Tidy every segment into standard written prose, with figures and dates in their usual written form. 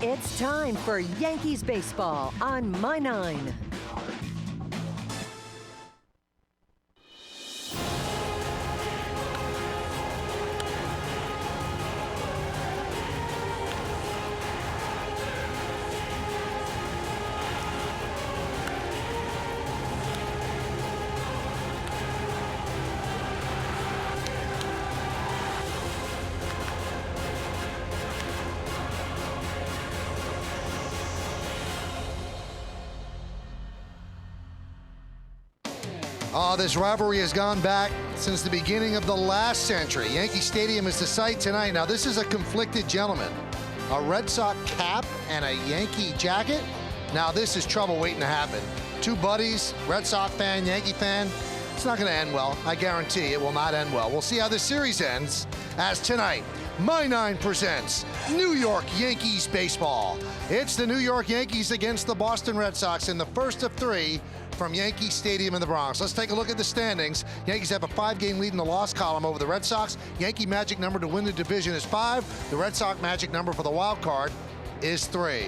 It's time for Yankees baseball on My Nine. Oh, this rivalry has gone back since the beginning of the last century. Yankee Stadium is the site tonight. Now, this is a conflicted gentleman. A Red Sox cap and a Yankee jacket. Now, this is trouble waiting to happen. Two buddies, Red Sox fan, Yankee fan. It's not going to end well. I guarantee it will not end well. We'll see how this series ends as tonight, My Nine presents New York Yankees baseball. It's the New York Yankees against the Boston Red Sox in the first of three from Yankee Stadium in the Bronx. Let's take a look at the standings. Yankees have a 5-game lead in the loss column over the Red Sox. Yankee magic number to win the division is 5. The Red Sox magic number for the wild card is 3.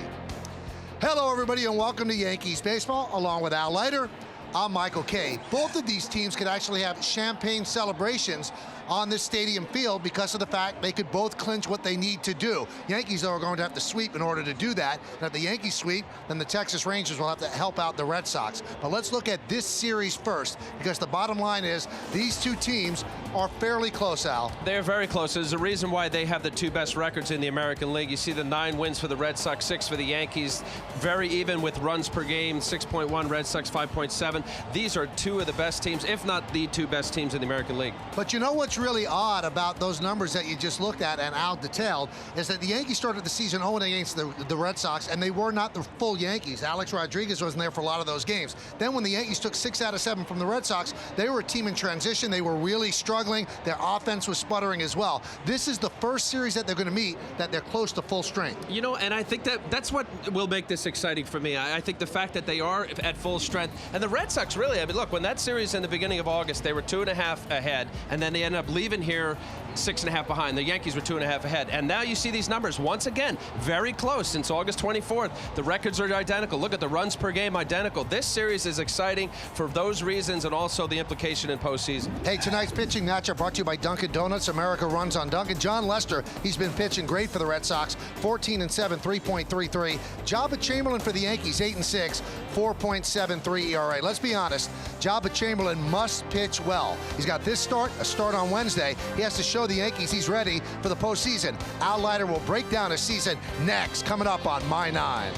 Hello, everybody, and welcome to Yankees baseball. Along with Al Leiter, I'm Michael Kay. Both of these teams could actually have champagne celebrations on this stadium field because of the fact they could both clinch what they need to do. Yankees, though, are going to have to sweep in order to do that. And if the Yankees sweep, then the Texas Rangers will have to help out the Red Sox. But let's look at this series first, because the bottom line is these two teams are fairly close, Al. They're very close. There's a reason why they have the two best records in the American League. You see the 9 wins for the Red Sox, 6 for the Yankees. Very even with runs per game, 6.1, Red Sox 5.7. These are two of the best teams, if not the two best teams in the American League. But you know what's really odd about those numbers that you just looked at and Al detailed is that the Yankees started the season 0 against the Red Sox, and they were not the full Yankees. Alex Rodriguez wasn't there for a lot of those games. Then when the Yankees took 6 out of 7 from the Red Sox, they were a team in transition. They were really struggling. Their offense was sputtering as well. This is the first series that they're going to meet that they're close to full strength. You know, and I think that's what will make this exciting for me. I think the fact that they are at full strength, and the Red Sox really, I mean, look, when that series in the beginning of August, they were 2.5 ahead, and then they ended up leaving here 6.5 behind. The Yankees were 2.5 ahead. And now you see these numbers once again, very close since August 24th. The records are identical. Look at the runs per game, identical. This series is exciting for those reasons and also the implication in postseason. Hey, tonight's pitching matchup brought to you by Dunkin' Donuts. America runs on Dunkin'. John Lester, he's been pitching great for the Red Sox, 14-7, 3.33. Jabba Chamberlain for the Yankees, 8-6, 4.73 ERA. Let's be honest, Jabba Chamberlain must pitch well. He's got this start, a start on Wednesday. He has to show the Yankees he's ready for the postseason. Al Leiter will break down his season next, coming up on My Nine.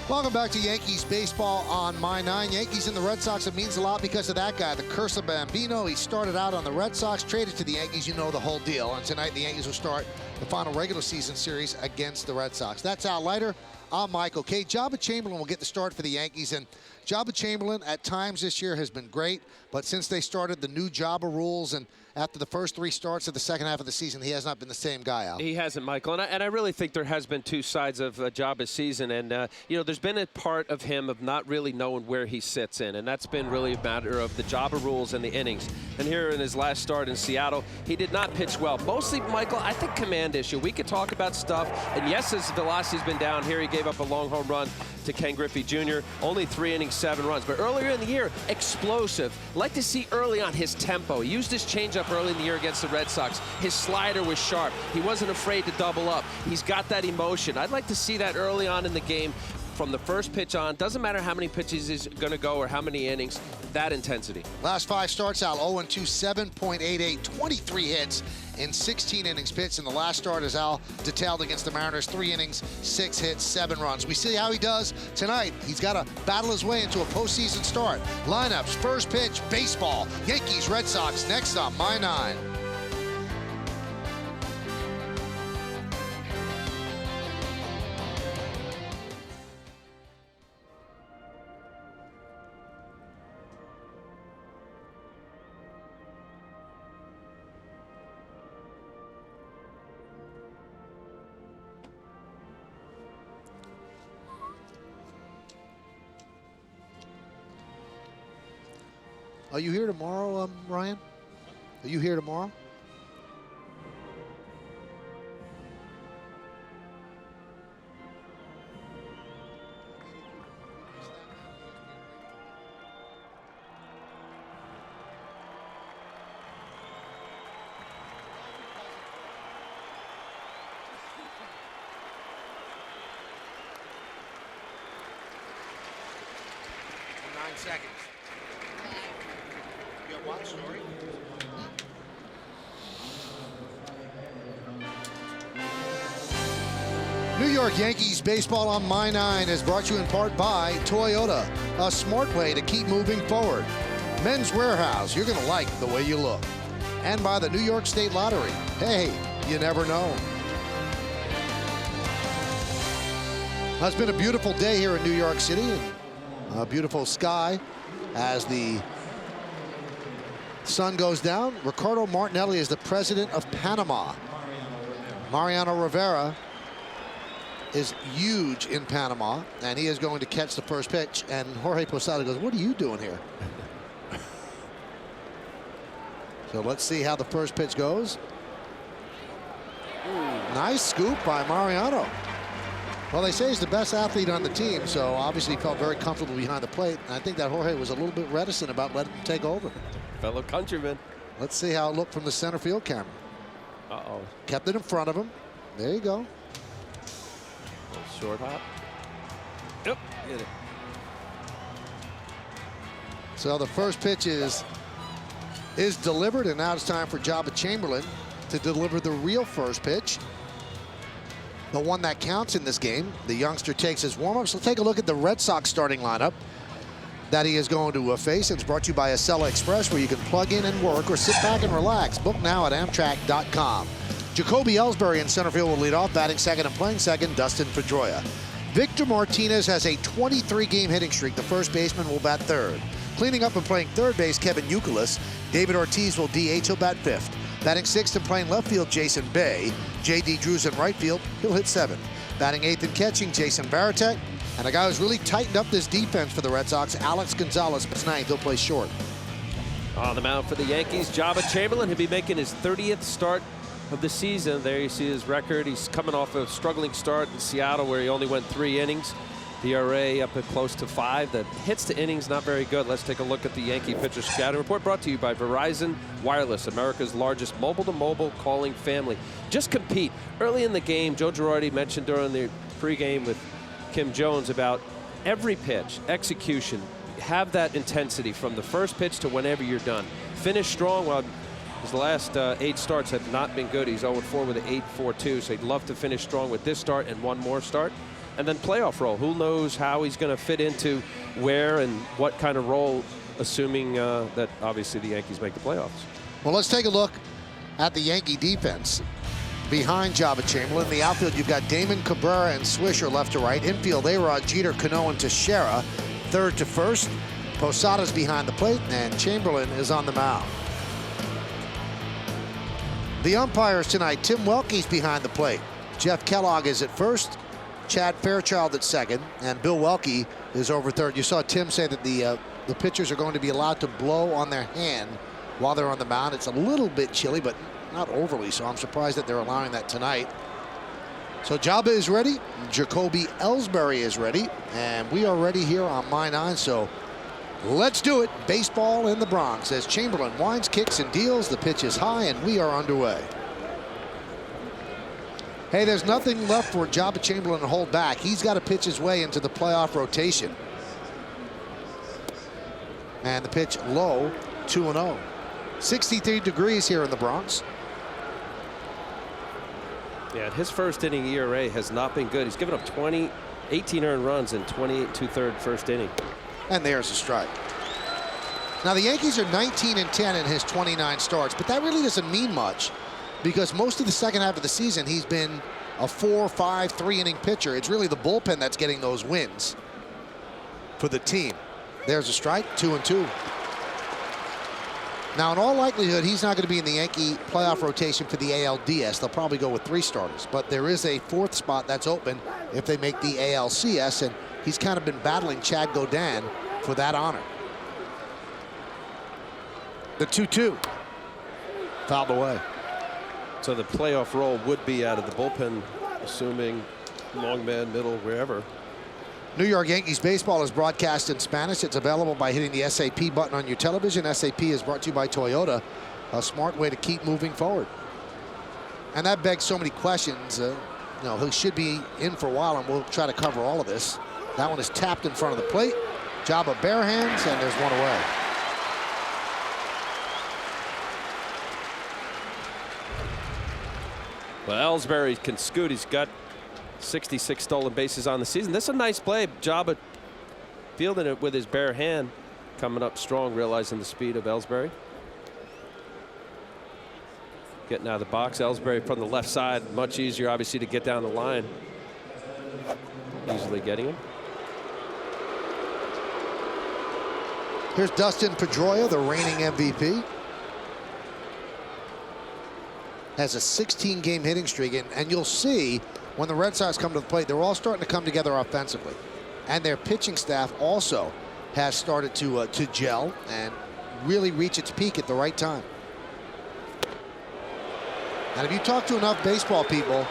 Welcome back to Yankees baseball on My Nine. Yankees and the Red Sox, it means a lot because of that guy, the curse of Bambino. He started out on the Red Sox, traded to the Yankees, you know the whole deal. And tonight the Yankees will start the final regular season series against the Red Sox. That's Al Leiter. I'm Michael. Okay, Jabba Chamberlain will get the start for the Yankees, and Jabba Chamberlain at times this year has been great, but since they started the new Jabba rules and after the first 3 starts of the second half of the season, he has not been the same guy, Al. He hasn't, Michael, and I really think there has been 2 sides of Jabba's season, and you know, there's been a part of him of not really knowing where he sits in, and that's been really a matter of the Jabba rules and the innings. And here in his last start in Seattle, he did not pitch well. Mostly, Michael, I think command issue. We could talk about stuff, and yes, his velocity's been down. Here he gave up a long home run to Ken Griffey Jr. Only 3 innings, 7 runs. But earlier in the year, explosive. Like to see early on his tempo. He used his changeup early in the year against the Red Sox. His slider was sharp. He wasn't afraid to double up. He's got that emotion. I'd like to see that early on in the game from the first pitch on. Doesn't matter how many pitches he's going to go or how many innings, that intensity. Last 5 starts, Al, 0-2, 7.88, 23 hits in 16 innings pitched. In the last start, as Al detailed against the Mariners, 3 innings, 6 hits, 7 runs. We see how he does tonight. He's got to battle his way into a postseason start. Lineups, first pitch, baseball. Yankees, Red Sox, next on My 9. Are you here tomorrow, Ryan? Are you here tomorrow? Seconds. You got what story? New York Yankees baseball on My 9 is brought to you in part by Toyota, a smart way to keep moving forward. Men's Warehouse, you're going to like the way you look. And by the New York State Lottery. Hey, you never know. Well, it's been a beautiful day here in New York City, and a beautiful sky as the sun goes down. Ricardo Martinelli is the president of Panama. Mariano Rivera is huge in Panama, and he is going to catch the first pitch. And Jorge Posada goes, "What are you doing here?" So let's see how the first pitch goes. Nice scoop by Mariano. Well, they say he's the best athlete on the team, so obviously he felt very comfortable behind the plate. And I think that Jorge was a little bit reticent about letting him take over. Fellow countryman. Let's see how it looked from the center field camera. Uh-oh. Kept it in front of him. There you go. Short hop. Yep. Hit it. So the first pitch is delivered, and now it's time for Jabba Chamberlain to deliver the real first pitch. The one that counts in this game. The youngster takes his warm-ups. Let's take a look at the Red Sox starting lineup that he is going to face. It's brought to you by Acela Express, where you can plug in and work or sit back and relax. Book now at Amtrak.com. Jacoby Ellsbury in center field will lead off, batting second and playing second, Dustin Pedroia. Victor Martinez has a 23-game hitting streak. The first baseman will bat third. Cleaning up and playing third base, Kevin Youkilis. David Ortiz will DH, he'll bat fifth. Batting sixth and playing left field, Jason Bay. J.D. Drews in right field, he'll hit seventh. Batting eighth and catching, Jason Varitek. And a guy who's really tightened up this defense for the Red Sox, Alex Gonzalez, is ninth, he'll play short. On the mound for the Yankees, Jabba Chamberlain. He'll be making his 30th start of the season. There you see his record. He's coming off a struggling start in Seattle where he only went 3 innings. ERA up at close to 5. The hits to innings not very good. Let's take a look at the Yankee pitcher scouting report, brought to you by Verizon Wireless, America's largest mobile-to-mobile calling family. Just compete. Early in the game, Joe Girardi mentioned during the pregame with Kim Jones about every pitch, execution. Have that intensity from the first pitch to whenever you're done. Finish strong. Well, his last 8 starts have not been good. He's 0-4 with an 8.42, so he'd love to finish strong with this start and one more start. And then playoff role. Who knows how he's going to fit into where and what kind of role, assuming that obviously the Yankees make the playoffs. Well, let's take a look at the Yankee defense. behind Jabba Chamberlain. In the outfield, you've got Damon, Cabrera, and Swisher left to right. Infield, A-Rod, Jeter, Cano, and Teixeira. Third to first. Posada's behind the plate, and Chamberlain is on the mound. The umpires tonight, Tim Welke's behind the plate. Jeff Kellogg is at first, Chad Fairchild at second, and Bill Welke is over third. You saw Tim say that the pitchers are going to be allowed to blow on their hand while they're on the mound. It's a little bit chilly, but not overly, so I'm surprised that they're allowing that tonight. So Jabba is ready, Jacoby Ellsbury is ready, and we are ready here on My 9, so let's do it. Baseball in the Bronx as Chamberlain winds, kicks, and deals. The pitch is high, and we are underway. Hey, there's nothing left for Jabba Chamberlain to hold back. He's got to pitch his way into the playoff rotation. And the pitch low, 2-0. 63 degrees here in the Bronx. Yeah, his first inning ERA has not been good. He's given up 18 earned runs in 28 2/3 first inning. And there's a strike. Now the Yankees are 19-10 in his 29 starts, but that really doesn't mean much because most of the second half of the season he's been a 4, 5, 3-inning pitcher. It's really the bullpen that's getting those wins for the team. There's a strike, 2-2. Now, in all likelihood, he's not going to be in the Yankee playoff rotation for the ALDS. They'll probably go with 3 starters, but there is a 4th spot that's open if they make the ALCS, and he's kind of been battling Chad Godin for that honor. The 2-2. Fouled away. So the playoff role would be out of the bullpen, assuming long man, middle, wherever. New York Yankees baseball is broadcast in Spanish. It's available by hitting the SAP button on your television. SAP is brought to you by Toyota, a smart way to keep moving forward. And that begs so many questions. You know, he should be in for a while, and we'll try to cover all of this. That one is tapped in front of the plate. Jabba bare hands, and there's one away. Well, Ellsbury can scoot. He's got 66 stolen bases on the season. This is a nice play. Jabba fielding it with his bare hand, coming up strong, realizing the speed of Ellsbury. Getting out of the box. Ellsbury from the left side, much easier, obviously, to get down the line. Easily getting him. Here's Dustin Pedroia, the reigning MVP. Has a 16-game hitting streak, and you'll see when the Red Sox come to the plate, they're all starting to come together offensively. And their pitching staff also has started to gel and really reach its peak at the right time. And if you talk to enough baseball people,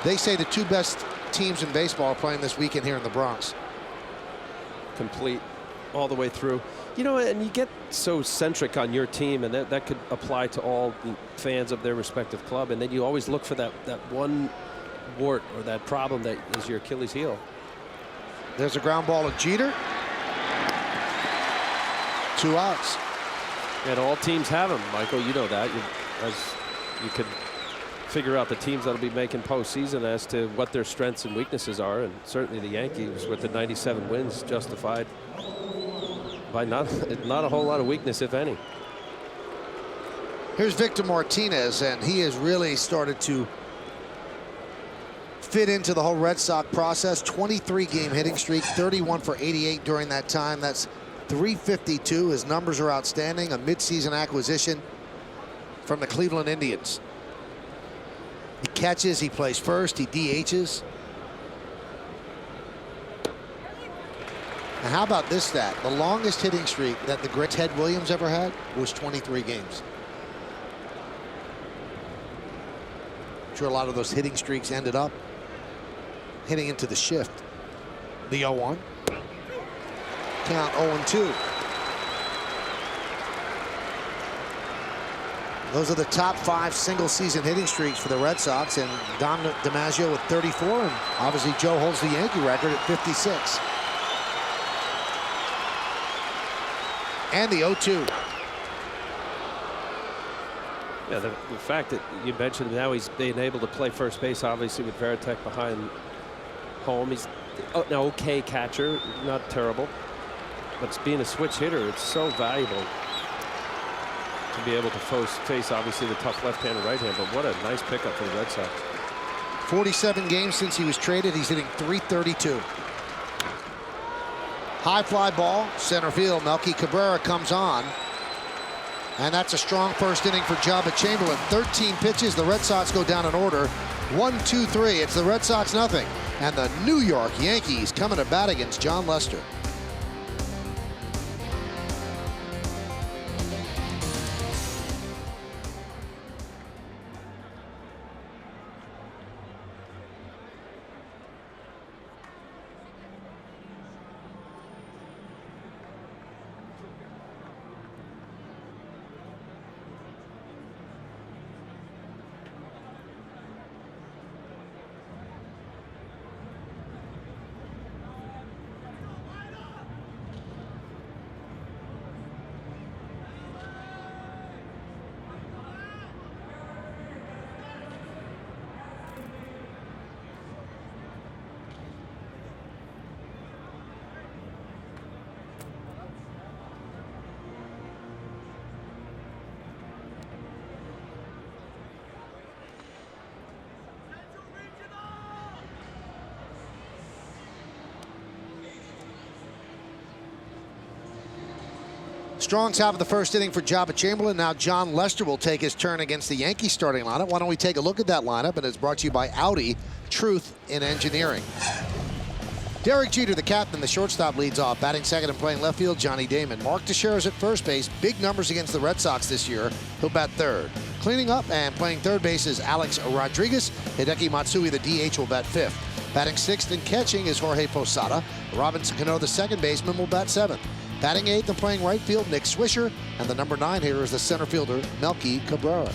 they say the 2 best teams in baseball are playing this weekend here in the Bronx. Complete all the way through. You know, and you get so centric on your team, and that could apply to all the fans of their respective club. And then you always look for that one wart or that problem that is your Achilles heel. There's a ground ball to Jeter. 2 outs. And all teams have them, Michael. You know that. As you could figure out the teams that'll be making postseason as to what their strengths and weaknesses are, and certainly the Yankees with the 97 wins justified by not a whole lot of weakness, if any. Here's Victor Martinez, and he has really started to fit into the whole Red Sox process. 23-game hitting streak, 31 for 88 during that time. That's .352. His numbers are outstanding. A midseason acquisition from the Cleveland Indians. He catches, he plays first, he DHs. And how about this stat? The longest hitting streak that the great Ted Williams ever had was 23 games. I'm sure a lot of those hitting streaks ended up hitting into the shift. The 0-1. Count 0-2. Those are the top 5 single-season hitting streaks for the Red Sox, and Don DiMaggio with 34, and obviously Joe holds the Yankee record at 56. And the 0-2. Yeah, the fact that you mentioned now he's being able to play first base, obviously with Veritek behind home. He's an okay catcher, not terrible, but being a switch hitter, it's so valuable to to be able to face obviously the tough left-hand and right-hand. But what a nice pickup for the Red Sox. 47 games since he was traded. He's hitting .332. High fly ball, center field. Melky Cabrera comes on. And that's a strong first inning for Jabba Chamberlain. 13 pitches. The Red Sox go down in order. 1, 2, 3. It's the Red Sox nothing. And the New York Yankees coming to bat against John Lester. Strong top of the first inning for Jabba Chamberlain. Now John Lester will take his turn against the Yankees starting lineup. Why don't we take a look at that lineup? And it's brought to you by Audi, truth in engineering. Derek Jeter, the captain, the shortstop, leads off. Batting second and playing left field, Johnny Damon. Mark Teixeira's at first base. Big numbers against the Red Sox this year. He'll bat third. Cleaning up and playing third base is Alex Rodriguez. Hideki Matsui, the DH, will bat fifth. Batting sixth and catching is Jorge Posada. Robinson Cano, the second baseman, will bat seventh. Batting eighth and playing right field, Nick Swisher. And the number 9 hitter is the center fielder, Melky Cabrera.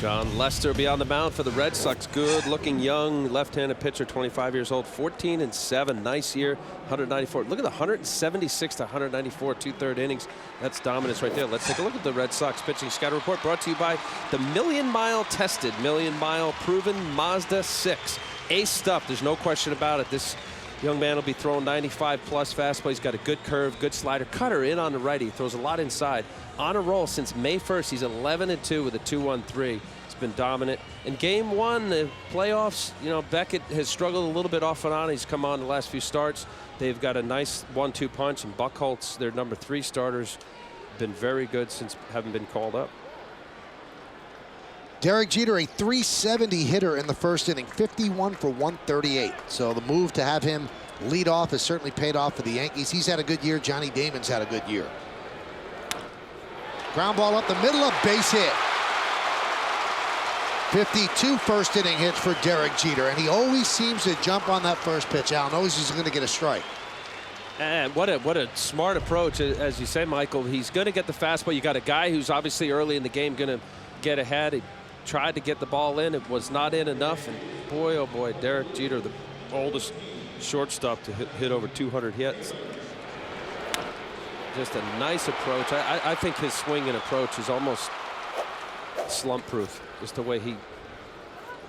John Lester will be on the mound for the Red Sox. Good looking young left-handed pitcher, 25 years old, 14-7. Nice year, 194. Look at the 176 to 194 2/3 innings. That's dominance right there. Let's take a look at the Red Sox pitching scatter report, brought to you by the million-mile tested, million-mile proven Mazda 6. Ace stuff. There's no question about it. This young man will be throwing 95-plus fastball. He's got a good curve, good slider. Cutter in on the righty. Throws a lot inside. On a roll since May 1st. He's 11-2 with a 2.13. He's been dominant. In Game 1, the playoffs, you know, Beckett has struggled a little bit off and on. He's come on the last few starts. They've got a nice 1-2 punch. And Buchholz, their number 3 starters, been very good since having been called up. Derek Jeter, a .370 hitter in the first inning, 51 for 138. So the move to have him lead off has certainly paid off for the Yankees. He's had a good year. Johnny Damon's had a good year. Ground ball up the middle, a base hit. 52 first inning hits for Derek Jeter, and he always seems to jump on that first pitch. Al knows he's going to get a strike. And what a smart approach, as you say, Michael. He's going to get the fastball. You got a guy who's obviously early in the game going to get ahead. He tried to get the ball in. It was not in enough. And boy, oh boy, Derek Jeter, the oldest shortstop to hit over 200 hits. Just a nice approach. I think his swing and approach is almost slump proof. Just the way he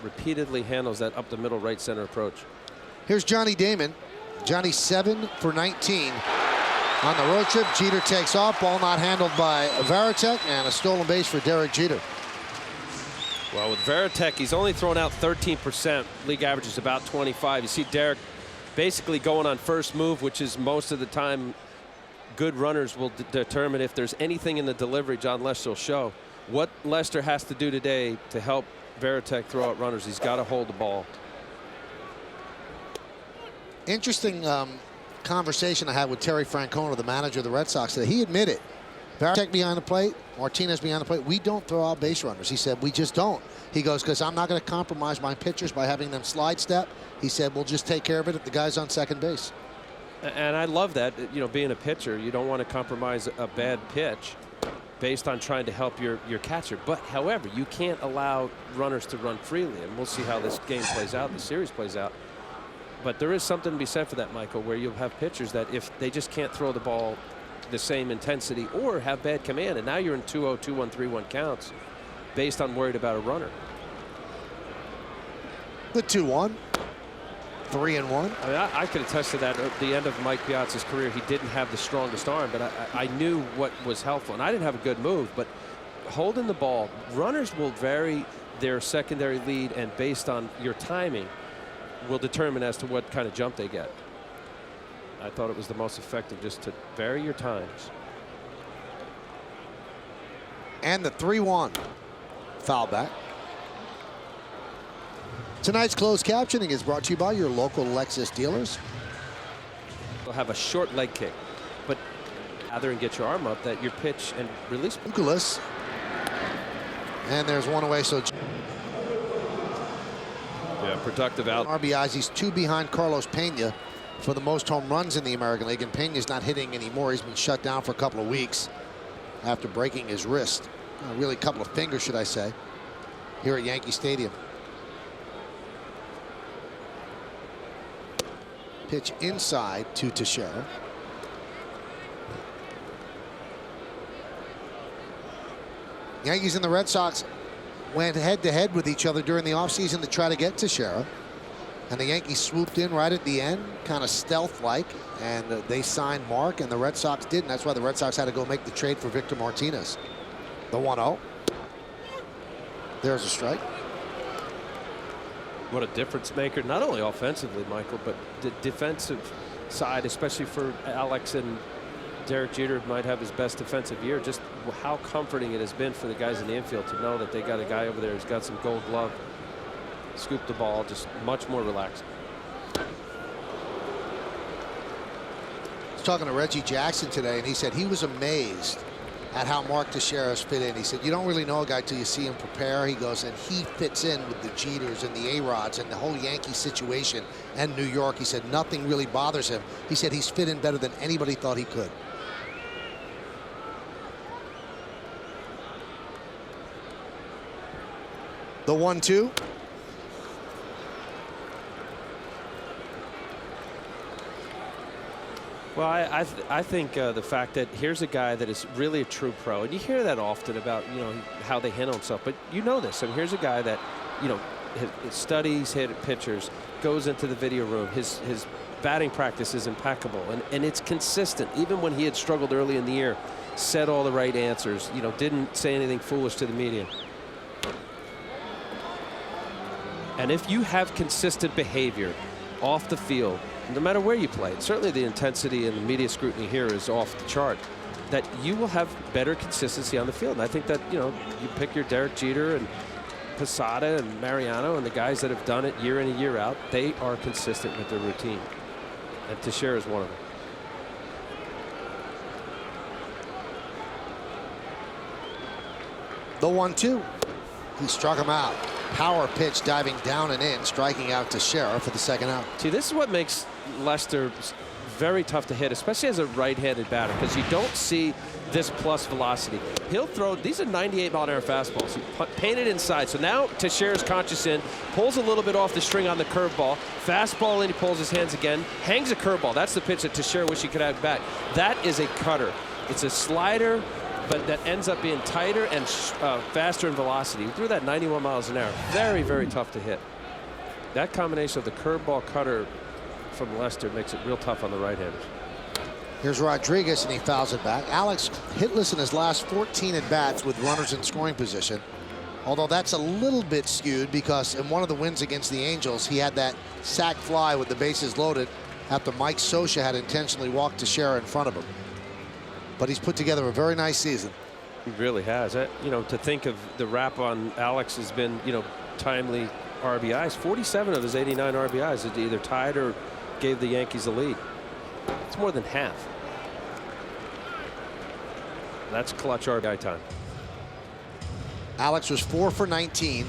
repeatedly handles that up the middle right center approach. Here's Johnny Damon. Johnny 7 for 19 on the road trip. Jeter takes off. Ball not handled by Varitek, and a stolen base for Derek Jeter. Well, with Varitek, he's only thrown out 13%. League average is about 25. You see Derek basically going on first move, which is most of the time good runners will determine if there's anything in the delivery John Lester will show. What Lester has to do today to help Varitek throw out runners, he's got to hold the ball. Interesting conversation I had with Terry Francona, the manager of the Red Sox, that he admitted Varitek behind the plate, Martinez behind the plate, we don't throw out base runners. He said, we just don't. He goes, because I'm not going to compromise my pitchers by having them slide step. He said, we'll just take care of it if the guy's on second base. And I love that, you know, being a pitcher, you don't want to compromise a bad pitch based on trying to help your catcher. But, however, you can't allow runners to run freely. And we'll see how this game plays out, the series plays out. But there is something to be said for that, Michael, where you'll have pitchers that if they just can't throw the ball the same intensity or have bad command, and now you're in 2-0, 2-1, 3-1 counts based on worried about a runner. The 2-1. 3-1. I mean, I could attest to that. At the end of Mike Piazza's career, he didn't have the strongest arm, but I knew what was helpful. And I didn't have a good move, but holding the ball, runners will vary their secondary lead, and based on your timing will determine as to what kind of jump they get. I thought it was the most effective just to vary your times. And the 3-1 foul back. Tonight's closed captioning is brought to you by your local Lexus dealers. You'll have a short leg kick, but gather and get your arm up that your pitch and release. Nicholas. And there's one away, so yeah, productive out. RBIs. He's 2 behind Carlos Pena for the most home runs in the American League, and Pena's not hitting anymore. He's been shut down for a couple of weeks after breaking his wrist. Really a couple of fingers, should I say, here at Yankee Stadium. Pitch inside to Teixeira. Yankees and the Red Sox went head-to-head with each other during the offseason to try to get Teixeira. And the Yankees swooped in right at the end, kind of stealth-like, and they signed Mark, and the Red Sox didn't. That's why the Red Sox had to go make the trade for Victor Martinez. The 1-0. There's a strike. What a difference maker, not only offensively, Michael, but the defensive side, especially for Alex, and Derek Jeter might have his best defensive year. Just how comforting it has been for the guys in the infield to know that they got a guy over there who's got some gold glove. Scoop the ball, just much more relaxed. I was talking to Reggie Jackson today, and he said he was amazed at how Mark Teixeira's fit in. He said, you don't really know a guy till you see him prepare. He goes, and he fits in with the Jeters and the A-Rods and the whole Yankee situation and New York. He said nothing really bothers him. He said he's fit in better than anybody thought he could. The 1-2. Well, I think the fact that here's a guy that is really a true pro, and you hear that often about, you know, how they handle himself, but you know this. I mean, here's a guy that, you know, studies hit pitchers, goes into the video room. His batting practice is impeccable, and it's consistent. Even when he had struggled early in the year, said all the right answers, you know, didn't say anything foolish to the media. And if you have consistent behavior off the field, no matter where you play, certainly the intensity and the media scrutiny here is off the chart, that you will have better consistency on the field. And I think that, you know, you pick your Derek Jeter and Posada and Mariano and the guys that have done it year in and year out, they are consistent with their routine. And Teixeira is one of them. The 1-2. He struck him out. Power pitch diving down and in, striking out Teixeira for the second out. See, this is what makes Lester very tough to hit, especially as a right-handed batter, because you don't see this plus velocity. He'll throw, these are 98-mile-an-hour fastballs. He painted inside. So now Teixeira's conscious in, pulls a little bit off the string on the curveball. Fastball in, he pulls his hands again, hangs a curveball. That's the pitch that Teixeira wish he could have back. That is a cutter. It's a slider, but that ends up being tighter and faster in velocity. He threw that 91 miles an hour. Very, very tough to hit. That combination of the curveball cutter from Lester makes it real tough on the right-handers. Here's Rodriguez, and he fouls it back. Alex hitless in his last 14 at-bats with runners in scoring position. Although that's a little bit skewed because in one of the wins against the Angels, he had that sac fly with the bases loaded after Mike Scioscia had intentionally walked Teixeira in front of him. But he's put together a very nice season. He really has. You know, to think of the rap on Alex has been, you know, timely RBIs. 47 of his 89 RBIs is either tied or gave the Yankees a lead. It's more than half. That's clutch RBI time. Alex was 4 for 19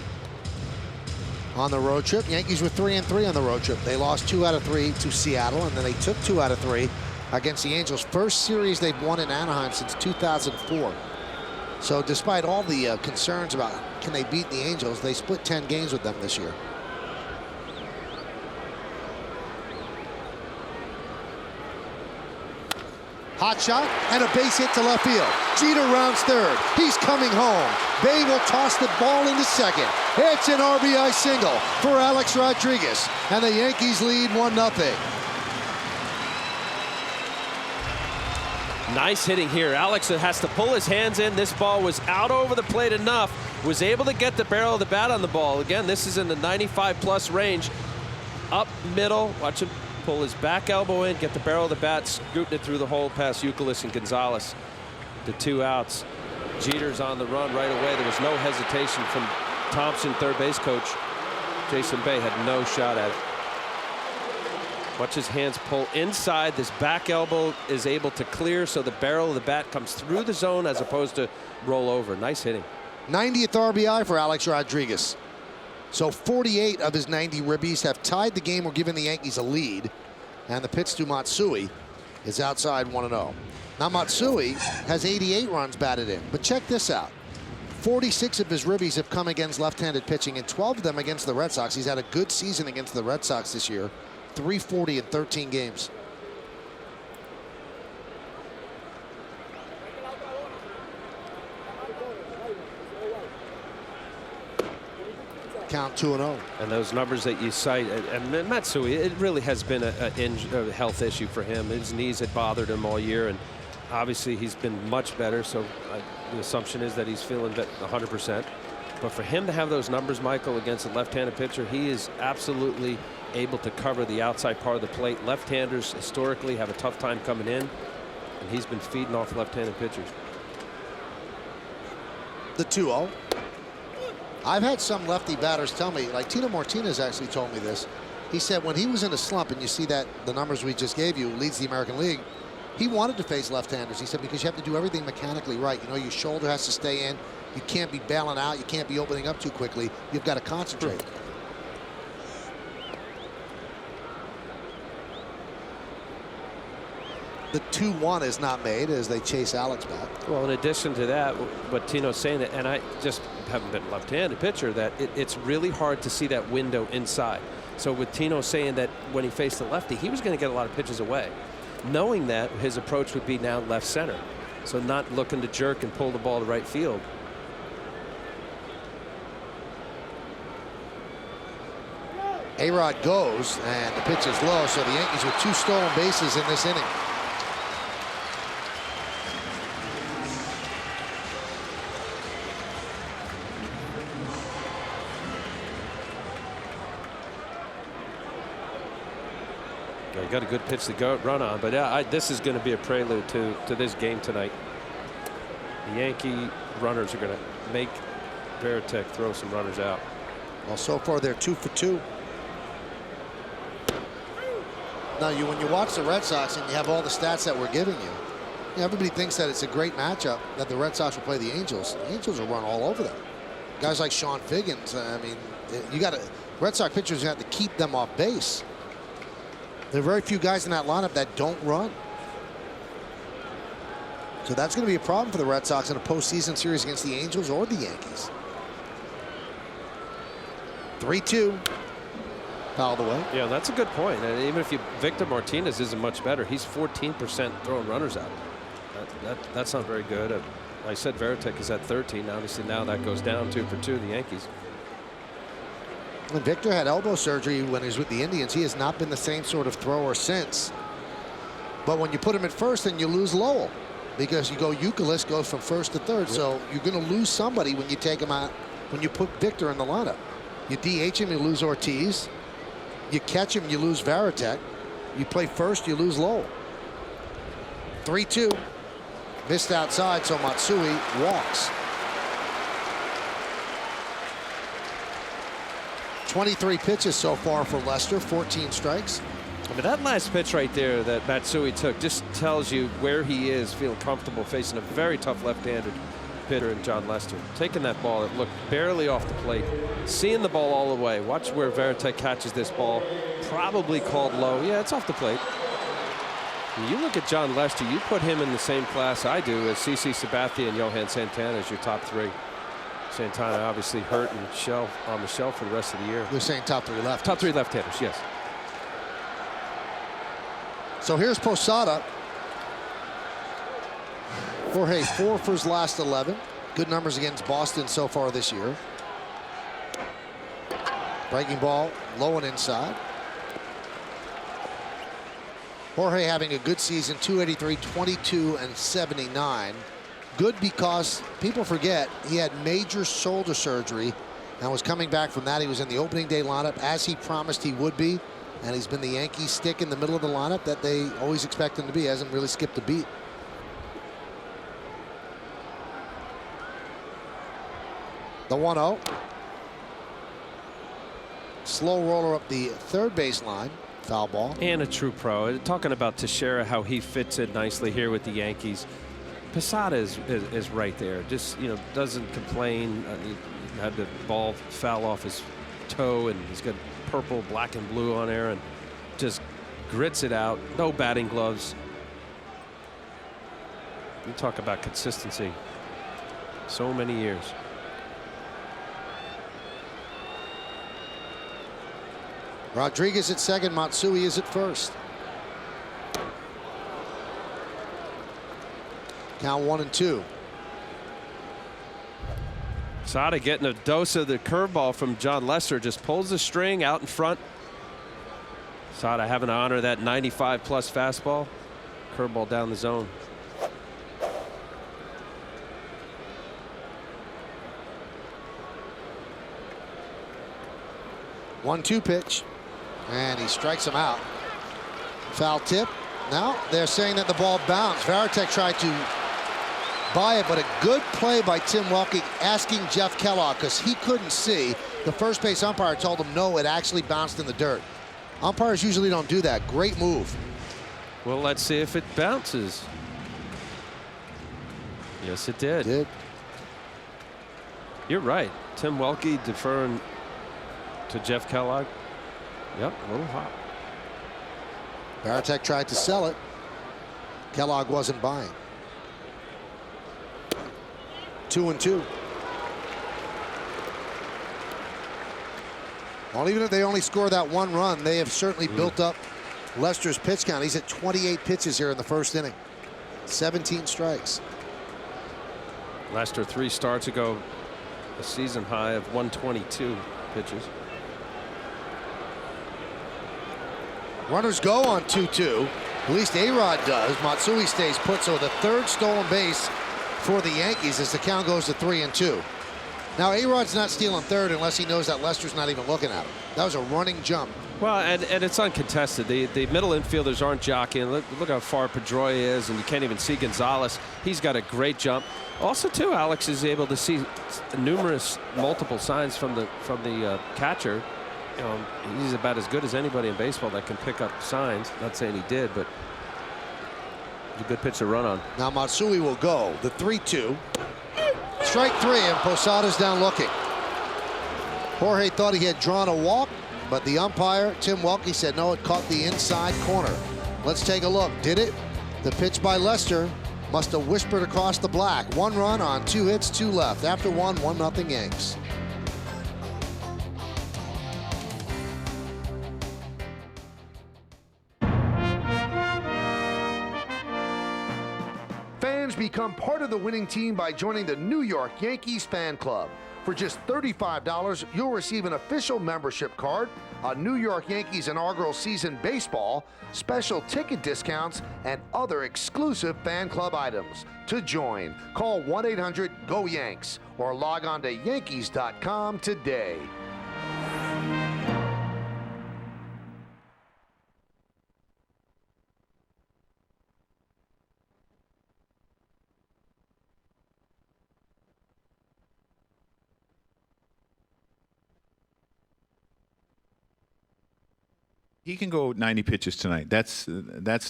on the road trip. Yankees were 3-3 on the road trip. They lost 2 out of 3 to Seattle, and then they took 2 out of 3 against the Angels. First series they've won in Anaheim since 2004. So despite all the concerns about can they beat the Angels, they split 10 games with them this year. Hot shot and a base hit to left field. Jeter rounds third. He's coming home. Bay will toss the ball into second. It's an RBI single for Alex Rodriguez, and the Yankees lead 1-0. Nice hitting here. Alex has to pull his hands in. This ball was out over the plate enough. Was able to get the barrel of the bat on the ball. Again, this is in the 95+ range. Up middle. Watch him pull his back elbow in, get the barrel of the bat, scooting it through the hole past Youkilis and Gonzalez. The 2 outs. Jeter's on the run right away. There was no hesitation from Thompson, third base coach. Jason Bay had no shot at it. Watch his hands pull inside. This back elbow is able to clear, so the barrel of the bat comes through the zone as opposed to roll over. Nice hitting. 90th RBI for Alex Rodriguez. So 48 of his 90 ribbies have tied the game or given the Yankees a lead. And the pitch to Matsui is outside 1-0. Now Matsui has 88 runs batted in. But check this out. 46 of his ribbies have come against left-handed pitching, and 12 of them against the Red Sox. He's had a good season against the Red Sox this year. 340 in 13 games. Count 2-0. And those numbers that you cite, and Matsui, it really has been a health issue for him. His knees had bothered him all year, and obviously he's been much better. So the assumption is that he's feeling 100%. But for him to have those numbers, Michael, against a left-handed pitcher, he is absolutely able to cover the outside part of the plate. Left-handers historically have a tough time coming in, and he's been feeding off left-handed pitchers. The 2-0. I've had some lefty batters tell me, like Tino Martinez actually told me this. He said when he was in a slump, and you see that the numbers we just gave you, leads the American League, he wanted to face left-handers. He said because you have to do everything mechanically right. You know, your shoulder has to stay in. You can't be bailing out. You can't be opening up too quickly. You've got to concentrate. The 2-1 is not made as they chase Alex back. Well, in addition to that, what Tino's saying, that, and I just haven't been a left-handed pitcher, that it's really hard to see that window inside. So with Tino saying that when he faced the lefty, he was going to get a lot of pitches away, knowing that his approach would be now left center. So not looking to jerk and pull the ball to right field. A-Rod goes, and the pitch is low, so the Yankees with 2 stolen bases in this inning. He got a good pitch to go run on, but this is going to be a prelude to this game tonight. The Yankee runners are going to make Varitek throw some runners out. Well, so far they're 2 for 2. Now, when you watch the Red Sox and you have all the stats that we're giving you, everybody thinks that it's a great matchup that the Red Sox will play the Angels. The Angels will run all over them. Guys like Sean Figgins, I mean, Red Sox pitchers have to keep them off base. There are very few guys in that lineup that don't run. So that's going to be a problem for the Red Sox in a postseason series against the Angels or the Yankees. 3-2. Fouled away. Yeah, that's a good point. And even if Victor Martinez isn't much better, he's 14% throwing runners out. That's not very good. Like I said, Varitek is at 13. Obviously now that goes down 2 for 2. The Yankees. When Victor had elbow surgery when he was with the Indians, he has not been the same sort of thrower since. But when you put him at first, then you lose Lowell, because you go Youkilis goes from first to third. Yep. So you're going to lose somebody when you take him out. When you put Victor in the lineup, you DH him, you lose Ortiz. You catch him, you lose Varitek. You play first, you lose Lowell. 3-2. Missed outside, so Matsui walks. 23 pitches so far for Lester, 14 strikes. I mean, that last pitch right there that Matsui took just tells you where he is, feeling comfortable facing a very tough left-handed hitter in John Lester. Taking that ball that looked barely off the plate, seeing the ball all the way. Watch where Varitek catches this ball. Probably called low. Yeah, it's off the plate. When you look at John Lester, you put him in the same class I do as CC Sabathia and Johan Santana as your top 3. Santana obviously hurt and on the shelf for the rest of the year. You're saying top 3 left. Top 3 left-handers, yes. So here's Posada. Jorge 4 for his last 11. Good numbers against Boston so far this year. Breaking ball low and inside. Jorge having a good season, 283, 22, and 79. Good because people forget he had major shoulder surgery and was coming back from that. He was in the opening day lineup as he promised he would be, and he's been the Yankees stick in the middle of the lineup that they always expect him to be. He hasn't really skipped a beat. The 1-0. Slow roller up the third baseline. Foul ball. And a true pro. Talking about Teixeira, how he fits in nicely here with the Yankees. Posada is right there. Just, doesn't complain. He had the ball foul off his toe, and he's got purple, black, and blue on there, and just grits it out. No batting gloves. You talk about consistency. So many years. Rodriguez at second. Matsui is at first. Count 1-2. Posada getting a dose of the curveball from John Lester. Just pulls the string out in front. Posada having to honor that 95-plus fastball. Curveball down the zone. One-two pitch. And he strikes him out. Foul tip. Now they're saying that the ball bounced. Varitek tried to buy it, but a good play by Tim Welke asking Jeff Kellogg, because he couldn't see. The first base umpire told him no, it actually bounced in the dirt. Umpires usually don't do that. Great move. Well, let's see if it bounces. Yes, it did. It did. You're right. Tim Welke deferring to Jeff Kellogg. Yep, a little hot. Varitek tried to sell it. Kellogg wasn't buying. 2-2. Well, even if they only score that one run, they have certainly built up Lester's pitch count. He's at 28 pitches here in the first inning. 17 strikes. Lester 3 starts ago, a season high of 122 pitches. Runners go on 2-2. At least A-Rod does. Matsui stays put, so the third stolen base for the Yankees as the count goes to 3-2. Now A-Rod's not stealing third unless he knows that Lester's not even looking at him. That was a running jump. Well, and it's uncontested. The middle infielders aren't jockeying. Look how far Pedroia is, and you can't even see Gonzalez. He's got a great jump. Also, too, Alex is able to see multiple signs from the catcher. He's about as good as anybody in baseball that can pick up signs. Not saying he did, but a good pitch to run on. Now Matsui will go. The 3-2. Strike 3, and Posada's down looking. Jorge thought he had drawn a walk, but the umpire, Tim Welke, said no, it caught the inside corner. Let's take a look. Did it? The pitch by Lester must have whispered across the black. 1 run on 2 hits, 2 left. After 1-0 Yanks. Fans become part of the winning team by joining the New York Yankees fan club. For just $35, you'll receive an official membership card, a New York Yankees inaugural season baseball, special ticket discounts, and other exclusive fan club items. To join, call 1-800-GO-YANKS or log on to Yankees.com today. He can go 90 pitches tonight. That's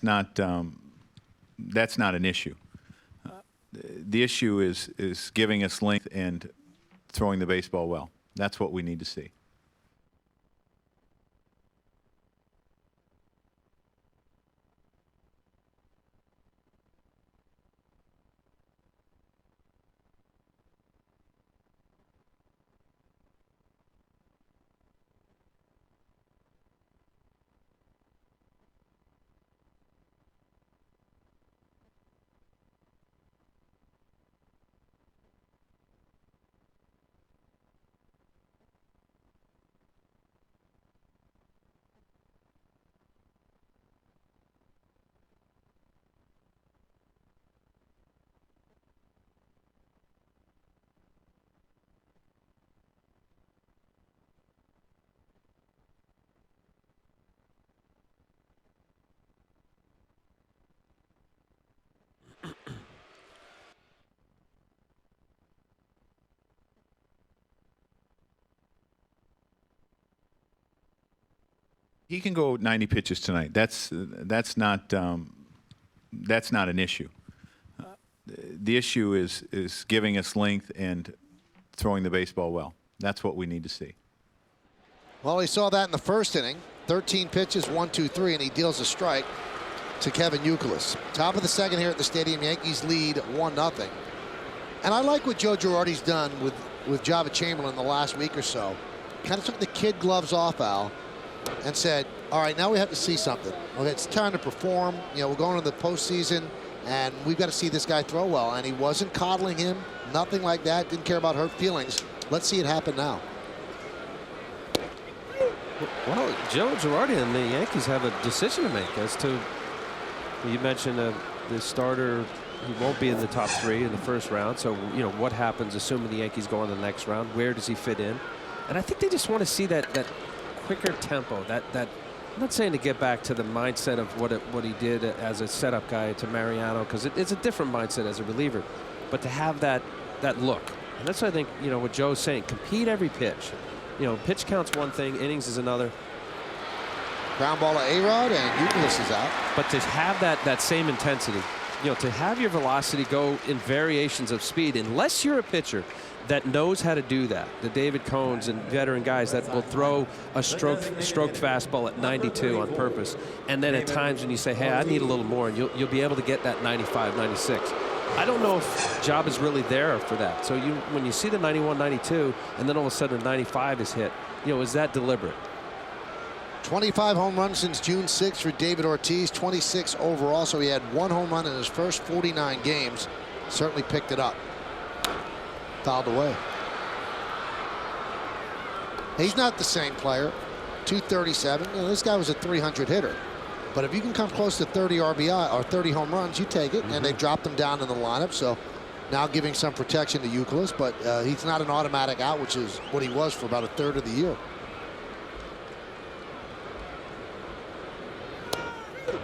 not an issue. The issue is giving us length and throwing the baseball well. That's what we need to see. He can go 90 pitches tonight. That's not an issue. The issue is giving us length and throwing the baseball well. That's what we need to see. Well, he saw that in the first inning. 13 pitches, 1, 2, 3, and he deals a strike to Kevin Youkilis. Top of the second here at the stadium. Yankees lead 1-0. And I like what Joe Girardi's done with Java Chamberlain the last week or so. Kind of took the kid gloves off, Al, and said, all right, now we have to see something. Okay, it's time to perform. You know, we're going to the postseason, and we've got to see this guy throw well. And he wasn't coddling him, nothing like that. Didn't care about hurt feelings. Let's see it happen now. Well, Joe Girardi and the Yankees have a decision to make as to, you mentioned the starter, he won't be in the top 3 in the first round. So, you know, what happens assuming the Yankees go on the next round? Where does he fit in? And I think they just want to see that quicker tempo, that I'm not saying to get back to the mindset of what he did as a setup guy to Mariano, because it's a different mindset as a reliever, but to have that look. And that's what I think, you know, what Joe's saying, compete every pitch. You know, pitch count's one thing, innings is another. Ground ball to A-Rod, and Youkilis is out. But to have that same intensity, you know, to have your velocity go in variations of speed, unless you're a pitcher that knows how to do that, the David Cohns and veteran guys that will throw a stroked fastball at 92 on purpose, and then at times when you say, hey, I need a little more, and you'll be able to get that 95, 96. I don't know if Job is really there for that. So when you see the 91, 92, and then all of a sudden 95 is hit, you know, is that deliberate? 25 home runs since June 6th for David Ortiz, 26 overall. So he had 1 home run in his first 49 games. Certainly picked it up. Fouled away. He's not the same player. 237. You know, this guy was a 300 hitter. But if you can come close to 30 RBI or 30 home runs, you take it. And they dropped him down in the lineup. So now giving some protection to Youkilis. But he's not an automatic out, which is what he was for about a third of the year.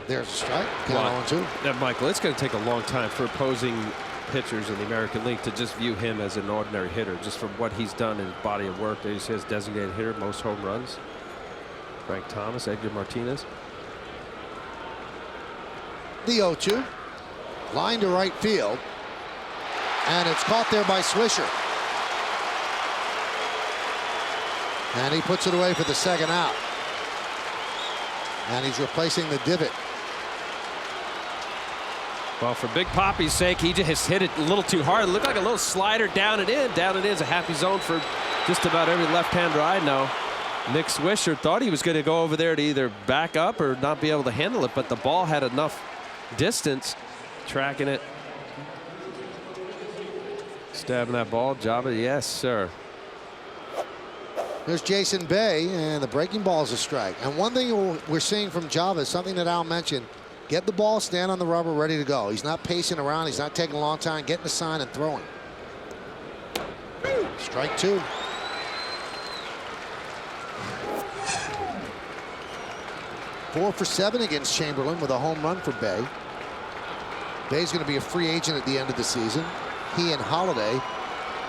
There's a strike. Well, now, Michael, it's going to take a long time for opposing pitchers in the American League to just view him as an ordinary hitter, just from what he's done in his body of work. He says designated hitter, most home runs. Frank Thomas, Edgar Martinez. The 0-2. Line to right field. And it's caught there by Swisher. And he puts it away for the second out. And he's replacing the divot. Well, for Big Poppy's sake, he just hit it a little too hard. It looked like a little slider down and in. Down and in is a happy zone for just about every left-hander I know. Nick Swisher thought he was going to go over there to either back up or not be able to handle it, but the ball had enough distance. Tracking it. Stabbing that ball. Java, yes, sir. There's Jason Bay, and the breaking ball is a strike. And one thing we're seeing from Java is something that Al mentioned. Get the ball, stand on the rubber, ready to go. He's not pacing around. He's not taking a long time, getting the sign and throwing. Strike 2. Four for 7 against Chamberlain with a home run for Bay. Bay's going to be a free agent at the end of the season. He and Holiday,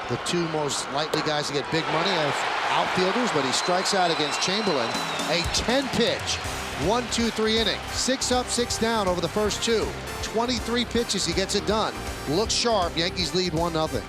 the 2 most likely guys to get big money as outfielders, but he strikes out against Chamberlain. A 10-pitch, 1-2-3 inning. 6 up, 6 down over the first 2. 23 pitches, he gets it done. Looks sharp. Yankees lead 1-0.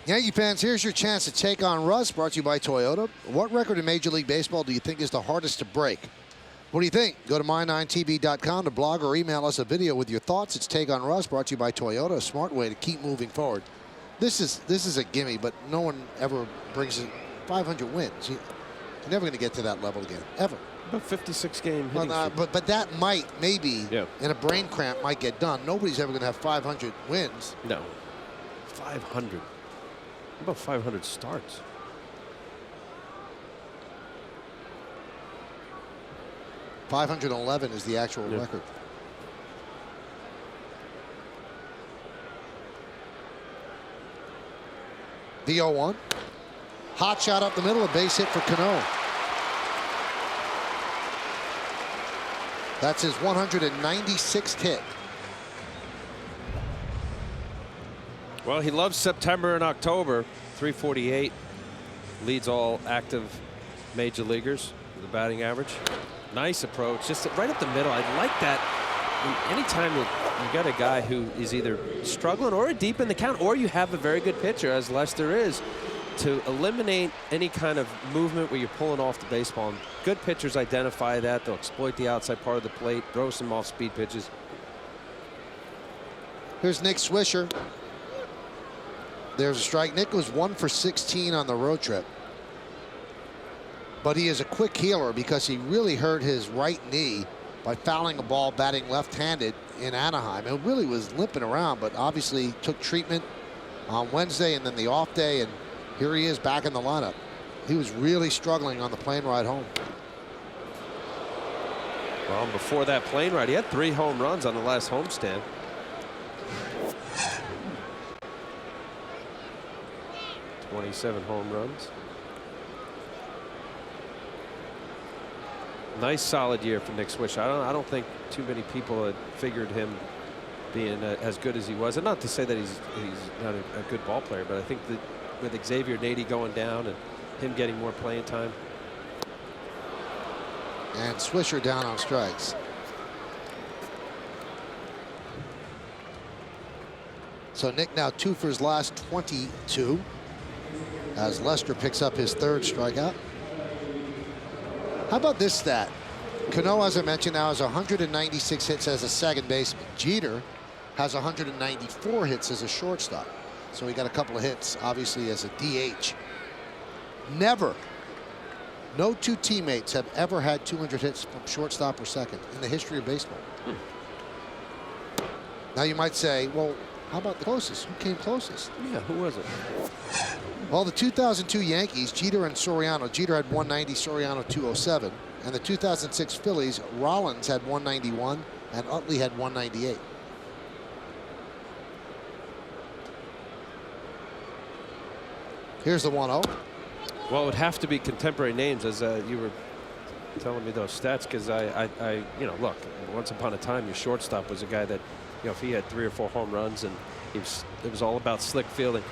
Yankee fans, here's your chance to take on Russ, brought to you by Toyota. What record in Major League Baseball do you think is the hardest to break? What do you think? Go to my9tv.com to blog or email us a video with your thoughts. It's Take on Russ, brought to you by Toyota, a smart way to keep moving forward. This is a gimme, but no one ever brings it 500 wins. You're never going to get to that level again, ever. About 56 game hitting but that might, maybe, in a brain cramp, might get done. Nobody's ever going to have 500 wins. No. 500. About 500 starts. .511 is the actual record. The 0-1. Hot shot up the middle, a base hit for Cano. That's his 196th hit. Well, he loves September and October. 348 leads all active major leaguers with the batting average. Nice approach, just right up the middle. I like that. Anytime that you got a guy who is either struggling or deep in the count, or you have a very good pitcher, as Lester is, to eliminate any kind of movement where you're pulling off the baseball. And good pitchers identify that. They'll exploit the outside part of the plate, throw some off-speed pitches. Here's Nick Swisher. There's a strike. Nick was 1 for 16 on the road trip. But he is a quick healer because he really hurt his right knee by fouling a ball batting left-handed in Anaheim. It really was limping around, but obviously took treatment on Wednesday and then the off day, and here he is back in the lineup. He was really struggling on the plane ride home. Well, before that plane ride, he had 3 home runs on the last homestand. .27 home runs. Nice solid year for Nick Swisher. I don't think too many people had figured him being as good as he was. And not to say that he's not a good ball player, but I think that with Xavier Nady going down and him getting more playing time. And Swisher down on strikes. So Nick now 2 for his last 22 as Lester picks up his 3rd strikeout. How about this stat? Cano, as I mentioned, now has 196 hits as a second baseman. Jeter has 194 hits as a shortstop. So he got a couple of hits, obviously, as a DH. Never, no 2 teammates have ever had 200 hits from shortstop or second in the history of baseball. Now you might say, well, how about the closest? Who came closest? Yeah, who was it? Well, the 2002 Yankees, Jeter and Soriano. Jeter had 190, Soriano 207. And the 2006 Phillies, Rollins had 191 and Utley had 198. Here's the 1-0. Well, it would have to be contemporary names, as you were telling me those stats, because I you know, look, once upon a time, your shortstop was a guy that, you know, if he had 3 or 4 home runs and it was all about slick fielding,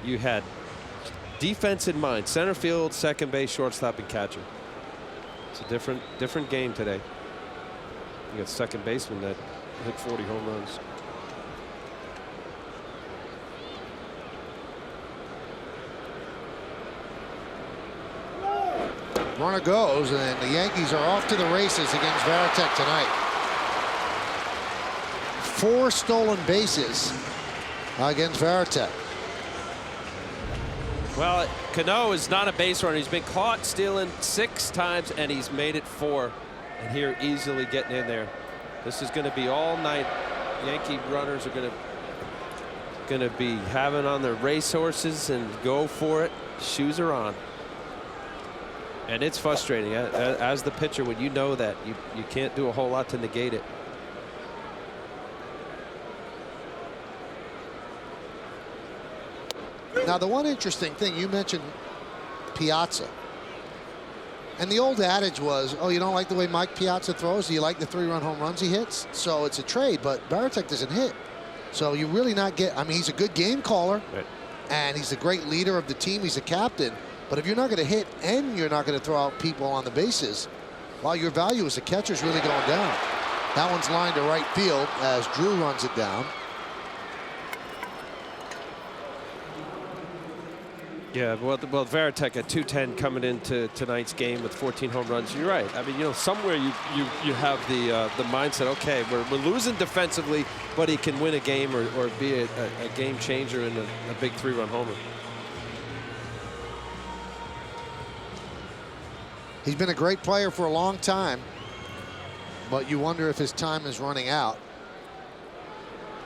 you had defense in mind: center field, second base, shortstop, and catcher. It's a different game today. You got second baseman that hit 40 home runs. Runner goes, and the Yankees are off to the races against Varitek tonight. 4 stolen bases against Varitek. Well, Cano is not a base runner. He's been caught stealing 6 times, and he's made it 4. And here, easily getting in there. This is going to be all night. Yankee runners are going to be having on their racehorses and go for it. Shoes are on. And it's frustrating as the pitcher when you know that you can't do a whole lot to negate it. Now, the one interesting thing, you mentioned Piazza. And the old adage was, oh, you don't like the way Mike Piazza throws? Do you like the 3-run home runs he hits? So it's a trade, but Varitek doesn't hit. So you really not get, I mean, he's a good game caller. Right. And he's a great leader of the team. He's a captain. But if you're not going to hit and you're not going to throw out people on the bases, well, your value as a catcher is really going down. That one's lined to right field as Drew runs it down. Yeah, well, Varitek at 210 coming into tonight's game with 14 home runs. You're right. I mean, somewhere you have the mindset. Okay, we're losing defensively, but he can win a game or be a game changer in a big 3-run homer. He's been a great player for a long time, but you wonder if his time is running out.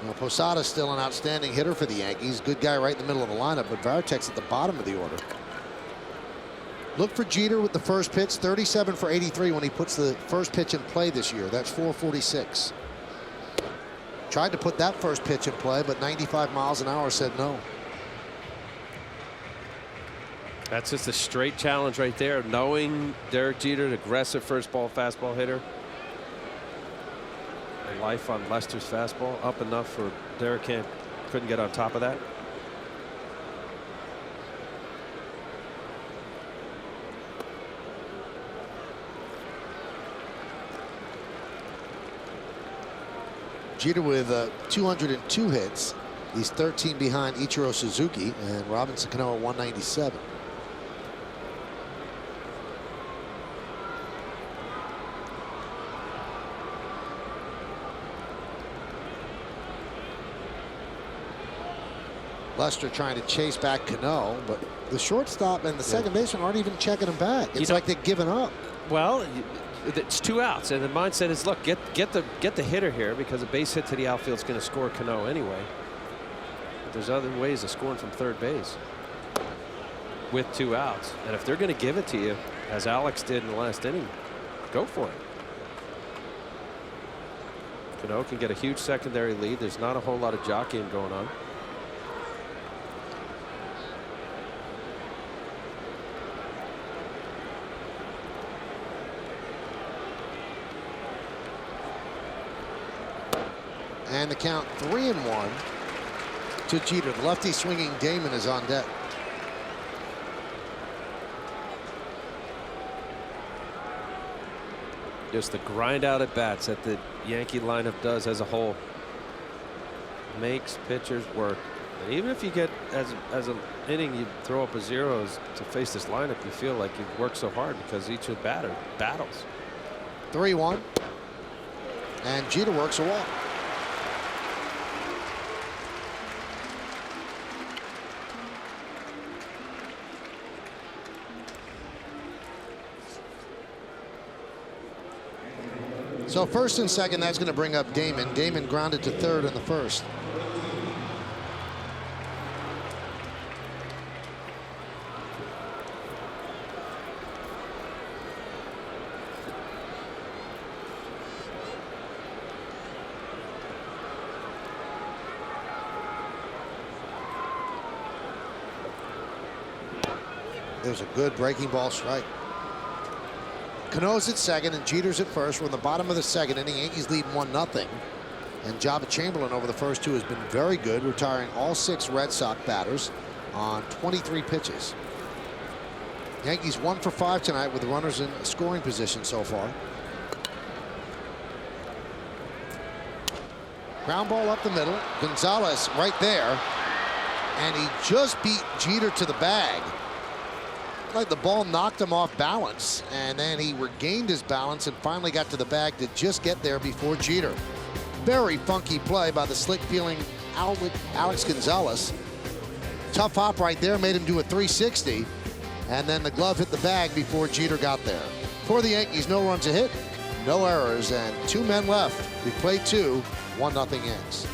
Well, Posada's still an outstanding hitter for the Yankees. Good guy right in the middle of the lineup, but Varitek's at the bottom of the order. Look for Jeter with the first pitch, 37 for 83 when he puts the first pitch in play this year. That's 446. Tried to put that first pitch in play, but 95 miles an hour said no. That's just a straight challenge right there. Knowing Derek Jeter, an aggressive first ball fastball hitter. Life on Lester's fastball up enough for Derek couldn't get on top of that. Jeter with 202 hits. He's 13 behind Ichiro Suzuki and Robinson Cano at 197. Lester trying to chase back Cano, but the shortstop and the second baseman aren't even checking him back. It's like they're giving up. Well, it's 2 outs, and the mindset is, look, get the hitter here, because a base hit to the outfield is going to score Cano anyway. But there's other ways of scoring from third base with 2 outs, and if they're going to give it to you, as Alex did in the last inning, go for it. Cano can get a huge secondary lead. There's not a whole lot of jockeying going on. And the count 3-1 to Jeter. The lefty swinging Damon is on deck. Just the grind out at bats that the Yankee lineup does as a whole makes pitchers work. And even if you get as an inning you throw up a zeros to face this lineup, you feel like you've worked so hard because each of the battles. 3-1. And Jeter works a walk. So first and second, that's going to bring up Damon. Damon grounded to third in the first. There's a good breaking ball strike. Cano's at second and Jeter's at first. We're in the bottom of the second inning. Yankees lead 1-0. And Jabba Chamberlain over the first 2 has been very good, retiring all 6 Red Sox batters on 23 pitches. Yankees 1 for 5 tonight with the runners in scoring position so far. Ground ball up the middle. Gonzalez right there. And he just beat Jeter to the bag. Like the ball knocked him off balance, and then he regained his balance and finally got to the bag to just get there before Jeter. Very funky play by the slick feeling Alex Gonzalez. Tough hop right there, made him do a 360, and then the glove hit the bag before Jeter got there. For the Yankees, no runs a hit, no errors, and 2 men left. We played 2, 1-0 Yanks.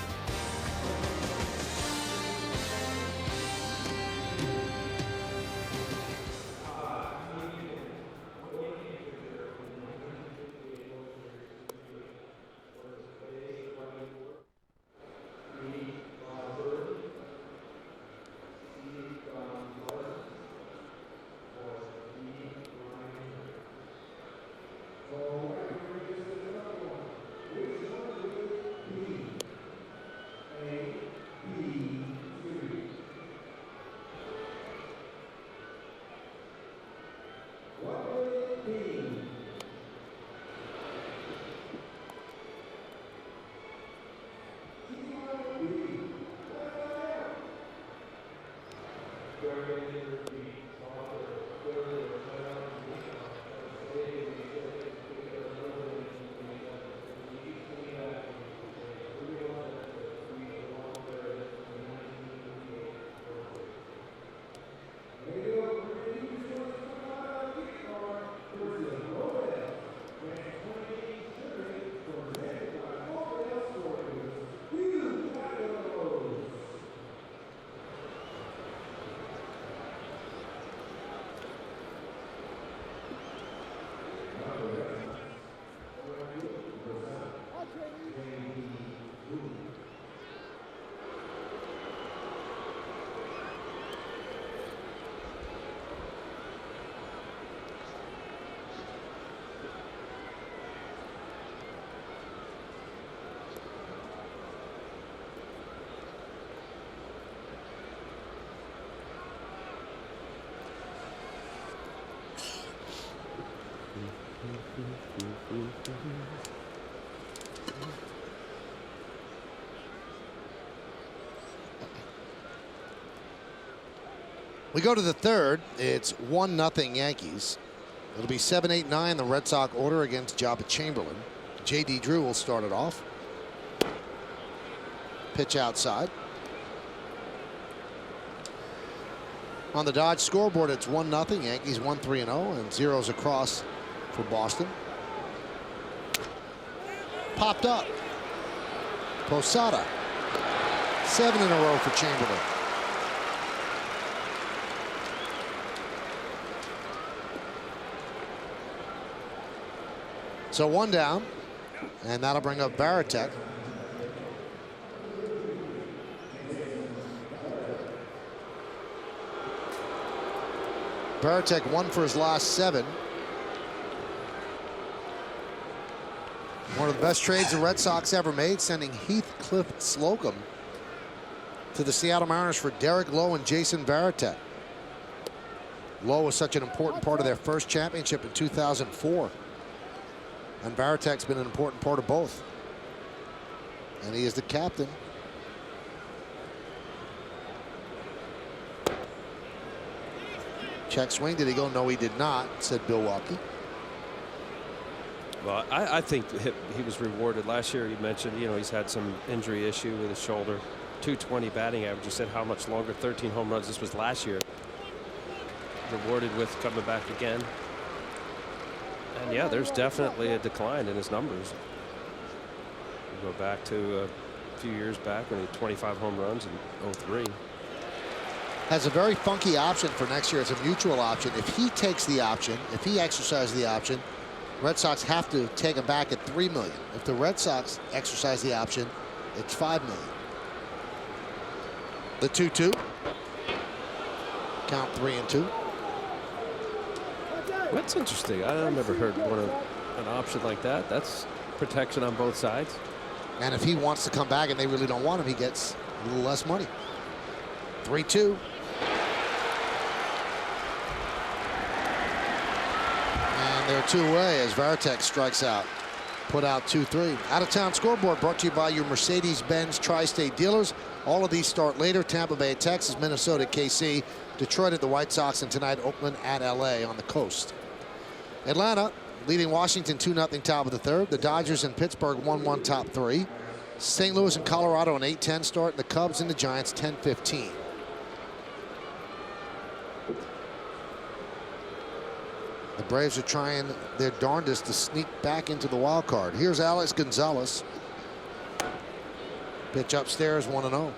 We go to the third. It's 1-0 Yankees. It'll be 7-8-9 the Red Sox order against Jabba Chamberlain. J.D. Drew will start it off. Pitch outside. On the Dodge scoreboard, it's 1-0. Yankees 1-3-0 and zeros across for Boston. Popped up. Posada. 7 in a row for Chamberlain. So 1 down, and that'll bring up Varitek. Varitek 1 for his last 7. One of the best trades the Red Sox ever made, sending Heathcliff Slocum to the Seattle Mariners for Derek Lowe and Jason Varitek. Lowe was such an important part of their first championship in 2004. And Varitek's been an important part of both. And he is the captain. Check swing. Did he go? No, he did not, said Bill Walke. Well, I think he was rewarded last year. You mentioned, you know, he's had some injury issue with his shoulder. 220 batting average. You said how much longer? 13 home runs. This was last year. Rewarded with coming back again. And yeah, there's definitely a decline in his numbers. You go back to a few years back when he had 25 home runs in 03. Has a very funky option for next year. It's a mutual option. If he takes the option, if he exercises the option, Red Sox have to take him back at $3 million. If the Red Sox exercise the option, it's $5 million. The 2-2. Count 3-2. That's interesting. I've never heard an option like that. That's protection on both sides. And if he wants to come back and they really don't want him, he gets a little less money. 3-2. And they're 2 away as Varitek strikes out. Put out 2-3. Out of town scoreboard brought to you by your Mercedes-Benz Tri-State dealers. All of these start later. Tampa Bay, Texas, Minnesota, KC, Detroit at the White Sox, and tonight Oakland at LA on the coast. Atlanta leading Washington 2-0 top of the third. The Dodgers and Pittsburgh 1-1 top 3. St. Louis and Colorado an 8-10 start. And the Cubs and the Giants 10-15. The Braves are trying their darndest to sneak back into the wild card. Here's Alex Gonzalez. Pitch upstairs, 1-0.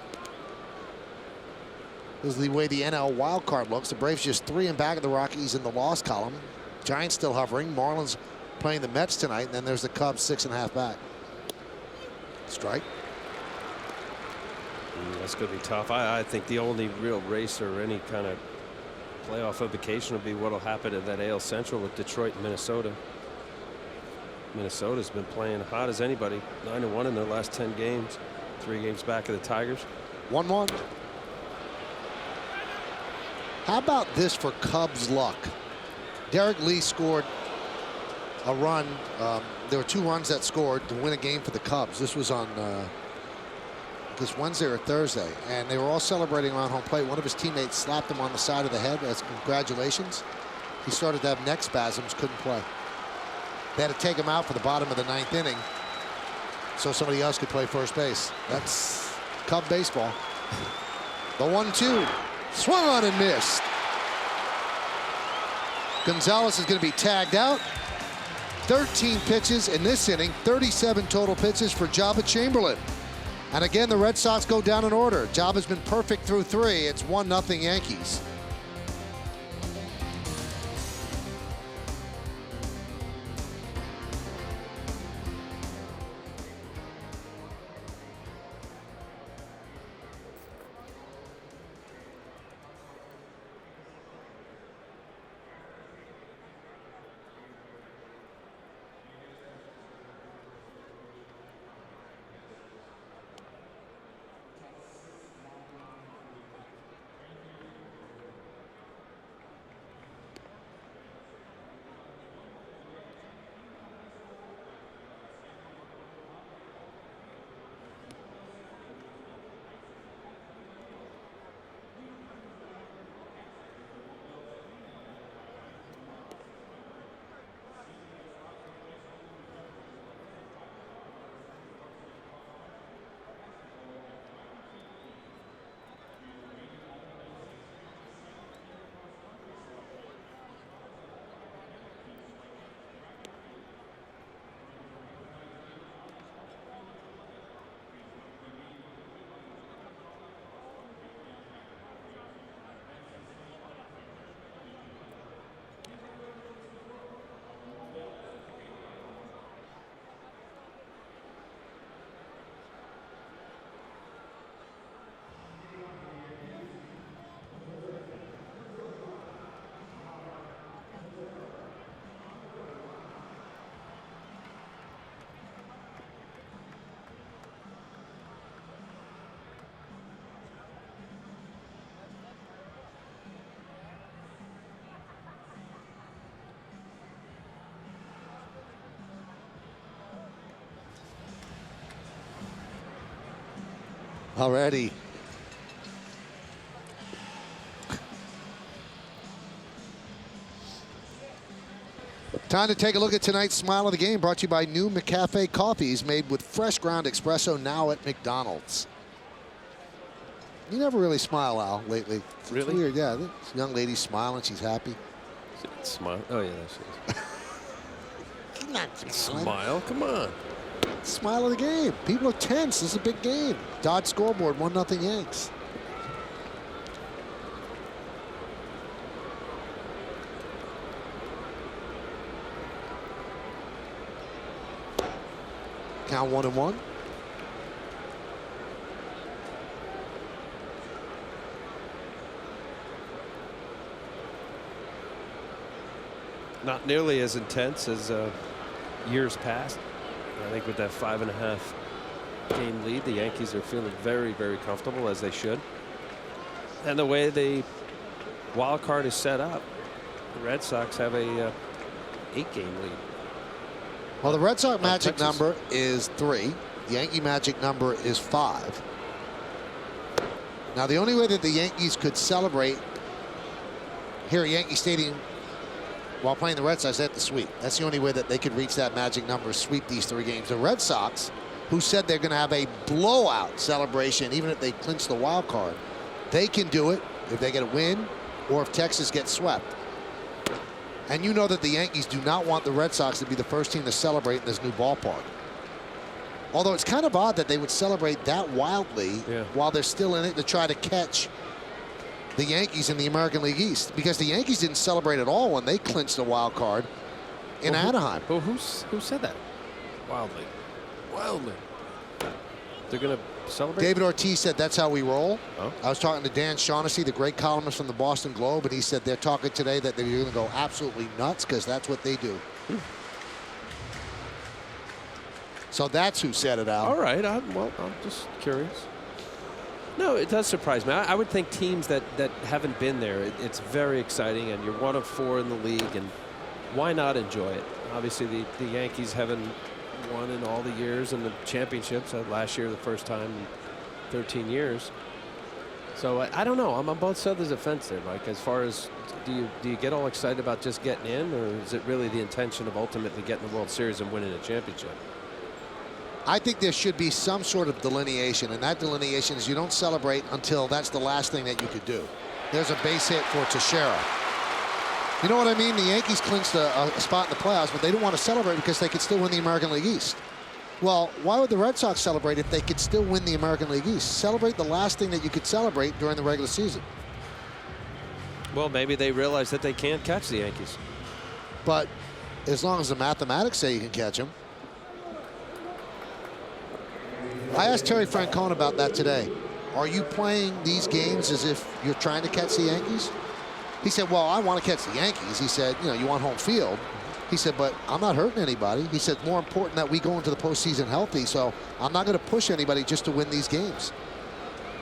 This is the way the NL wild card looks. The Braves just 3 and back of the Rockies in the loss column. Giants still hovering. Marlins playing the Mets tonight. And then there's the Cubs 6.5 back. Strike. That's going to be tough. I think the only real race or any kind of playoff implication will be what will happen in that AL Central with Detroit and Minnesota. Minnesota's been playing hot as anybody. 9-1 in their last 10 games. 3 games back of the Tigers. 1-1. How about this for Cubs luck? Derek Lee scored a run. There were 2 runs that scored to win a game for the Cubs. This was on because Wednesday or Thursday, and they were all celebrating around home plate. One of his teammates slapped him on the side of the head as congratulations. He started to have neck spasms, couldn't play. They had to take him out for the bottom of the 9th inning so somebody else could play first base. That's Cub baseball. The 1-2, swung on and missed. Gonzalez is going to be tagged out. 13 pitches in this inning, 37 total pitches for Jabba Chamberlain. And again, the Red Sox go down in order. Jabba's been perfect through 3. It's 1-0 Yankees. Already. Time to take a look at tonight's Smile of the Game, brought to you by new McCafe coffees made with fresh ground espresso, now at McDonald's. You never really smile, Al, lately. It's Really? weird, yeah. This young lady's smiling, she's happy. Smile. Oh, yeah, there she She's not is. smiling. Smile. Come on. Smile of the game. People are tense. This is a big game. Dodge scoreboard, 1-0 Yanks. Count 1-1. Not nearly as intense as years past. I think with that 5.5 game lead, the Yankees are feeling very, very comfortable, as they should. And the way the wild card is set up, the Red Sox have a 8-game lead. Well, the Red Sox magic Texas. number is 3. The Yankee magic number is 5. Now, the only way that the Yankees could celebrate here at Yankee Stadium while playing the Red Sox, they have to sweep. That's the only way that they could reach that magic number, sweep these 3 games. The Red Sox, who said they're going to have a blowout celebration even if they clinch the wild card, they can do it if they get a win or if Texas gets swept. And you know that the Yankees do not want the Red Sox to be the first team to celebrate in this new ballpark. Although it's kind of odd that they would celebrate that wildly while they're still in it to try to catch the Yankees in the American League East, because the Yankees didn't celebrate at all when they clinched the wild card in Anaheim. Well, who said that? Wildly. Wildly. They're going to celebrate? David Ortiz said that's how we roll. Oh. I was talking to Dan Shaughnessy, the great columnist from the Boston Globe, and he said they're talking today that they're going to go absolutely nuts because that's what they do. So that's who said it out. All right. Well, I'm just curious. No, it does surprise me. I would think teams that haven't been there, it's very exciting, and you're one of 4 in the league, and why not enjoy it? Obviously, the Yankees haven't won in all the years in the championships. Last year, the first time. 13 years. So I don't know. I'm on both sides of the fence there, Mike. As far as do you get all excited about just getting in, or is it really the intention of ultimately getting the World Series and winning a championship? I think there should be some sort of delineation, and that delineation is you don't celebrate until that's the last thing that you could do. There's a base hit for Teixeira. You know what I mean? The Yankees clinched a spot in the playoffs, but they don't want to celebrate because they could still win the American League East. Well, why would the Red Sox celebrate if they could still win the American League East? Celebrate the last thing that you could celebrate during the regular season. Well, maybe they realize that they can't catch the Yankees. But as long as the mathematics say you can catch them. I asked Terry Francona about that today. Are you playing these games as if you're trying to catch the Yankees? He said, well, I want to catch the Yankees. He said, you know, you want home field. He said, but I'm not hurting anybody. He said, more important that we go into the postseason healthy, so I'm not going to push anybody just to win these games.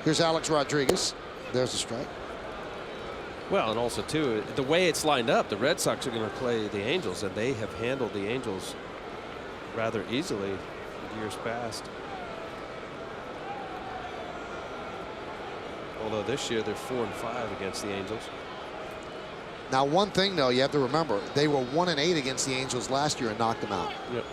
Here's Alex Rodriguez. There's a strike. Well, and also, too, the way it's lined up, the Red Sox are going to play the Angels, and they have handled the Angels rather easily in years past. Although this year they're 4-5 against the Angels. Now, one thing, though, you have to remember, they were 1-8 against the Angels last year and knocked them out. Yep.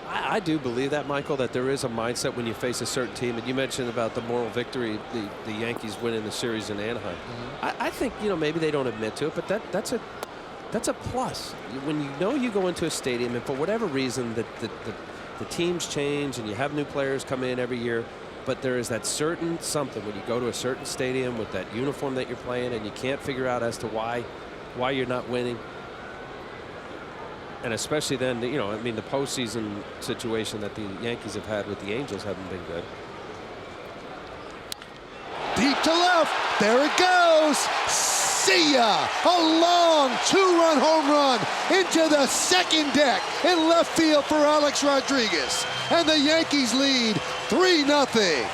I do believe that, Michael, that there is a mindset when you face a certain team. And you mentioned about the moral victory, the Yankees winning the series in Anaheim. I think, you know, maybe they don't admit to it, but that's a plus. When you know you go into a stadium and for whatever reason the teams change and you have new players come in every year, but there is that certain something when you go to a certain stadium with that uniform that you're playing and you can't figure out as to why you're not winning. And especially then, you know, I mean, the postseason situation that the Yankees have had with the Angels haven't been good. Deep to left. There it goes. See ya! A long two-run home run into the second deck in left field for Alex Rodriguez. And the Yankees lead 3-0.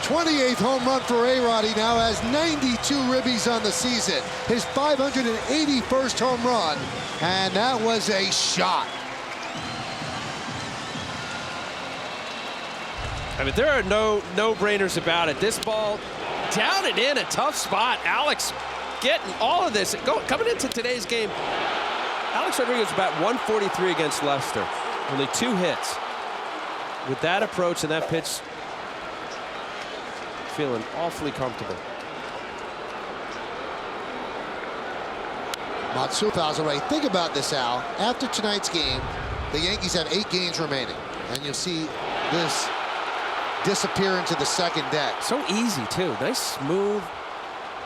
'28th home run for A-Rod. He now has 92 ribbies on the season. His 581st home run. And that was a shot. I mean, there are no-brainers about it. This ball down and in a tough spot. Alex getting all of this. Coming into today's game, Alex Rodriguez about 143 against Leicester. Only 2 hits. With that approach and that pitch, feeling awfully comfortable. Matsui fouls away. Think about this, Al. After tonight's game, the Yankees have 8 games remaining. And you'll see this disappear into the second deck. So easy, too. Nice, smooth.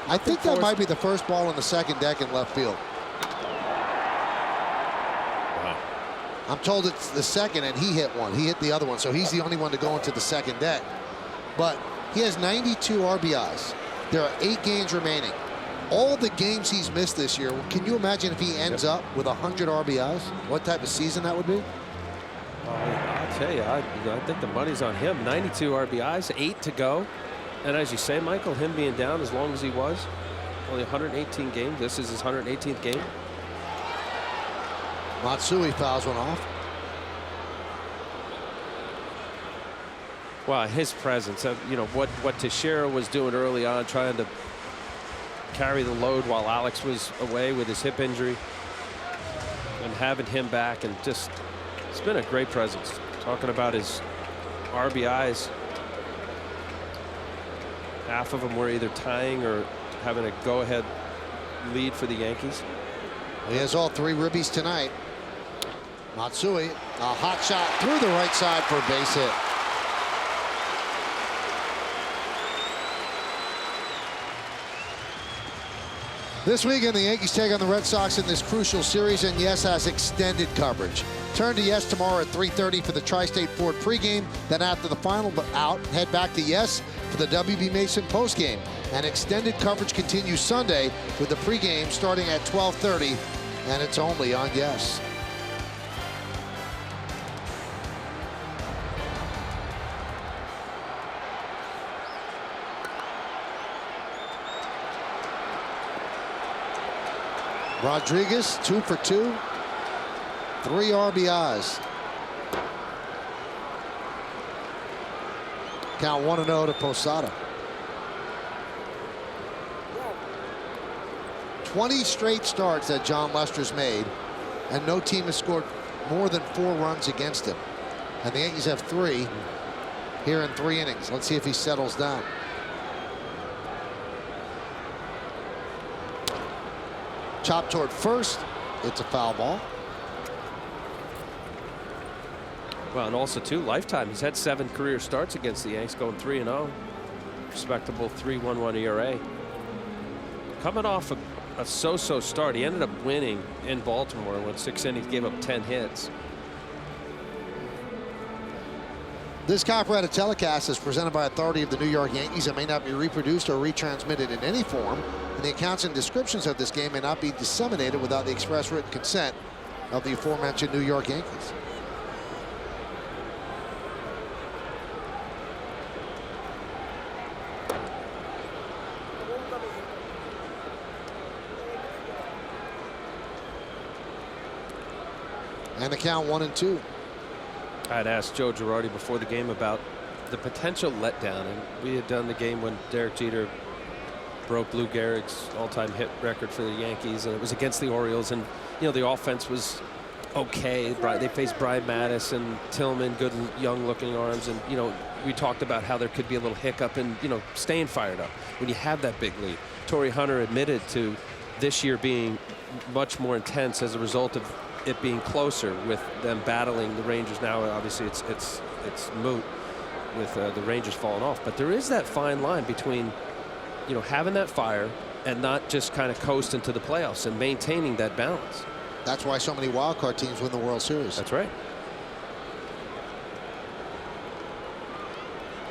I think that might be the first ball in the second deck in left field. Wow. I'm told it's the second, and he hit one. He hit the other one, so he's the only one to go into the second deck. But he has 92 RBIs. There are 8 games remaining. All the games he's missed this year, can you imagine if he ends up with 100 RBIs? What type of season that would be? I'll tell you, I think the money's on him. 92 RBIs, 8 to go. And as you say, Michael, him being down as long as he was, only 118 games. This is his 118th game. Matsui fouls one off. Well, his presence, you know, what Teixeira was doing early on, trying to carry the load while Alex was away with his hip injury, and having him back, and just, it's been a great presence. Talking about his RBIs, half of them were either tying or having a go-ahead lead for the Yankees. He has all 3 ribbies tonight. Matsui, a hot shot through the right side for a base hit. This weekend, the Yankees take on the Red Sox in this crucial series, and Yes has extended coverage. Turn to Yes tomorrow at 3:30 for the Tri-State Ford pregame. Then after the final out, head back to Yes for the WB Mason postgame. And extended coverage continues Sunday with the pregame starting at 12:30, and it's only on Yes. Rodriguez, 2 for 2. 3 RBIs. Count 1-0 to Posada. 20 straight starts that John Lester's made, and no team has scored more than 4 runs against him. And the Yankees have 3 here in 3 innings. Let's see if he settles down. Chop toward first. It's a foul ball. Well, and also, too, lifetime. He's had 7 career starts against the Yanks, going 3-0. Respectable 3.11 ERA. Coming off a so-so start. He ended up winning in Baltimore when 6 innings, gave up 10 hits. This copyrighted telecast is presented by authority of the New York Yankees and may not be reproduced or retransmitted in any form. And the accounts and descriptions of this game may not be disseminated without the express written consent of the aforementioned New York Yankees. And the count 1-2. I had asked Joe Girardi before the game about the potential letdown, and we had done the game when Derek Jeter broke Lou Gehrig's all-time hit record for the Yankees, and it was against the Orioles, and you know the offense was okay. They faced Brian Mattis and Tillman, good young-looking arms, and you know we talked about how there could be a little hiccup in staying fired up when you have that big lead. Torrey Hunter admitted to this year being much more intense as a result of it being closer with them battling the Rangers. Now obviously it's moot with the Rangers falling off, but there is that fine line between having that fire and not just kind of coasting to the playoffs and maintaining that balance. That's why so many wild card teams win the World Series. That's right.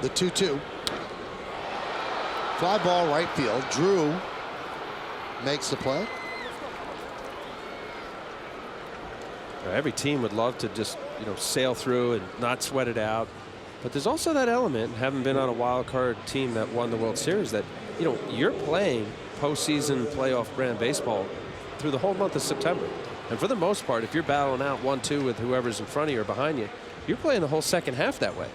The 2-2. Fly ball right field. Drew makes the play. Every team would love to just sail through and not sweat it out, but there's also that element, having been on a wild card team that won the World Series, that you're playing postseason playoff brand baseball through the whole month of September, and for the most part, if you're battling out 1-2 with whoever's in front of you or behind you, you're playing the whole second half that way.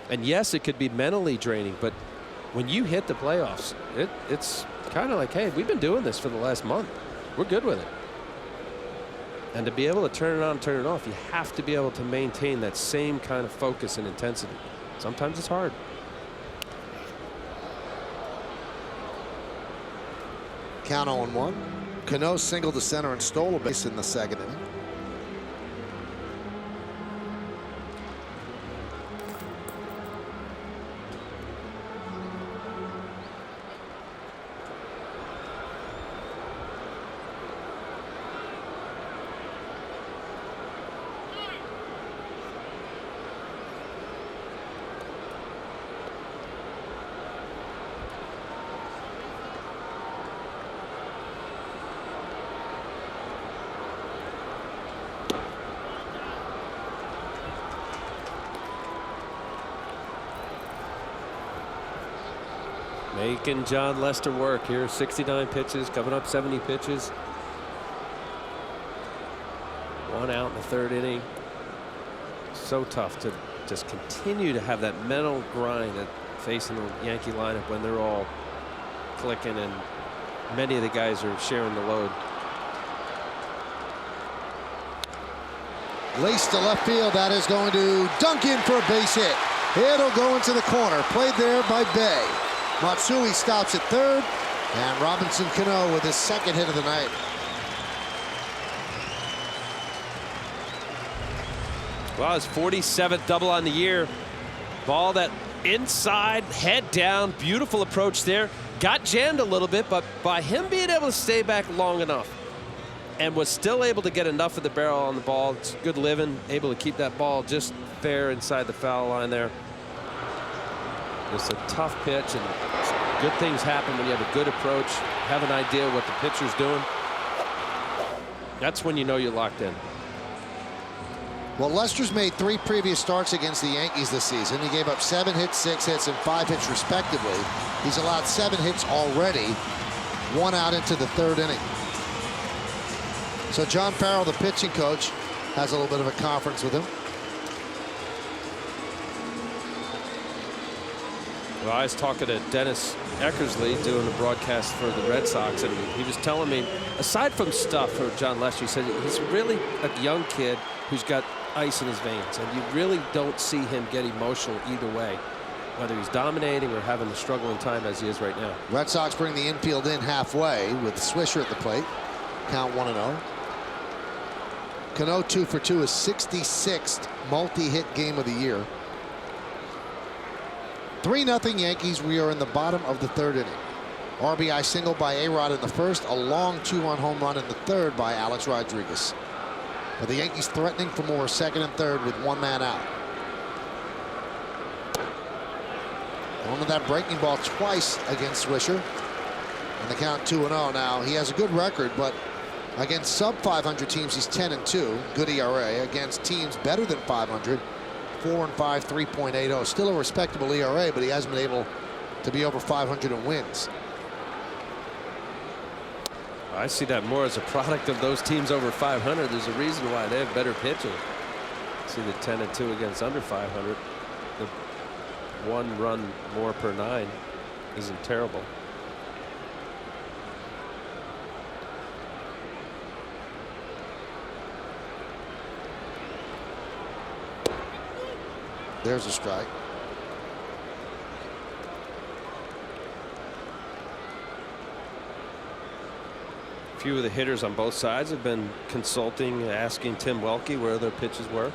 And yes, it could be mentally draining, but when you hit the playoffs, it's kind of like, hey, we've been doing this for the last month. We're good with it. And to be able to turn it on and turn it off, you have to be able to maintain that same kind of focus and intensity. Sometimes it's hard. Count 0-1. Cano singled to center and stole a base in the second inning. Making John Lester work here. 69 pitches, coming up 70 pitches. 1 out in the 3rd inning. So tough to just continue to have that mental grind that facing the Yankee lineup when they're all clicking and many of the guys are sharing the load. Laced to left field. That is going to dunk in for a base hit. It'll go into the corner. Played there by Bay. Matsui stops at 3rd, and Robinson Cano with his 2nd hit of the night. Well, his 47th double on the year. Ball that inside, head down, beautiful approach there. Got jammed a little bit, but by him being able to stay back long enough and was still able to get enough of the barrel on the ball, it's good living, able to keep that ball just fair inside the foul line there. It's a tough pitch, and good things happen when you have a good approach, have an idea what the pitcher's doing. That's when you know you're locked in. Well, Lester's made 3 previous starts against the Yankees this season. He gave up 7 hits, 6 hits, and 5 hits respectively. He's allowed 7 hits already, 1 out into the 3rd inning. So John Farrell, the pitching coach, has a little bit of a conference with him. Well, I was talking to Dennis Eckersley doing the broadcast for the Red Sox, and he was telling me, aside from stuff for John Lester, he said he's really a young kid who's got ice in his veins, and you really don't see him get emotional either way, whether he's dominating or having a struggling time as he is right now. Red Sox bring the infield in halfway with Swisher at the plate. Count 1-0. Cano 2 for 2, his 66th multi-hit game of the year. 3-0 Yankees. We are in the bottom of the third inning. RBI single by A-Rod in the first, a long 2-run home run in the third by Alex Rodriguez. But the Yankees threatening for more second and third with one man out. Going to that breaking ball twice against Swisher. And the count 2-0 now. He has a good record, but against sub-500 teams, he's 10-2. Good ERA. Against teams better than 500, 4-5, 3.80. Still a respectable ERA, but he hasn't been able to be over 500 in wins. I see that more as a product of those teams over 500. There's a reason why they have better pitching. See the 10-2 against under 500. The 1 run more per 9 isn't terrible. There's a strike. A few of the hitters on both sides have been consulting, asking Tim Welke where their pitches were.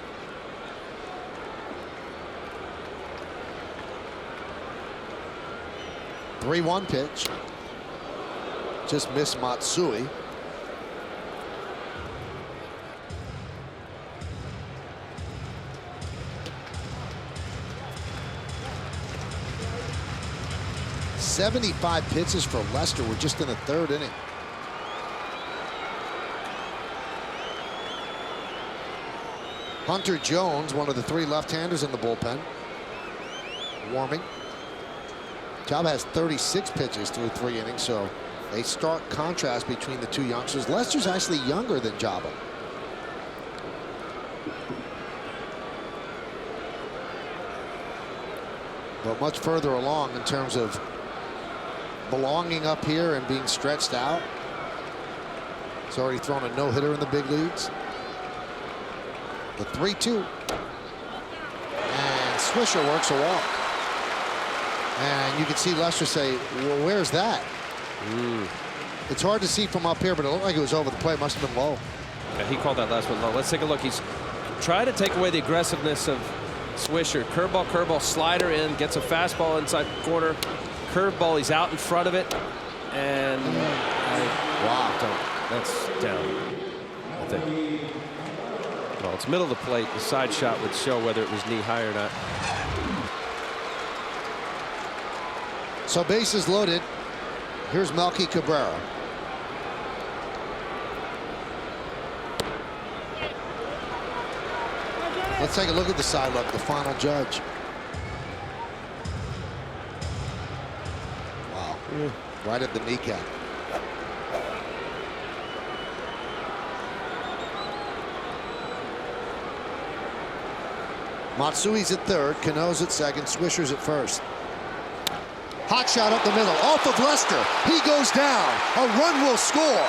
The 3-1 pitch. Just missed Matsui. .75 pitches for Lester. We're just in the third inning. Hunter Jones, one of the 3 left-handers in the bullpen, warming. Job has 36 pitches through 3 innings, so a stark contrast between the 2 youngsters. Lester's actually younger than Jabba. But much further along in terms of belonging up here and being stretched out. He's already thrown a no-hitter in the big leagues. The 3-2. And Swisher works a walk. And you can see Lester say, well, where's that? It's hard to see from up here, but it looked like it was over the plate. Must have been low. Yeah, he called that last one low. Let's take a look. He's trying to take away the aggressiveness of Swisher. Curveball, curveball, slider in, gets a fastball inside the corner. Curveball, he's out in front of it. And wow, that's down, I think. Well, it's middle of the plate. The side shot would show whether it was knee high or not. So bases loaded. Here's Melky Cabrera. Let's take a look at the side look, the final judge. Wow. Right at the kneecap. Matsui's at third, Cano's at second, Swisher's at first. Hot shot up the middle, off of Lester. He goes down. A run will score.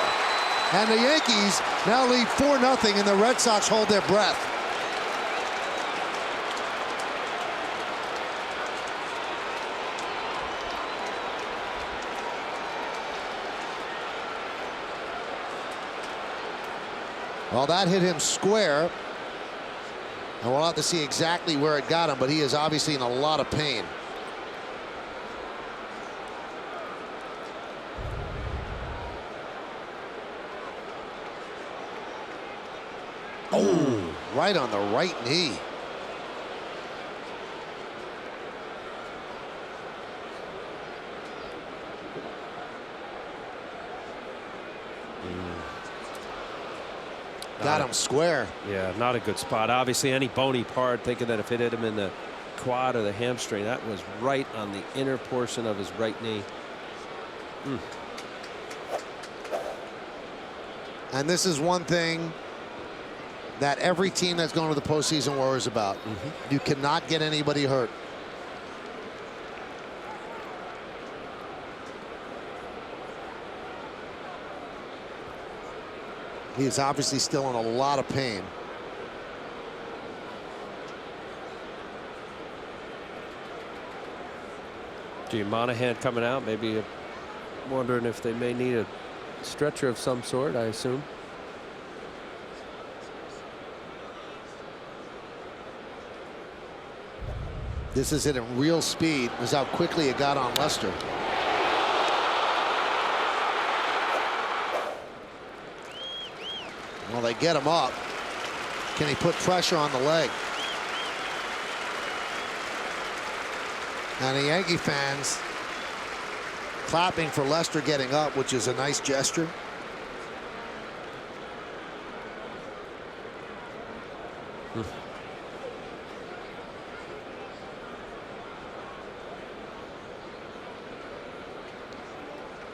And the Yankees now lead 4-0, and the Red Sox hold their breath. Well, that hit him square. And we'll have to see exactly where it got him, but he is obviously in a lot of pain. Oh, right on the right knee. Got him square. Yeah, not a good spot. Obviously, any bony part, thinking that if it hit him in the quad or the hamstring, that was right on the inner portion of his right knee. And this is one thing that every team that's going to the postseason worries about. You cannot get anybody hurt. He is obviously still in a lot of pain. Gee, Monahan coming out, maybe wondering if they may need a stretcher of some sort, I assume. This is it in real speed. This is how quickly it got on Lester. Well, they get him up. Can he put pressure on the leg? And the Yankee fans clapping for Lester getting up, which is a nice gesture.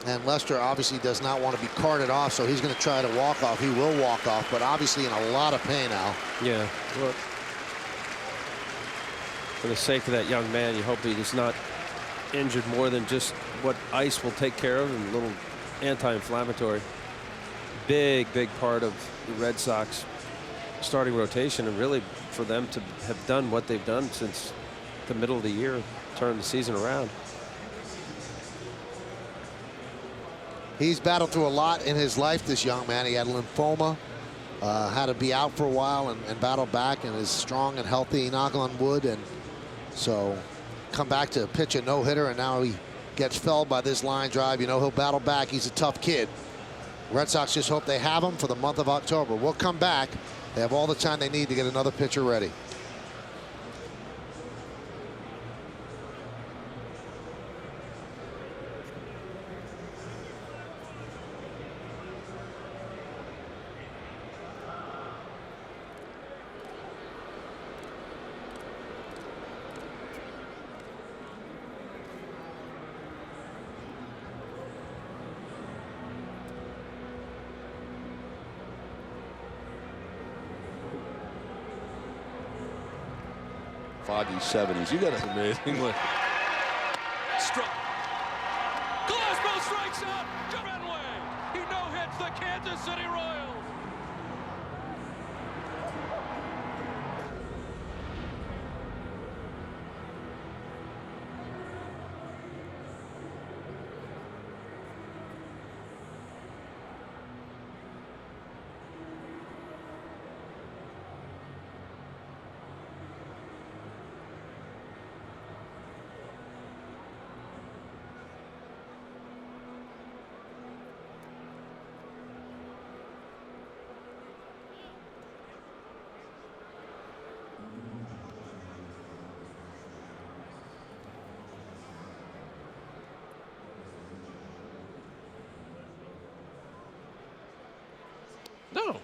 And Lester obviously does not want to be carted off, so he's going to try to walk off. He will walk off, but obviously in a lot of pain now. Yeah. Well, for the sake of that young man, you hope he's not injured more than just what ice will take care of, and a little anti-inflammatory. Big part of the Red Sox starting rotation, and really for them to have done what they've done since the middle of the year, turn the season around. He's battled through a lot in his life, this young man. He had lymphoma, had to be out for a while and battle back, and is strong and healthy, knock on wood. And so come back to pitch a no-hitter, and now he gets felled by this line drive. You know, he'll battle back. He's a tough kid. Red Sox just hope they have him for the month of October. We'll come back. They have all the time they need to get another pitcher ready. Foggy 70s. You got it. Amazing. Glasgow strikes out. Fenway. He no-hits the Kansas City Royals. No.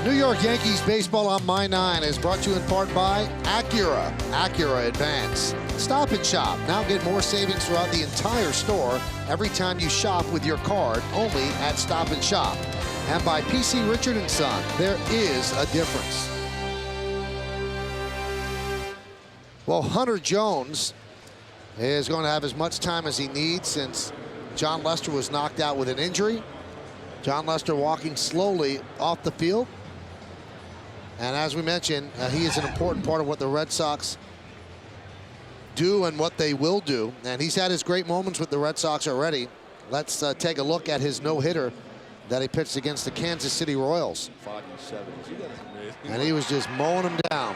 New York Yankees baseball on My 9 is brought to you in part by Acura. Acura Advance. Stop and Shop. Now get more savings throughout the entire store every time you shop with your card, only at Stop and Shop. And by PC Richard & Son. There is a difference. Well, Hunter Jones is going to have as much time as he needs since John Lester was knocked out with an injury. John Lester walking slowly off the field. And as we mentioned, he is an important part of what the Red Sox do and what they will do. And he's had his great moments with the Red Sox already. Let's take a look at his no-hitter that he pitched against the Kansas City Royals. Foggy 70s. You got it. And he was just mowing them down.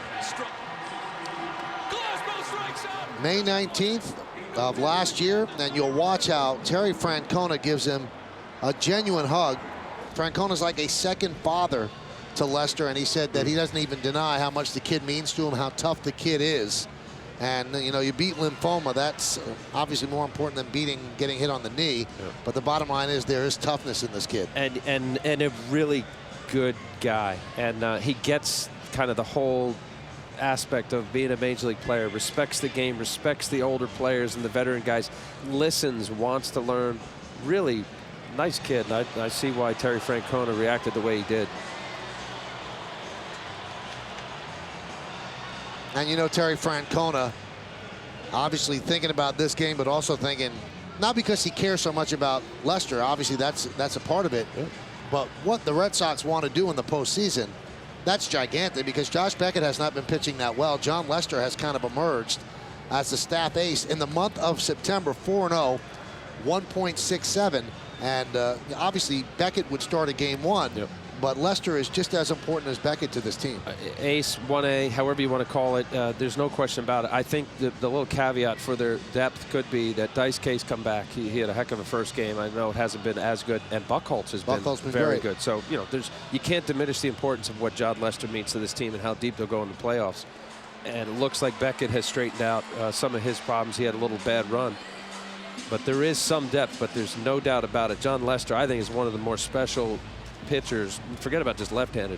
May 19th of last year, and you'll watch how Terry Francona gives him a genuine hug. Francona's like a second father to Lester, and he said that he doesn't even deny how much the kid means to him, how tough the kid is. And, you know, you beat lymphoma, that's obviously more important than getting hit on the knee. Yeah. But the bottom line is there is toughness in this kid. And a really good guy. And he gets kind of the whole aspect of being a major league player. Respects the game, respects the older players and the veteran guys, listens, wants to learn. Really nice kid. And I see why Terry Francona reacted the way he did. And you know, Terry Francona obviously thinking about this game, but also thinking, not because he cares so much about Lester, obviously that's a part of it, but what the Red Sox want to do in the postseason, that's gigantic, because Josh Beckett has not been pitching that well. John Lester has kind of emerged as the staff ace in the month of September. 4-0, 1.67, and obviously Beckett would start a game one. But Lester is just as important as Beckett to this team. Ace, 1A, however you want to call it, there's no question about it. I think the little caveat for their depth could be that Dice Case come back. He had a heck of a first game. I know it hasn't been as good, and Buchholz has been very good. So, you know, you can't diminish the importance of what John Lester means to this team and how deep they'll go in the playoffs. And it looks like Beckett has straightened out some of his problems. He had a little bad run. But there is some depth, but there's no doubt about it. John Lester, I think, is one of the more special pitchers, forget about just left-handed,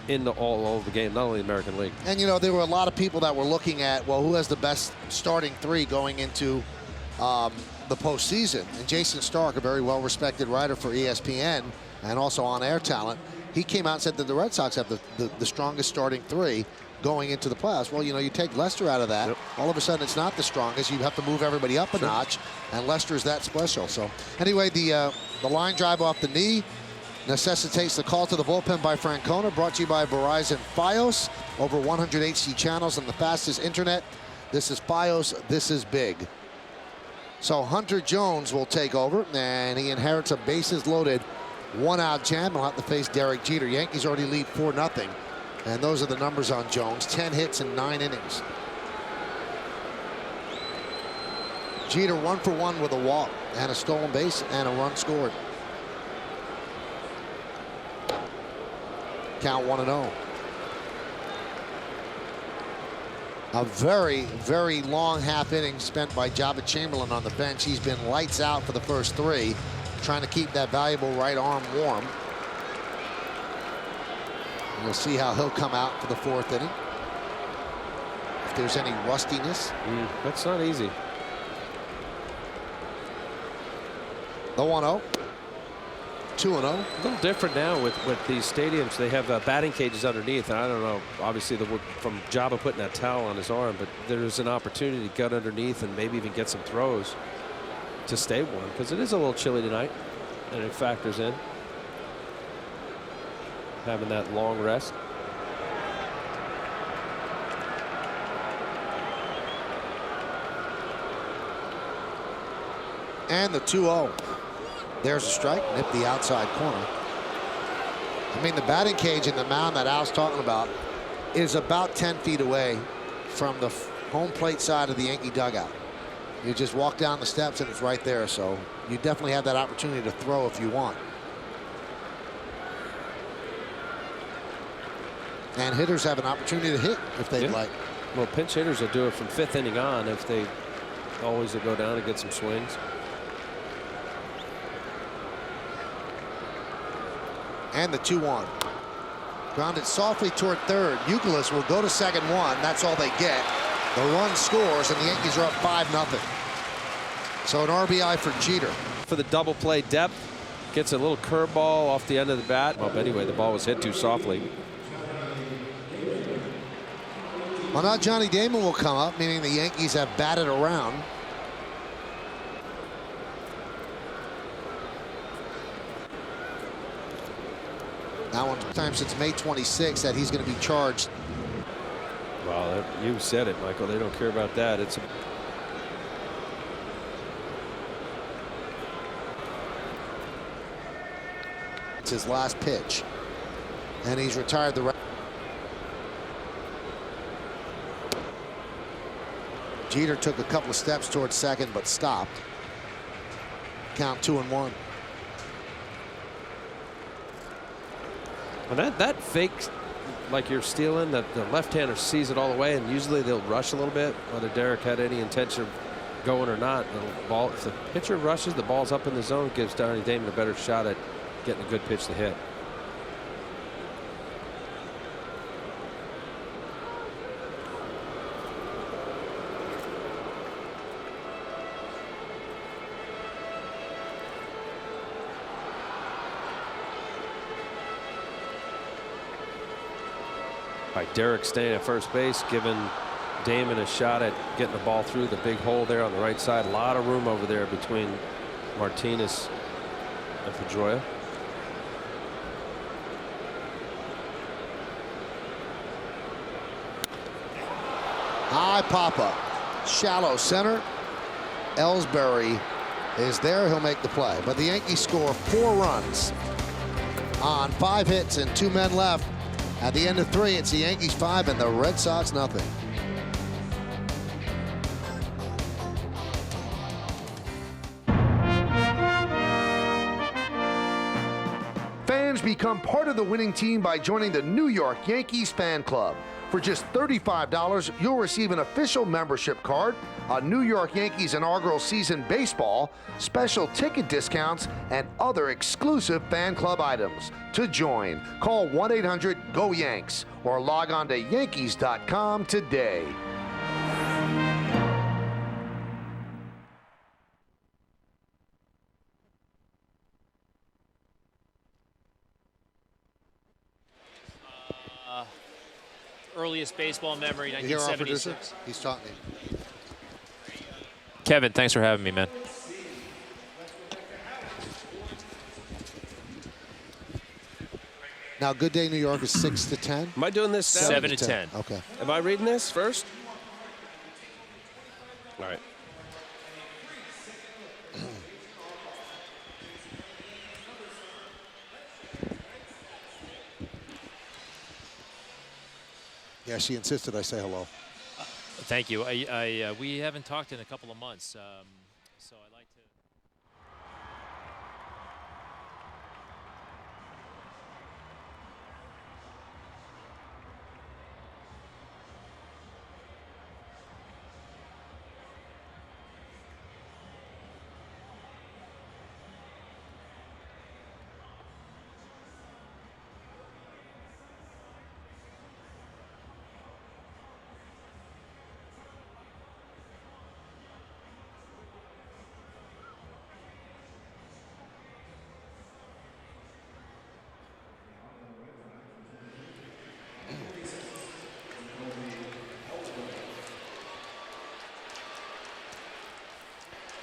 in all over the game, not only the American League. And you know, there were a lot of people that were looking at, well, who has the best starting three going into the postseason? And Jason Stark, a very well-respected writer for ESPN and also on-air talent, he came out and said that the Red Sox have the strongest starting three going into the playoffs. Well, you know, you take Lester out of that, all of a sudden it's not the strongest. You have to move everybody up a notch, and Lester is that special. So anyway, the line drive off the knee necessitates the call to the bullpen by Francona, brought to you by Verizon Fios. Over 100 HD channels on the fastest internet. This is Fios, this is big. So Hunter Jones will take over, and he inherits a bases loaded one-out jam. He'll have to face Derek Jeter. Yankees already lead 4-0. And those are the numbers on Jones. 10 hits in 9 innings. Jeter 1 for 1 with a walk and a stolen base and a run scored. Count 1-0. A very, very long half inning spent by Jabba Chamberlain on the bench. He's been lights out for the first 3, trying to keep that valuable right arm warm. And we'll see how he'll come out for the 4th inning. If there's any rustiness. That's not easy. The 1-0. 2-0. A little different now with these stadiums. They have batting cages underneath, and I don't know, obviously from Jabba putting that towel on his arm, but there's an opportunity to get underneath and maybe even get some throws to stay warm, because it is a little chilly tonight, and it factors in having that long rest. And the 2-0. There's a strike, nip the outside corner. I mean, the batting cage and the mound that Al's talking about is about 10 feet away from the home plate side of the Yankee dugout. You just walk down the steps and it's right there, so you definitely have that opportunity to throw if you want. And hitters have an opportunity to hit if they'd like. Well, pinch hitters will do it from 5th inning on if they always go down and get some swings. And the 2-1. Grounded softly toward 3rd. Youkilis will go to 2nd 1. That's all they get. The run scores, and the Yankees are up 5-0. So an RBI for Jeter. For the double play depth, gets a little curveball off the end of the bat. Well, anyway, the ball was hit too softly. Well, now Johnny Damon will come up, meaning the Yankees have batted around. Now, one time since May 26th that he's going to be charged. Well, you said it, Michael. They don't care about that. It's his last pitch, and he's retired the. Jeter took a couple of steps towards 2nd, but stopped. Count 2-1. Well, that fakes like you're stealing, that the left-hander sees it all the way, and usually they'll rush a little bit, whether Derek had any intention of going or not. The ball, if the pitcher rushes, the ball's up in the zone, gives Johnny Damon a better shot at getting a good pitch to hit. right, Derek staying at first base, giving Damon a shot at getting the ball through the big hole there on the right side. A lot of room over there between Martinez and Pedroia. High pop-up. Shallow center. Ellsbury is there. He'll make the play. But the Yankees score 4 runs on 5 hits and 2 men left. At the end of 3, it's the Yankees 5 and the Red Sox nothing. Fans become part of the winning team by joining the New York Yankees fan club. For just $35, you'll receive an official membership card, a New York Yankees inaugural season baseball, special ticket discounts, and other exclusive fan club items. To join, call 1-800-GO-YANKS or log on to Yankees.com today. Earliest baseball memory, You hear our 1976. producer? He's talking. Kevin, thanks for having me, man. Now, Good Day New York is 6 to 10. Am I doing this now? 7 to 10. Okay. Am I reading this first? All right. Yeah, she insisted I say hello. Thank you. We haven't talked in a couple of months, so I like to.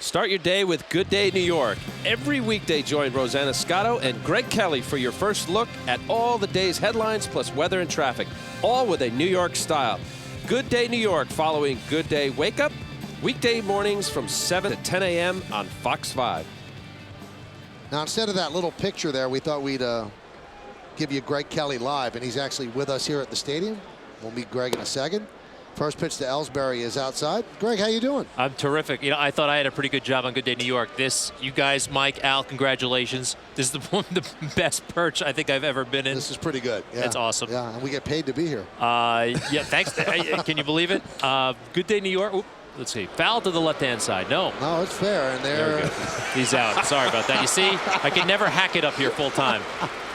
Start your day with Good Day New York. Every weekday, join Rosanna Scotto and Greg Kelly for your first look at all the day's headlines plus weather and traffic, all with a New York style. Good Day New York following Good Day Wake Up, weekday mornings from 7 to 10 a.m. on Fox 5. Now, instead of that little picture there, we thought we'd give you Greg Kelly live, and he's actually with us here at the stadium. We'll meet Greg in a second. First pitch to Ellsbury is outside. Greg, how you doing? I'm terrific. You know, I thought I had a pretty good job on Good Day New York. You guys, Mike, Al, congratulations. This is the best perch I think I've ever been in. This is pretty good. Yeah. That's awesome. Yeah, and we get paid to be here. Yeah, thanks. Can you believe it? Good Day New York. Oop, let's see. Foul to the left-hand side. No. No, it's fair. And There we go. He's out. Sorry about that. You see, I can never hack it up here full time.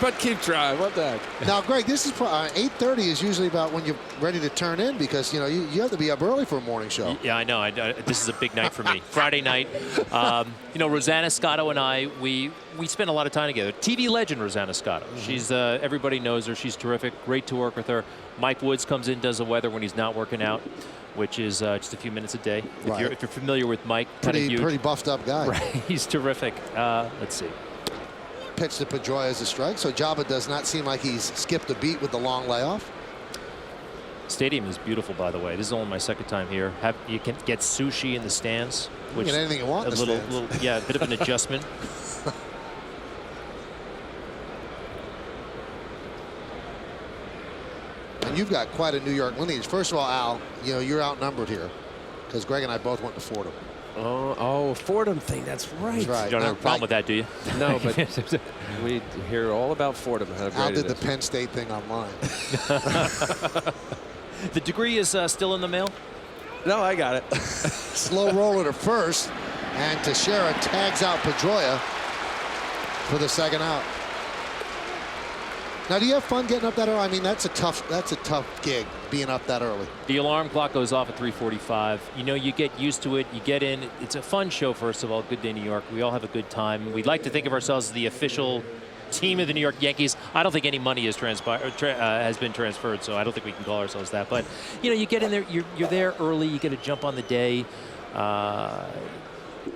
But keep trying. What the heck? Now, Greg, this is 8:30 is usually about when you're ready to turn in because, you know, you have to be up early for a morning show. Yeah, I know. This is a big night for me. Friday night. You know, Rosanna Scotto and I, we spend a lot of time together. TV legend Rosanna Scotto. She's everybody knows her. She's terrific. Great to work with her. Mike Woods comes in, does the weather when he's not working out, which is just a few minutes a day. Right. If you're familiar with Mike, kind of huge. Pretty buffed up guy. Right. He's terrific. Let's see. Pitch to Pedroia as a strike, so Jabba does not seem like he's skipped a beat with the long layoff. Stadium is beautiful, by the way. This is only my second time here. You can get sushi in the stands, which get anything you want in the stands. Yeah, a bit of an adjustment. And you've got quite a New York lineage. First of all, Al, you know, you're outnumbered here because Greg and I both went to Fordham. Oh, Fordham thing. That's right. That's right. You don't have a problem with that, do you? No, but we hear all about Fordham. How Al great did it the is. Penn State thing online. The degree is still in the mail? No, I got it. Slow roller to first, and Teixeira tags out Pedroia for the second out. Now, do you have fun getting up that early? I mean, that's a tough gig, being up that early. The alarm clock goes off at 3:45. You know, you get used to it. You get in. It's a fun show, first of all. Good Day New York. We all have a good time. We'd like to think of ourselves as the official team of the New York Yankees. I don't think any money has been transferred, so I don't think we can call ourselves that. But you get in there, you're there early. You get to jump on the day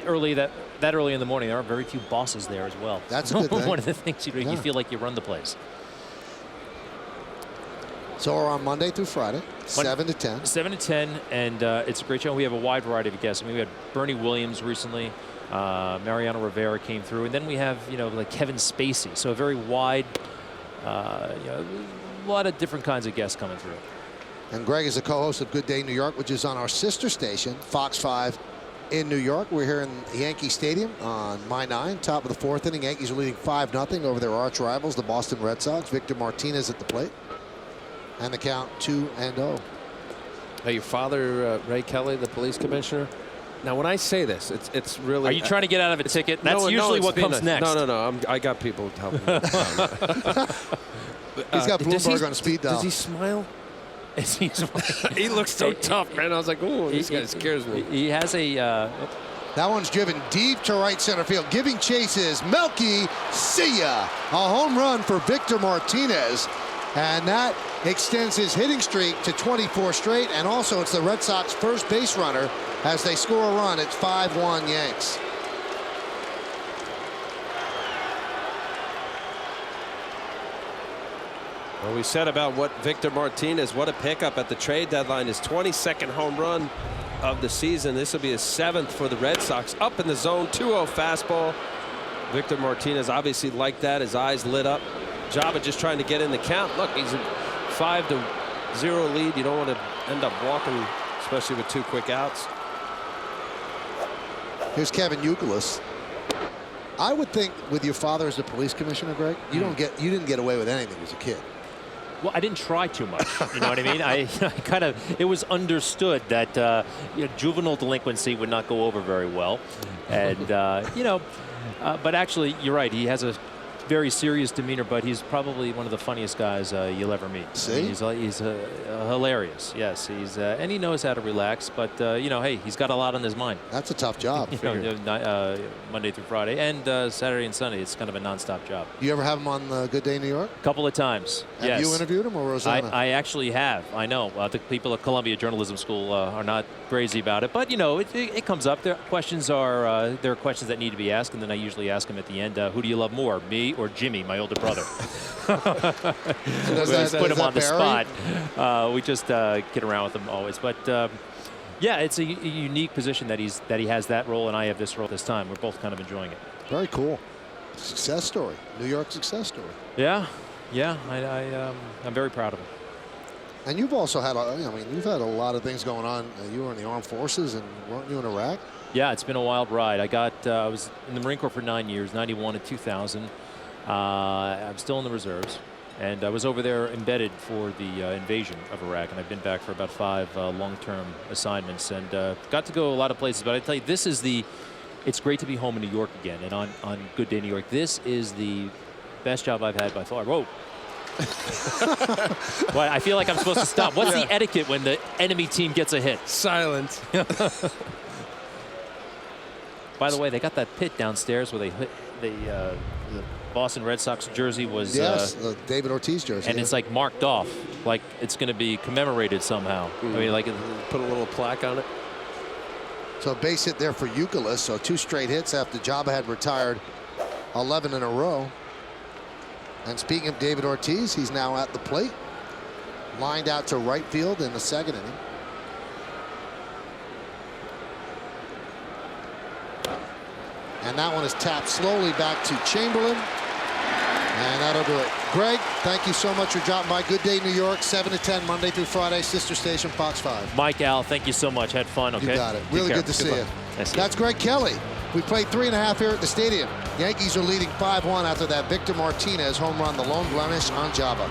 early. That early in the morning, there are very few bosses there as well. That's a good thing. One of the things you feel like you run the place. So we're on Monday through Friday, 7 to 10. 7 to 10, and it's a great show. We have a wide variety of guests. I mean, we had Bernie Williams recently. Mariano Rivera came through, and then we have like Kevin Spacey. So a very wide, a lot of different kinds of guests coming through. And Greg is the co-host of Good Day New York, which is on our sister station, Fox 5 in New York. We're here in Yankee Stadium on My 9, top of the 4th inning. Yankees are leading 5-0 over their arch rivals, the Boston Red Sox. Victor Martinez at the plate. And the count 2-0. Hey, your father, Ray Kelly, the police commissioner. Now, when I say this, it's really. Are you trying to get out of a ticket? That's usually what comes next. No. I got people helping me. He's got Bloomberg on speed dial. Does he smile? He looks so tough, man. I was like, ooh, this guy scares me. He has a. That one's driven deep to right center field. Giving chase is Melky. See ya. A home run for Victor Martinez. And that extends his hitting streak to 24 straight. And also, it's the Red Sox first base runner as they score a run. It's 5-1 Yanks. Well, we said about what Victor Martinez, what a pickup at the trade deadline, his 22nd home run of the season. This will be his 7th for the Red Sox. Up in the zone, 2-0 fastball. Victor Martinez obviously liked that. His eyes lit up. Jabba just trying to get in the count. Look, he's a 5-0 lead. You don't want to end up walking, especially with 2 quick outs. Here's Kevin Youkilis. I would think with your father as the police commissioner, Greg, you didn't get away with anything as a kid. Well, I didn't try too much. You know what I mean? I kind of, it was understood that juvenile delinquency would not go over very well. And, but actually, you're right. He has a very serious demeanor, but he's probably one of the funniest guys you'll ever meet. See? I mean, he's hilarious. Yes, he's and he knows how to relax. But hey, he's got a lot on his mind. That's a tough job. Monday through Friday and Saturday and Sunday. It's kind of a nonstop job. Do you ever have him on Good Day New York? A couple of times. Have you interviewed him or Rosanna? I actually have. I know. The people at Columbia Journalism School are not crazy about it, but it comes up. There are questions that need to be asked, and then I usually ask them at the end, who do you love more, me or Jimmy, my older brother? Put him on the spot. We just kid around with him always, but yeah, it's a unique position that he has that role, and I have this role this time. We're both kind of enjoying it. Very cool. Success story. New York success story. Yeah. I'm very proud of him. And you've also had, you've had a lot of things going on. You were in the armed forces, and weren't you in Iraq? Yeah, it's been a wild ride. I was in the Marine Corps for 9 years, 91 to 2000. I'm still in the reserves, and I was over there embedded for the invasion of Iraq, and I've been back for about 5 long-term assignments, and got to go a lot of places. But I tell you, it's great to be home in New York again, and on Good Day New York. This is the best job I've had by far. Whoa. Well, I feel like I'm supposed to stop. What's the etiquette when the enemy team gets a hit? Silent. By the way, they got that pit downstairs where they hit the Boston Red Sox jersey was. Yes, the David Ortiz jersey. And it's like marked off, like it's going to be commemorated somehow. I mean, like put a little plaque on it. So a base hit there for Youkilis. So 2 straight hits after Jabba had retired 11 in a row. And speaking of David Ortiz, he's now at the plate, lined out to right field in the 2nd inning. And that one is tapped slowly back to Chamberlain. And that'll do it. Greg, thank you so much for dropping by. Good Day New York, 7 to 10, Monday through Friday, sister station, Fox 5. Mike, Al, thank you so much. Had fun, okay? You got it. Really good to see you. That's Greg Kelly. We played 3.5 here at the stadium. Yankees are leading 5-1 after that Victor Martinez home run, the lone blemish on Jabba.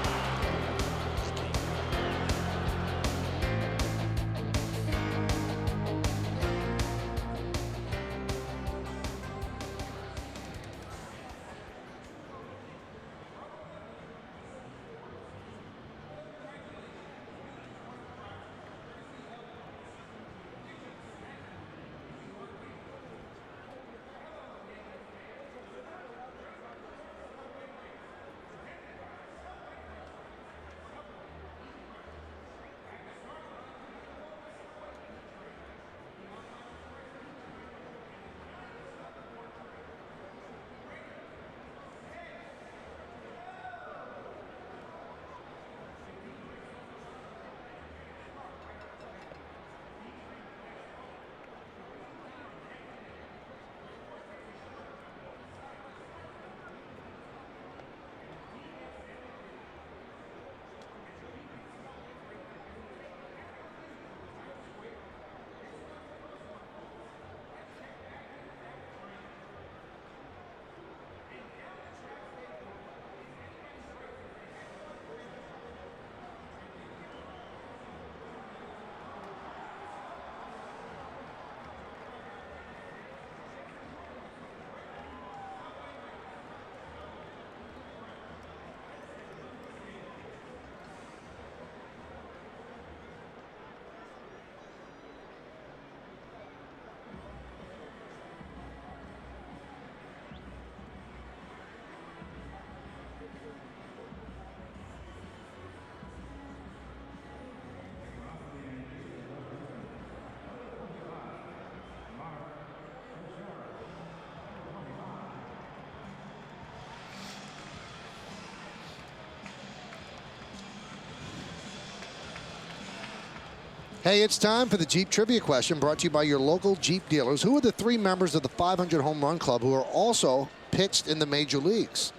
Hey, it's time for the Jeep Trivia question brought to you by your local Jeep dealers. Who are the 3 members of the 500 home run club who are also pitched in the major leagues?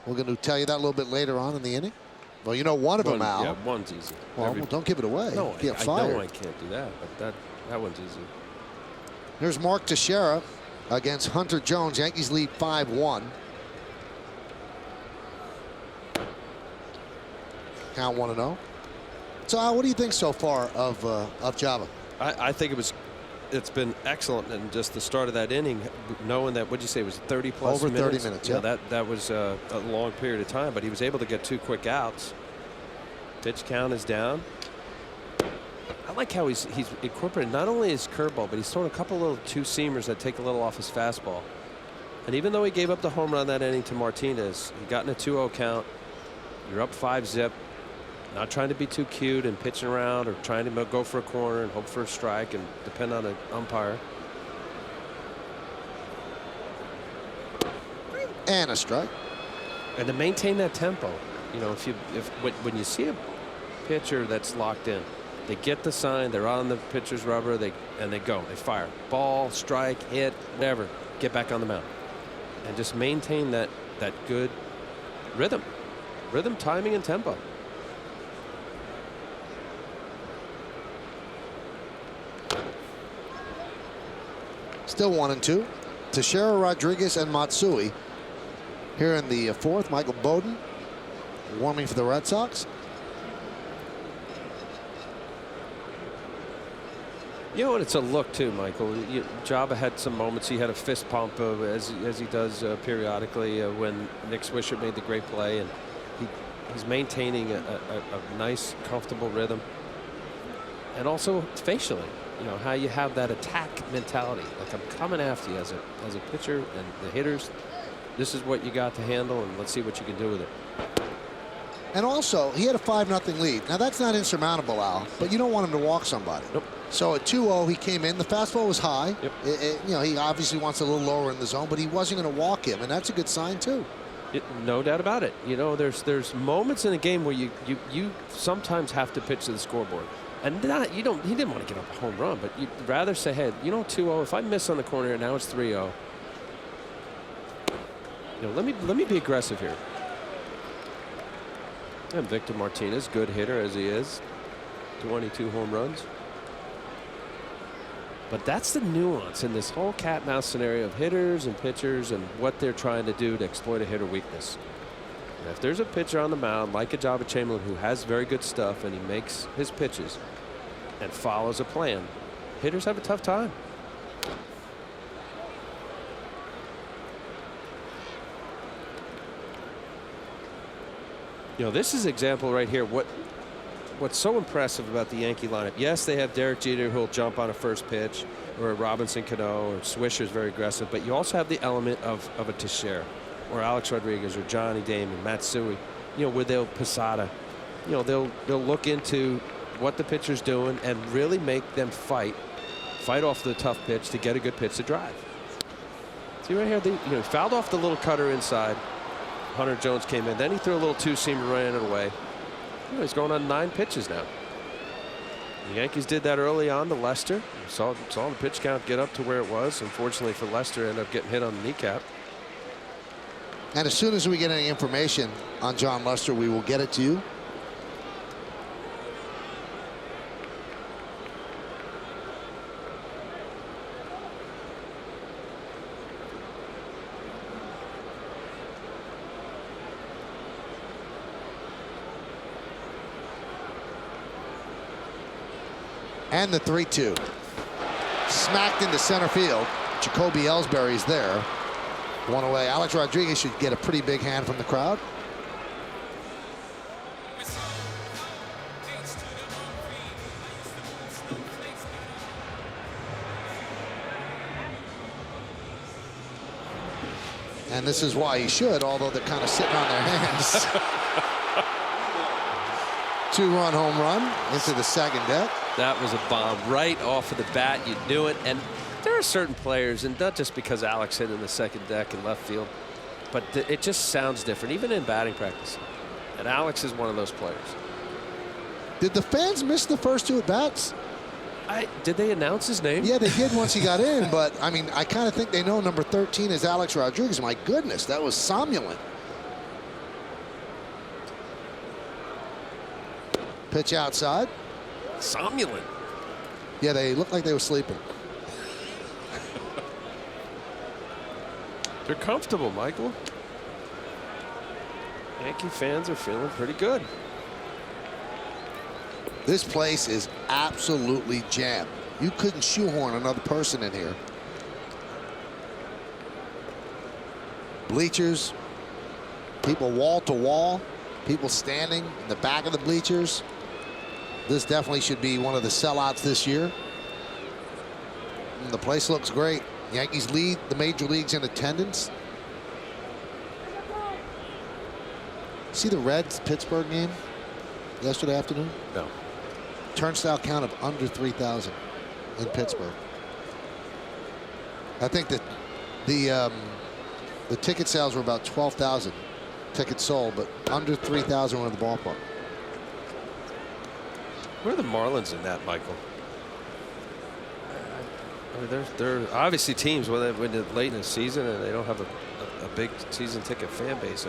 We're going to tell you that a little bit later on in the inning. Well, you know one of them, Al. Yeah, one's easy. Well, don't give it away. No, Get I fired. know I can't do that, but that one's easy. Here's Mark Teixeira against Hunter Jones. Yankees lead 5-1. Count 1-0. So, Al, what do you think so far of Java? I think it's been excellent, and just the start of that inning, knowing that, what'd you say, it was 30 plus Over minutes? 30 minutes, yeah. yeah. That was a long period of time, but he was able to get 2 quick outs. Pitch count is down. I like how he's incorporated not only his curveball, but he's thrown a couple little 2-seamers that take a little off his fastball. And even though he gave up the home run that inning to Martinez, he got in a 2-0 count. You're up 5-zip. Not trying to be too cute and pitching around or trying to go for a corner and hope for a strike and depend on an umpire. And a strike. And to maintain that tempo, you know, when you see a pitcher that's locked in, they get the sign, they're on the pitcher's rubber, and they go, they fire, ball, strike, hit, whatever, get back on the mound, and just maintain that good rhythm, timing, and tempo. Still 1-2. Teixeira, Rodriguez, and Matsui. Here in the 4th, Michael Bowden warming for the Red Sox. You know what? It's a look too, Michael. Java had some moments. He had a fist pump as he does periodically when Nick Swisher made the great play, and he's maintaining a nice, comfortable rhythm, and also facially. You know how you have that attack mentality, like I'm coming after you as a pitcher, and the hitters, this is what you got to handle, and let's see what you can do with it. And also, he had a 5-0 lead. Now that's not insurmountable, Al, but you don't want him to walk somebody. Nope. So at 2-0, he came in. The fastball was high. Yep. You know, he obviously wants a little lower in the zone, but he wasn't going to walk him, and that's a good sign too. No doubt about it. You know, there's moments in a game where you sometimes have to pitch to the scoreboard. And he didn't want to give up a home run, but you'd rather say, hey, you know, 2-0, if I miss on the corner, now it's 3-0. You know, let me be aggressive here. And Victor Martinez, good hitter as he is, 22 home runs. But that's the nuance in this whole cat-mouse scenario of hitters and pitchers and what they're trying to do to exploit a hitter weakness. And if there's a pitcher on the mound like a Java Chamberlain who has very good stuff and he makes his pitches and follows a plan, hitters have a tough time. You know, this is an example right here. What's so impressive about the Yankee lineup? Yes, they have Derek Jeter who'll jump on a first pitch, or a Robinson Cano, or Swisher's very aggressive, but you also have the element of a Teixeira, or Alex Rodriguez, or Johnny Damon, Matsui, you know, where they'll Posada, you know, they'll look into what the pitcher's doing and really make them fight off the tough pitch to get a good pitch to drive. See right here, you know, fouled off the little cutter inside. Hunter Jones came in, then he threw a little 2-seamer, ran it away. You know, he's going on 9 pitches now. The Yankees did that early on to Lester. We saw the pitch count get up to where it was. Unfortunately for Lester, ended up getting hit on the kneecap. And as soon as we get any information on John Lester, we will get it to you. And the 3-2. Smacked into center field. Jacoby Ellsbury's there. One away. Alex Rodriguez should get a pretty big hand from the crowd. And this is why he should, although they're kind of sitting on their hands. 2-run home run into the second deck. That was a bomb right off of the bat. You knew it. And there are certain players, and not just because Alex hit in the second deck in left field, but it just sounds different, even in batting practice. And Alex is one of those players. Did the fans miss the first 2 at-bats? Did they announce his name? Yeah, they did once he got in, but I mean, I kind of think they know number 13 is Alex Rodriguez. My goodness, that was somnolent. Pitch outside. Somnolent. Yeah, they looked like they were sleeping. They're comfortable, Michael. Yankee fans are feeling pretty good. This place is absolutely jammed. You couldn't shoehorn another person in here. Bleachers, people wall to wall, people standing in the back of the bleachers. This definitely should be one of the sellouts this year. And the place looks great. Yankees lead the major leagues in attendance. See the Reds Pittsburgh game yesterday afternoon? No. Turnstile count of under 3,000 in Pittsburgh. I think that the ticket sales were about 12,000 tickets sold, but under 3,000 were in the ballpark. Where are the Marlins in that, Michael? I mean, they're obviously teams when they're late in the season and they don't have a big season ticket fan base.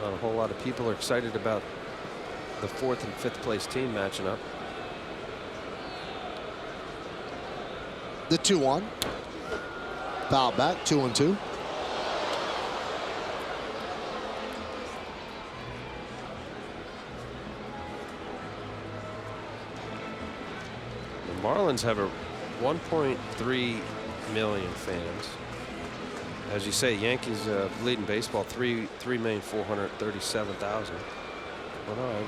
Not a whole lot of people are excited about the 4th and 5th place team matching up. The 2-1. Foul back, 2-2. The Marlins have a 1.3 million fans. As you say, Yankees leading baseball 3,437,000. Well, no,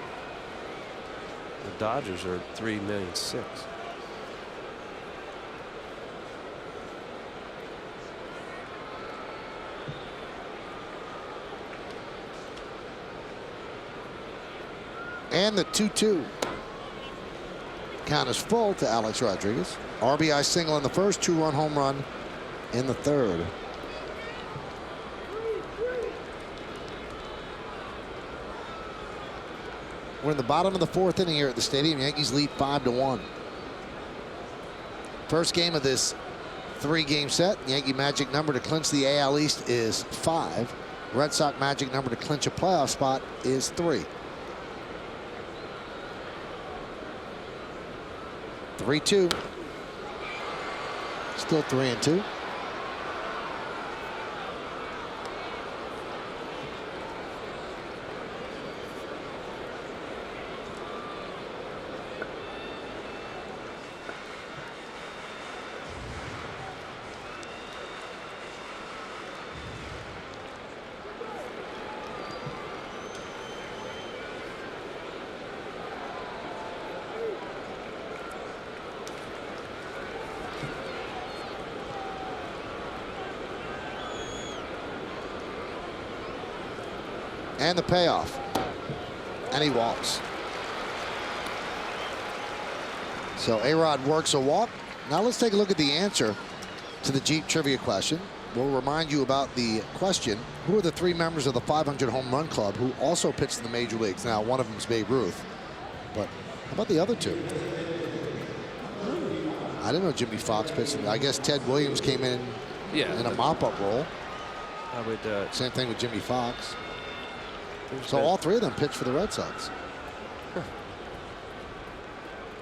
the Dodgers are 3,000,006. And the 2-2. Count is full to Alex Rodriguez. RBI single in the first, 2-run home run in the third. We're in the bottom of the 4th inning here at the stadium. Yankees lead 5-1. First game of this 3-game set. Yankee magic number to clinch the AL East is 5. Red Sox magic number to clinch a playoff spot is 3. 3-2. Still 3-2. And the payoff. And he walks. So A-Rod works a walk. Now let's take a look at the answer to the Jeep trivia question. We'll remind you about the question. Who are the 3 members of the 500 home run club who also pitched in the major leagues? Now, one of them is Babe Ruth. But how about the other 2? I didn't know Jimmy Fox pitched. I guess Ted Williams came in in a mop-up role. I would. Same thing with Jimmy Fox. So all 3 of them pitched for the Red Sox.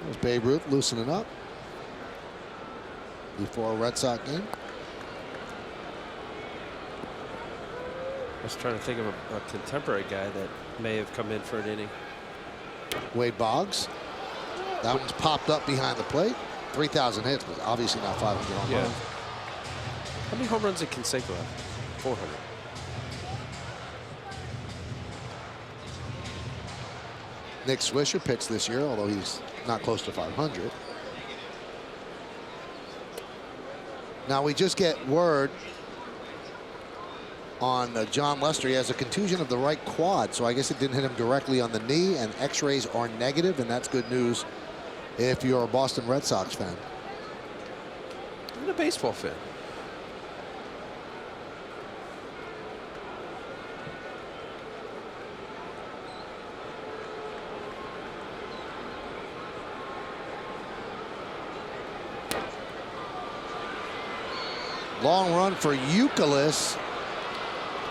There's Babe Ruth loosening up before a Red Sox game. I was trying to think of a contemporary guy that may have come in for an inning. Wade Boggs. That one's popped up behind the plate. 3,000 hits, but obviously not 500 home runs. How many home runs did Canseco have? 400. Nick Swisher pitched this year, although he's not close to 500. Now we just get word on John Lester. He has a contusion of the right quad, so I guess it didn't hit him directly on the knee, and x-rays are negative, and that's good news if you're a Boston Red Sox fan. I'm a baseball fan. Long run for Youkilis.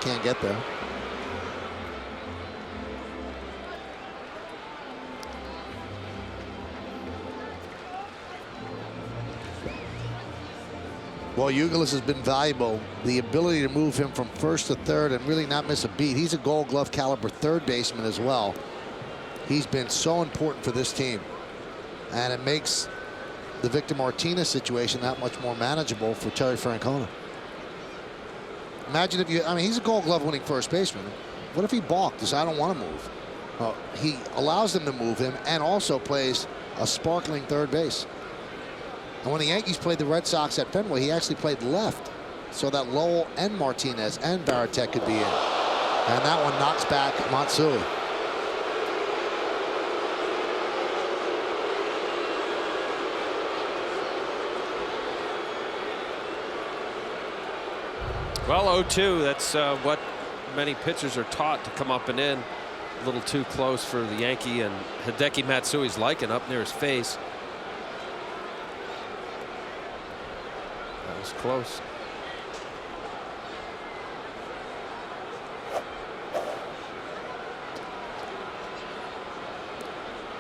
Can't get there. Well, Youkilis has been valuable. The ability to move him from first to third and really not miss a beat. He's a Gold Glove caliber third baseman as well. He's been so important for this team. And it makes the Victor Martinez situation that much more manageable for Terry Francona. Imagine if you, I mean, he's a Gold Glove winning first baseman. What if he balked? Says, I don't want to move. He allows them to move him and also plays a sparkling third base. And when the Yankees played the Red Sox at Fenway, he actually played left so that Lowell and Martinez and Varitek could be in. And that one knocks back Matsui. Well, 0-2, that's what many pitchers are taught to come up and in. A little too close for the Yankee, and Hideki Matsui's liking up near his face. That was close.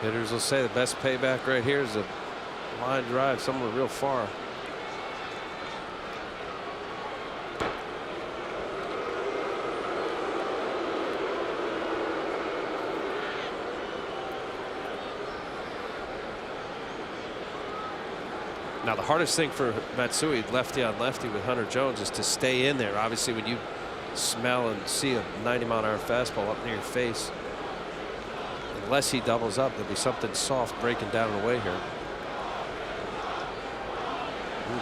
Hitters will say the best payback right here is a line drive somewhere real far. Now, the hardest thing for Matsui, lefty on lefty with Hunter Jones, is to stay in there. Obviously, when you smell and see a 90-mile-an-hour fastball up near your face, unless he doubles up, there'll be something soft breaking down and away here.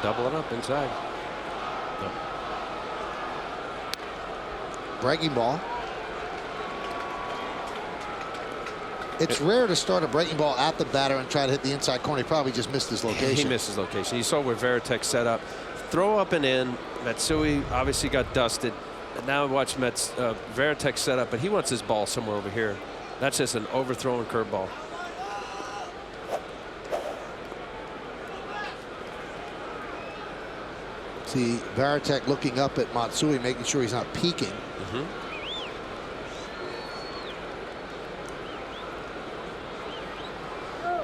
Doubling up inside. No. Breaking ball. It's rare to start a breaking ball at the batter and try to hit the inside corner. He probably just missed his location. He missed his location. You saw where Varitek set up. Throw up and in. Matsui obviously got dusted. And now watch Varitek set up, but he wants his ball somewhere over here. That's just an overthrown curveball. See Varitek looking up at Matsui, making sure he's not peeking.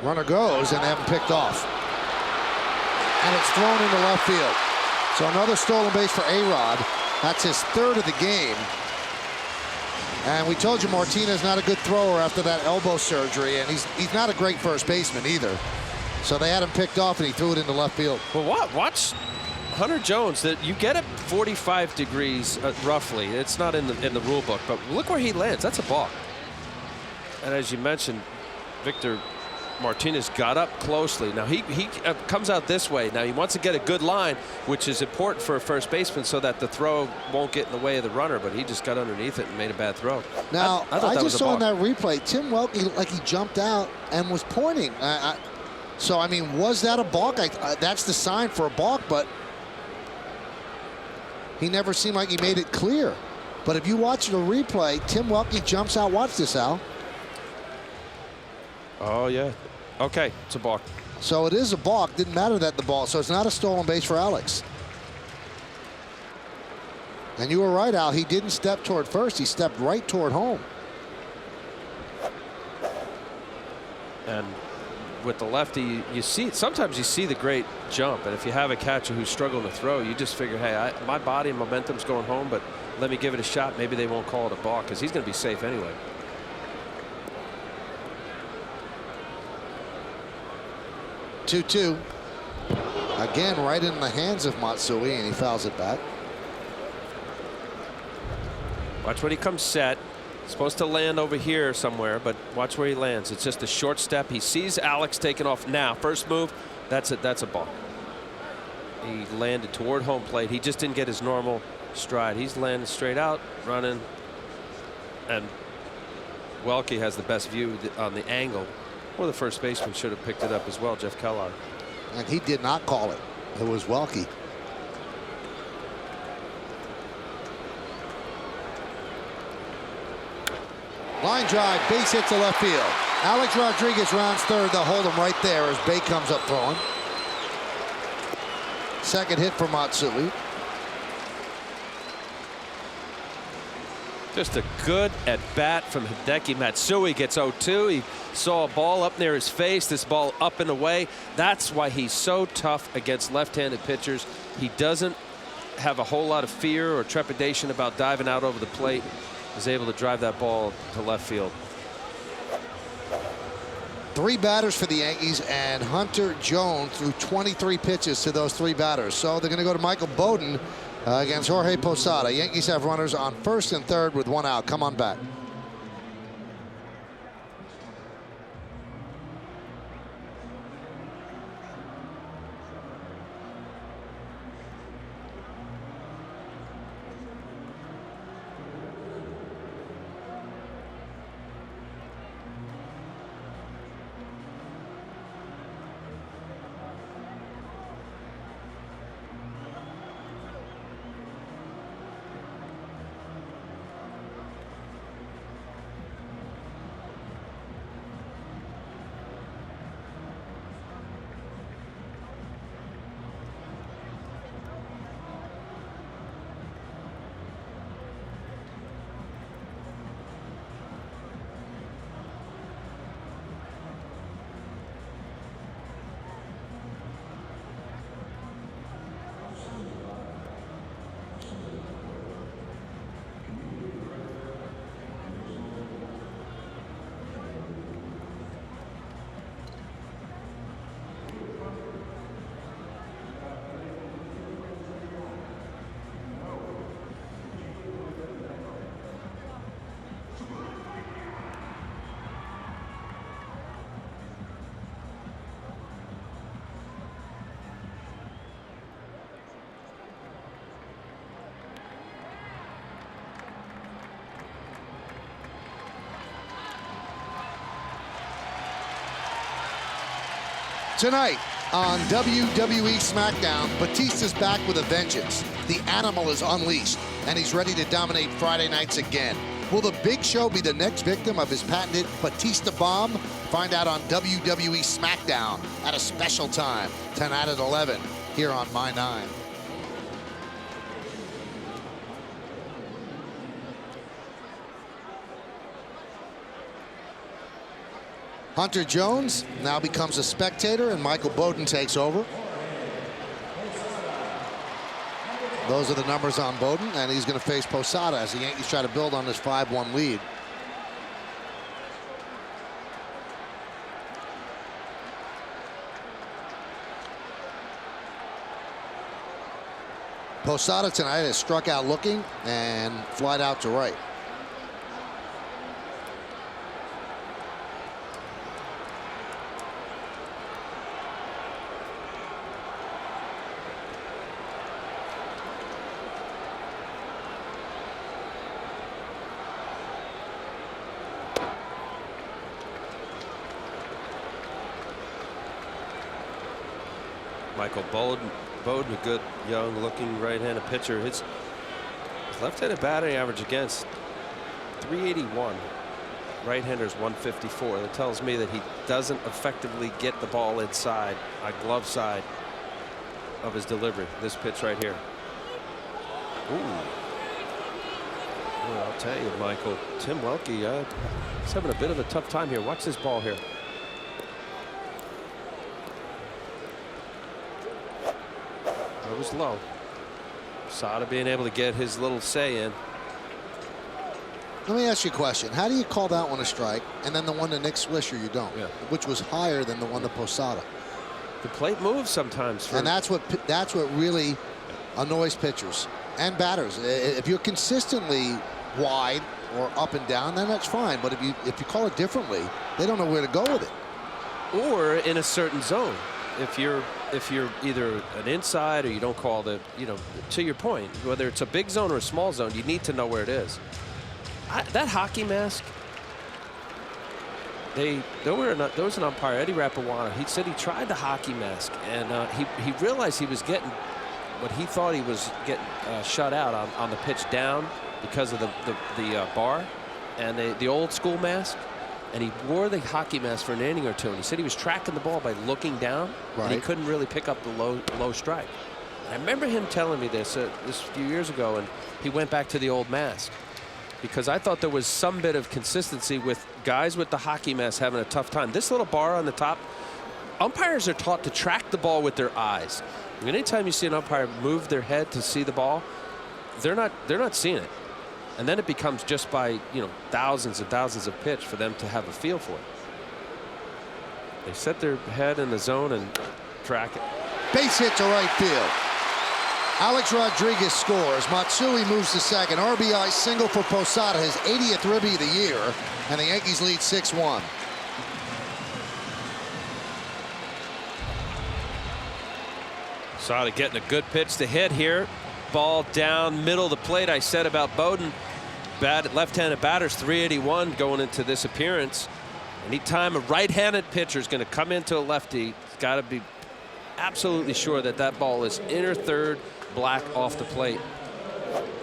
Runner goes, and they haven't picked off. And it's thrown into left field. So another stolen base for A-Rod. That's his third of the game. And we told you Martinez not a good thrower after that elbow surgery, and he's not a great first baseman either. So they had him picked off, and he threw it into left field. Well, watch Hunter Jones. That you get it 45 degrees roughly. It's not in the rule book, but look where he lands. That's a balk. And as you mentioned, Victor Martinez got up closely. Now he comes out this way. Now he wants to get a good line, which is important for a first baseman so that the throw won't get in the way of the runner, but he just got underneath it and made a bad throw. Now I just saw in balk. that replay Tim Welke like he jumped out and was pointing. So I mean, was that a balk? That's the sign for a balk, but he never seemed like he made it clear. But if you watch the replay, Tim Welke jumps out. Watch this, Al. Oh yeah. Okay, it's a balk. So it is a balk. Didn't matter that the ball. So it's not a stolen base for Alex. And you were right, Al. He didn't step toward first. He stepped right toward home. And with the lefty, you see sometimes you see the great jump. And if you have a catcher who's struggling to throw, you just figure, hey, my body and momentum's going home, but let me give it a shot. Maybe they won't call it a balk because he's going to be safe anyway. 2-2. Again, right in the hands of Matsui, and he fouls it back. Watch when he comes set. Supposed to land over here somewhere, but watch where he lands. It's just a short step. He sees Alex taking off now. First move, that's a ball. He landed toward home plate. He just didn't get his normal stride. He's landing straight out, running, and Welke has the best view on the angle. Or the first baseman should have picked it up as well, Jeff Kellogg. And he did not call it. It was Welke. Line drive, base hit to left field. Alex Rodriguez rounds third. They'll hold him right there as Bay comes up throwing. Second hit for Matsui. Just a good at bat from Hideki Matsui. Gets 0-2. He saw a ball up near his face. This ball up and away. That's why he's so tough against left-handed pitchers. He doesn't have a whole lot of fear or trepidation about diving out over the plate. Is able to drive that ball to left field. 3 batters for the Yankees, and Hunter Jones threw 23 pitches to those 3 batters. So they're going to go to Michael Bowden against Jorge Posada. Yankees have runners on first and third with 1 out. Come on back. Tonight on WWE SmackDown, Batista's back with a vengeance. The animal is unleashed, and he's ready to dominate Friday nights again. Will the Big Show be the next victim of his patented Batista bomb? Find out on WWE SmackDown at a special time, tonight at 11, here on My 9. Hunter Jones now becomes a spectator, and Michael Bowden takes over. Those are the numbers on Bowden, and he's going to face Posada as the Yankees try to build on this 5-1 lead. Posada tonight has struck out looking and flied out to right. Michael Bowden, a good, young-looking right-handed pitcher. His left-handed batting average against 381. Right-hander's 154. That tells me that he doesn't effectively get the ball inside, glove side of his delivery. This pitch right here. Ooh. Well, I'll tell you, Michael, Tim Welke, he's having a bit of a tough time here. Watch this ball here. It was low. Posada being able to get his little say in. Let me ask you a question. How do you call that one a strike, and then the one to Nick Swisher you don't? Yeah. Which was higher than the one to Posada. The plate moves sometimes. And that's what really annoys pitchers and batters. If you're consistently wide or up and down, then that's fine. But if you call it differently, they don't know where to go with it. Or in a certain zone. If you're either an inside or you don't call the, to your point, whether it's a big zone or a small zone, you need to know where it is. That hockey mask, there was an umpire, Eddie Rappawana. He said he tried the hockey mask, and he realized he was getting what he thought he was getting shut out on the pitch down because of the bar and the old school mask. And he wore the hockey mask for an inning or two, and he said he was tracking the ball by looking down, and he couldn't really pick up the low strike. And I remember him telling me this a few years ago, and he went back to the old mask. because I thought there was some bit of consistency with guys with the hockey mask having a tough time. This little bar on the top, umpires are taught to track the ball with their eyes. I mean, anytime you see an umpire move their head to see the ball, they're not seeing it. And then it becomes just by, thousands and thousands of pitch for them to have a feel for it. They set their head in the zone and track it. Base hit to right field. Alex Rodriguez scores. Matsui moves to second. RBI single for Posada, his 80th ribby of the year, and the Yankees lead 6-1. Posada getting a good pitch to hit here. Ball down middle of the plate. I said about Bowden, bad left-handed batters, 381 going into this appearance. Anytime a right-handed pitcher is going to come into a lefty, he's got to be absolutely sure that that ball is inner third black off the plate.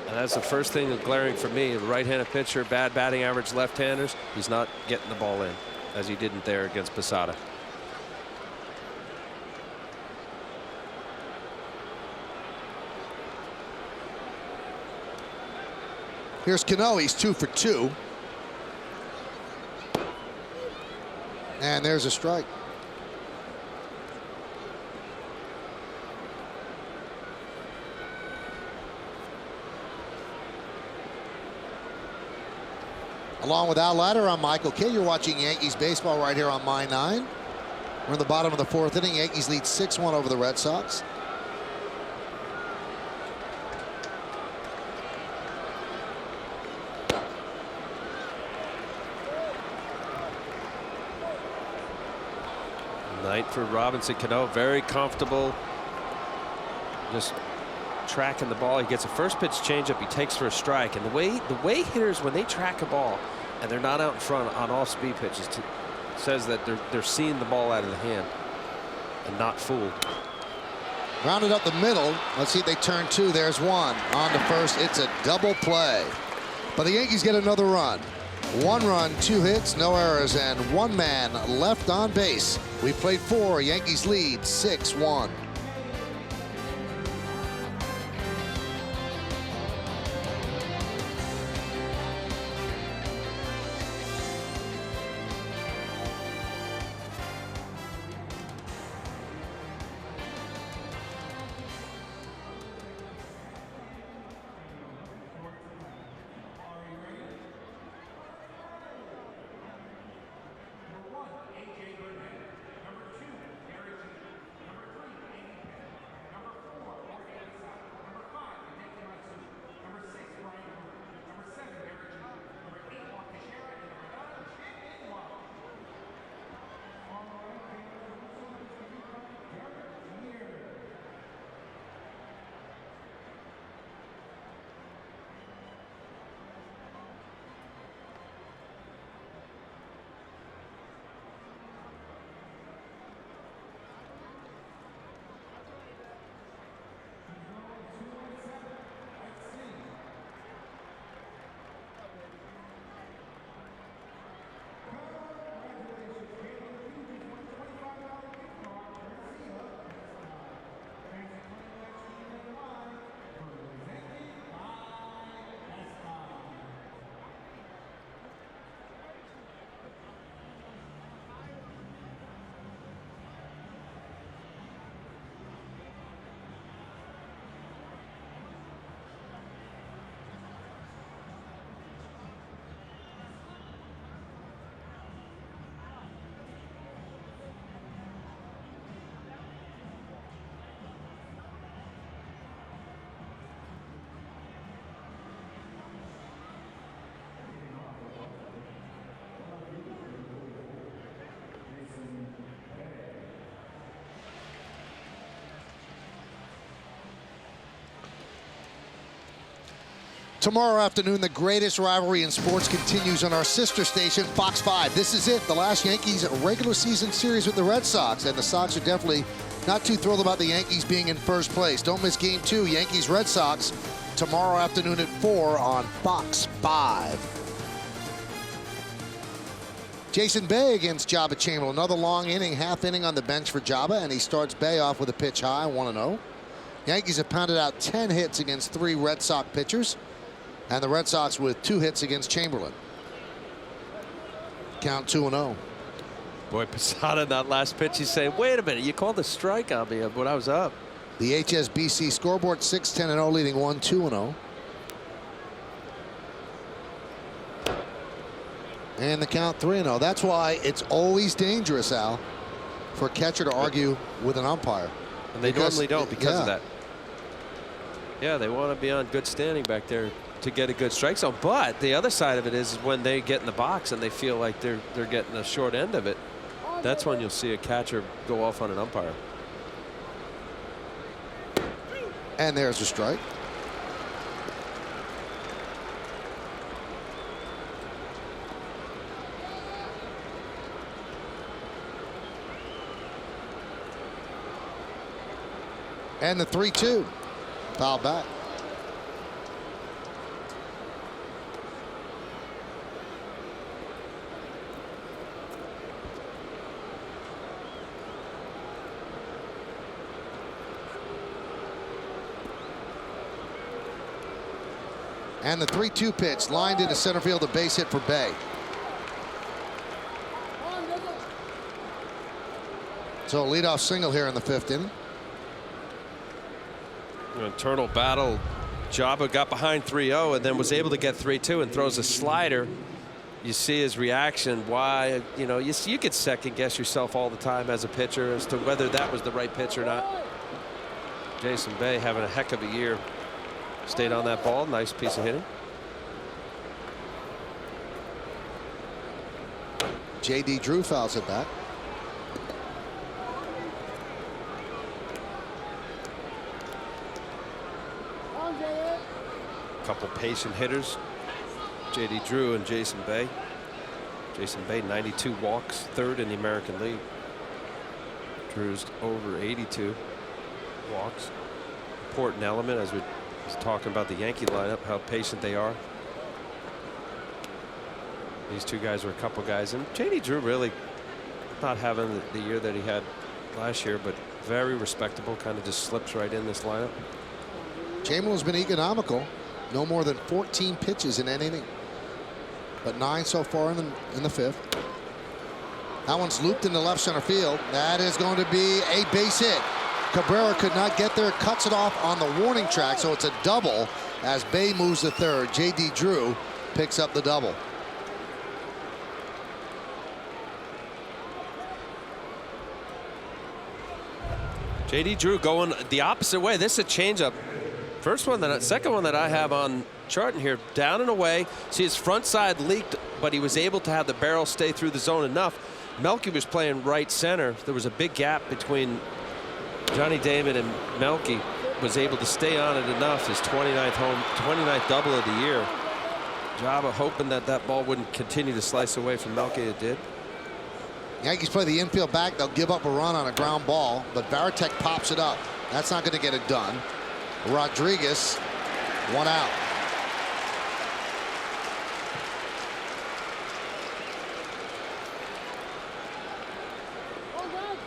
And that's the first thing that's glaring for me. A right-handed pitcher, bad batting average left-handers, he's not getting the ball in, as he didn't there against Posada. Here's Cano. He's 2 for 2. And there's a strike. Along with Al Ladder, I'm Michael Kay. You're watching Yankees baseball right here on My 9. We're in the bottom of the 4th inning. Yankees lead 6-1 over the Red Sox. Night for Robinson Cano, very comfortable, just tracking the ball. He gets a first pitch changeup, he takes for a strike, and the way hitters, when they track a ball and they're not out in front on off-speed pitches, says that they're seeing the ball out of the hand and not fooled. Rounded up the middle. Let's see if they turn 2. There's one on to first. It's a double play, but the Yankees get another run. 1 run, 2 hits, no errors, and 1 man left on base. We played 4. Yankees lead 6-1. Tomorrow afternoon, the greatest rivalry in sports continues on our sister station, Fox 5. This is it, the last Yankees regular season series with the Red Sox, and the Sox are definitely not too thrilled about the Yankees being in first place. Don't miss Game 2, Yankees-Red Sox, tomorrow afternoon at 4 on Fox 5. Jason Bay against Jabba Chamberlain. Another long inning, half inning on the bench for Jabba, and he starts Bay off with a pitch high, 1-0. Yankees have pounded out 10 hits against 3 Red Sox pitchers. And the Red Sox with 2 hits against Chamberlain. Count 2-0. Boy, Posada in that last pitch, he's saying, wait a minute, you called a strike on me when I was up. The HSBC scoreboard 6-10-0, leading 1-2-0. And the count 3-0. That's why it's always dangerous, Al, for a catcher to argue with an umpire. And they normally don't because of yeah. that. Yeah, they want to be on good standing back there to get a good strike zone. But the other side of it is when they get in the box and they feel like they're getting a short end of it, that's when you'll see a catcher go off on an umpire. And there's a strike. And the 3-2. Foul back. And the 3-2 pitch lined into center field, a base hit for Bay. So a leadoff single here in the 5th inning. An internal battle. Jabba got behind 3-0 and then was able to get 3-2 and throws a slider. You see his reaction. Why, you know, you could second guess yourself all the time as a pitcher as to whether that was the right pitch or not. Jason Bay having a heck of a year. Stayed on that ball. Nice piece of hitting. J.D. Drew fouls it back. Couple patient hitters. J.D. Drew and Jason Bay. Jason Bay 92 walks, 3rd in the American League. Drew's over 82 walks. Important element as we was talking about the Yankee lineup, how patient they are. These two guys are a couple guys, and J.D. Drew really not having the year that he had last year, but very respectable, kind of just slips right in this lineup. Chamberlain's been economical. No more than 14 pitches in an inning, but 9 so far in the 5th. That one's looped into left center field. That is going to be a base hit. Cabrera could not get there, cuts it off on the warning track, so it's a double as Bay moves to 3rd. J.D. Drew picks up the double. J.D. Drew going the opposite way. This is a changeup. Second one that I have on charting here, down and away. See, his front side leaked, but he was able to have the barrel stay through the zone enough. Melky was playing right center. There was a big gap between Johnny Damon and Melky. Was able to stay on it enough. His 29th double of the year. Jabba hoping that that ball wouldn't continue to slice away from Melky. It did. Yankees play the infield back. They'll give up a run on a ground ball, but Varitek pops it up. That's not going to get it done. Rodriguez, 1 out.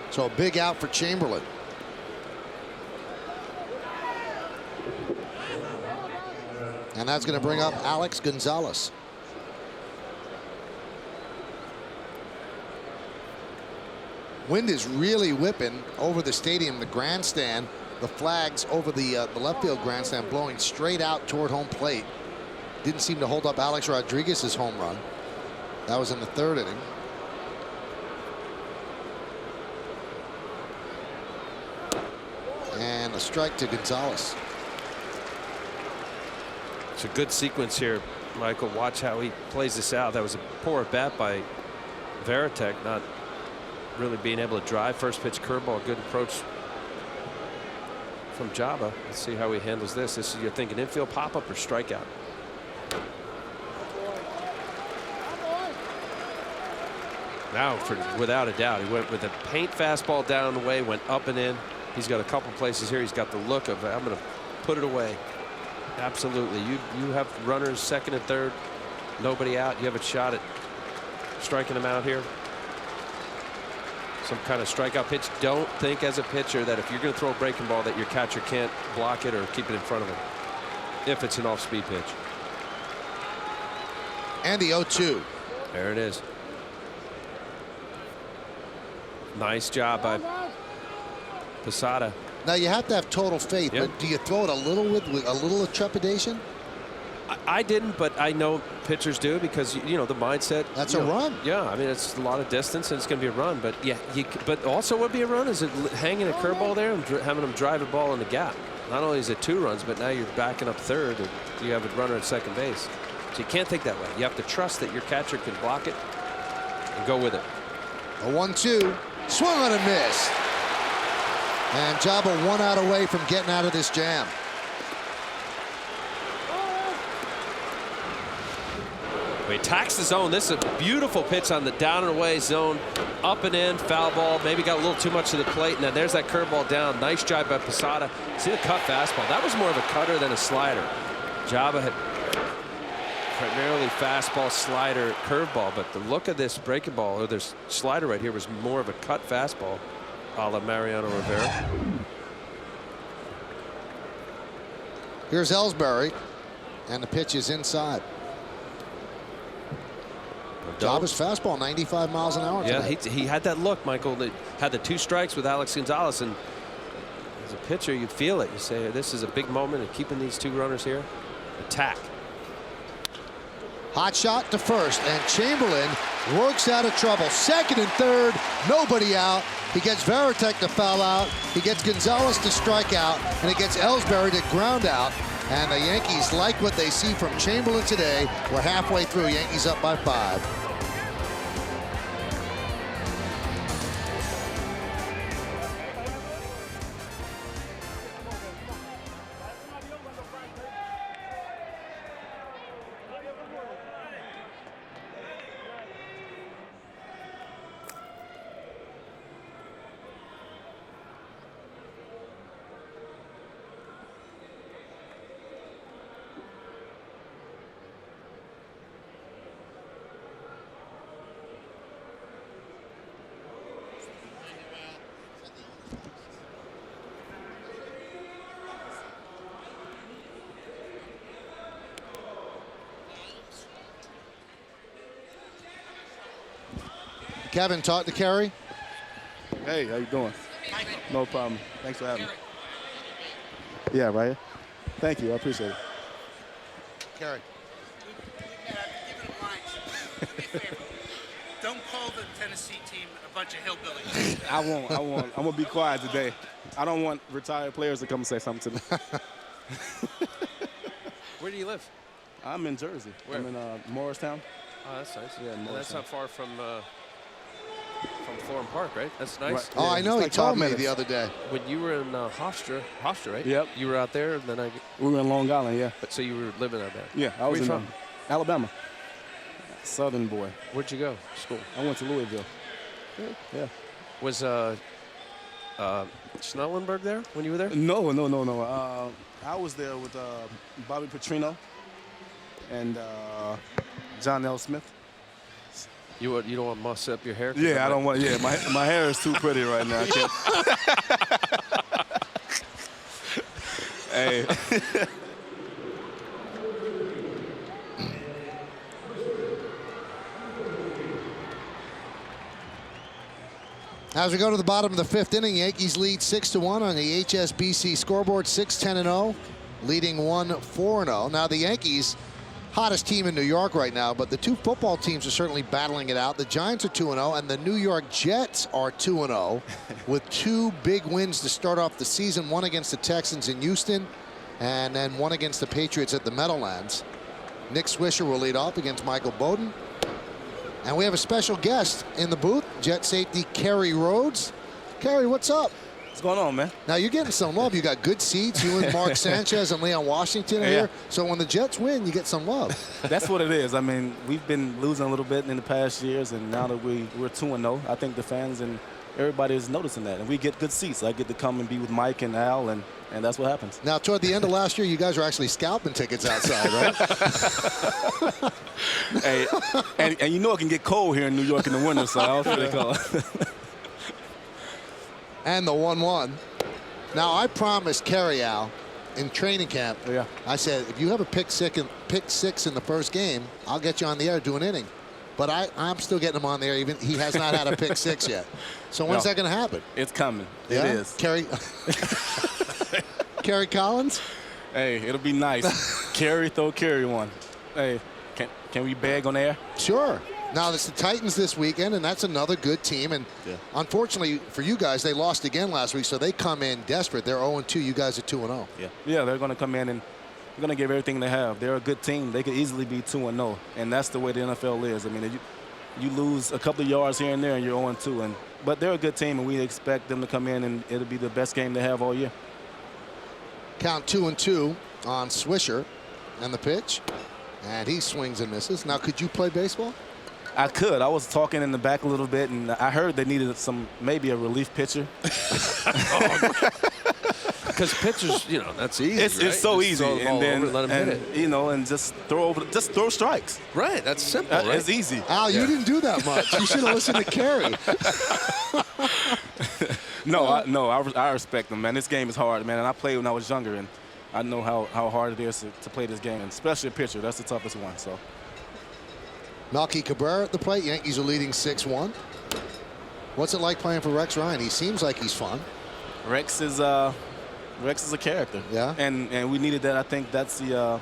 So a big out for Chamberlain. And that's going to bring up Alex Gonzalez. Wind is really whipping over the stadium, the grandstand. The flags over the left field grandstand blowing straight out toward home plate. Didn't seem to hold up Alex Rodriguez's home run. That was in the 3rd inning. And a strike to Gonzalez. It's a good sequence here, Michael. Watch how he plays this out. That was a poor at bat by Varitek, not really being able to drive. First pitch curveball, good approach from Jabba. Let's see how he handles this. This is, you're thinking infield pop-up or strikeout. Now, without a doubt, he went with a paint fastball down the way, went up and in. He's got a couple places here. He's got the look of, I'm going to put it away. Absolutely. You have runners 2nd and 3rd, nobody out. You have a shot at striking them out here. Some kind of strikeout pitch. Don't think as a pitcher that if you're going to throw a breaking ball that your catcher can't block it or keep it in front of him if it's an off-speed pitch. And the 0-2. There it is. Nice job by Posada. Now you have to have total faith, Yep. but do you throw it a little with a little trepidation? I didn't, but I know pitchers do because the mindset. That's a run. Yeah, I mean it's a lot of distance and it's going to be a run. But yeah, but also would be a run is it hanging a curveball there and having them drive a ball in the gap. Not only is it 2 runs, but now you're backing up third and you have a runner at second base. So you can't think that way. You have to trust that your catcher can block it and go with it. A 1-2, swung on and miss. And Jabba 1 out away from getting out of this jam. He attacks the zone. This is a beautiful pitch on the down and away zone. Up and in, foul ball. Maybe got a little too much to the plate. And then there's that curveball down. Nice drive by Posada. See the cut fastball. That was more of a cutter than a slider. Jabba had primarily fastball, slider, curveball. But the look of this breaking ball, or this slider right here, was more of a cut fastball, a la Mariano Rivera. Here's Ellsbury. And the pitch is inside. Jabba's fastball, 95 miles an hour. Yeah, tonight. he had that look, Michael. That had the 2 strikes with Alex Gonzalez, and as a pitcher, you feel it. You say, this is a big moment of keeping these 2 runners here. Attack. Hot shot to first, and Chamberlain works out of trouble. Second and third, nobody out. He gets Varitek to foul out. He gets Gonzalez to strike out, and he gets Ellsbury to ground out. And the Yankees like what they see from Chamberlain today. We're halfway through. Yankees up by 5. Kevin, talk to Kerry. Hey, how you doing? No problem. Thanks for having me. Yeah, right here. Thank you. I appreciate it. Kerry. Don't call the Tennessee team a bunch of hillbillies. I won't. I'm going to be quiet today. I don't want retired players to come and say something to me. Where do you live? I'm in Jersey. Where? I'm in Morristown. Oh, that's nice. Yeah, and that's Morristown. not far from Florham Park, right? That's nice. Right. Oh, Yeah, I know. it's He like told 5 me minutes. the other day. When you were in Hofstra, right? Yep. You were out there, and then We were in Long Island, yeah. so you were living out there. Yeah, I Where was you in from? Alabama. Southern boy. Where'd you go? School? I went to Louisville. Yeah. Was Schnellenberg there when you were there? No. I was there with Bobby Petrino and John L. Smith. You don't want to muss up your hair? Yeah, I don't want. Yeah, my hair is too pretty right now. I can't. Hey. As we go to the bottom of the 5th inning, Yankees lead 6-1 on the HSBC scoreboard, 6-10-0, leading 1-4-0. Now the Yankees, hottest team in New York right now, but the 2 football teams are certainly battling it out. The Giants are 2-0, and the New York Jets are 2-0, with 2 big wins to start off the season, one against the Texans in Houston, and then one against the Patriots at the Meadowlands. Nick Swisher will lead off against Michael Bowden. And we have a special guest in the booth, Jet safety Kerry Rhodes. Kerry, what's up? What's going on, man? Now you're getting some love. You got good seats. You and Mark Sanchez and Leon Washington are here. So when the Jets win, you get some love. That's what it is. I mean, we've been losing a little bit in the past years, and now that we're 2-0, I think the fans and everybody is noticing that. And we get good seats. I get to come and be with Mike and Al, and that's what happens. Now, toward the end of last year, you guys were actually scalping tickets outside, right? Hey, and you know it can get cold here in New York in the winter, so I was pretty cold. And the 1-1. Now, I promised Kerry, Al, in training camp, I said, if you have a pick pick 6 in the first game, I'll get you on the air, do an inning. But I'm still getting him on there. Even he has not had a pick 6 yet. So when's that going to happen? It's coming. Yeah? It is. Kerry Collins? Hey, it'll be nice. throw Kerry one. Hey, can we beg on air? Sure. Now, it's the Titans this weekend, and that's another good team. And unfortunately for you guys, they lost again last week, so they come in desperate. They're 0-2. You guys are 2-0. Yeah, they're going to come in and they're going to give everything they have. They're a good team. They could easily be 2-0, and that's the way the NFL is. I mean, you lose a couple of yards here and there, and you're 0-2. But they're a good team, and we expect them to come in, and it'll be the best game they have all year. Count 2-2 on Swisher and the pitch, and he swings and misses. Now, could you play baseball? I could. I was talking in the back a little bit, and I heard they needed maybe a relief pitcher. Because pitchers, that's easy. It's right? so just easy, throw the ball and then over, let 'em hit it. And just throw strikes. Right, that's simple. Right? It's easy. Al, you didn't do that much. You should have listened to Kerry. I respect them, man. This game is hard, man. And I played when I was younger, and I know how hard it is to play this game, and especially a pitcher. That's the toughest one. So. Melky Cabrera at the plate. Yankees are leading 6-1. What's it like playing for Rex Ryan? He seems like he's fun. Rex is a character. Yeah. And we needed that. I think that's the.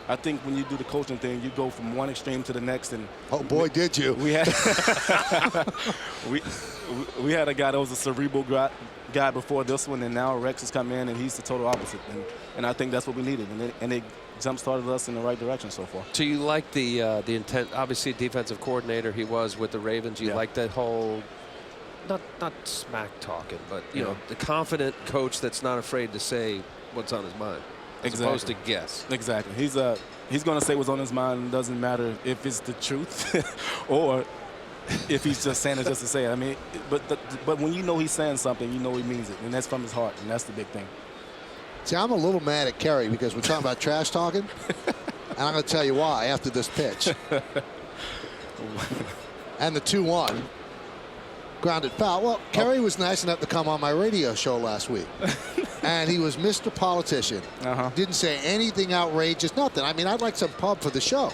I think when you do the coaching thing, you go from one extreme to the next. And oh boy, did you? We had we had a guy that was a cerebral guy before this one, and now Rex has come in and he's the total opposite. And I think that's what we needed. And it jump-started us in the right direction so far. So you like the intent? Obviously, defensive coordinator he was with the Ravens. You like that whole, not smack talking, but you know, the confident coach that's not afraid to say what's on his mind, as opposed to guess. Exactly. He's going to say what's on his mind. It doesn't matter if it's the truth or if he's just saying it just to say it. I mean, but when you know he's saying something, you know he means it, and that's from his heart, and that's the big thing. See, I'm a little mad at Kerry because we're talking about trash talking, and I'm going to tell you why after this pitch. And the 2-1 grounded foul. Well, Kerry was nice enough to come on my radio show last week, and he was Mr. Politician. Didn't say anything outrageous, nothing. I mean, I'd like some pub for the show.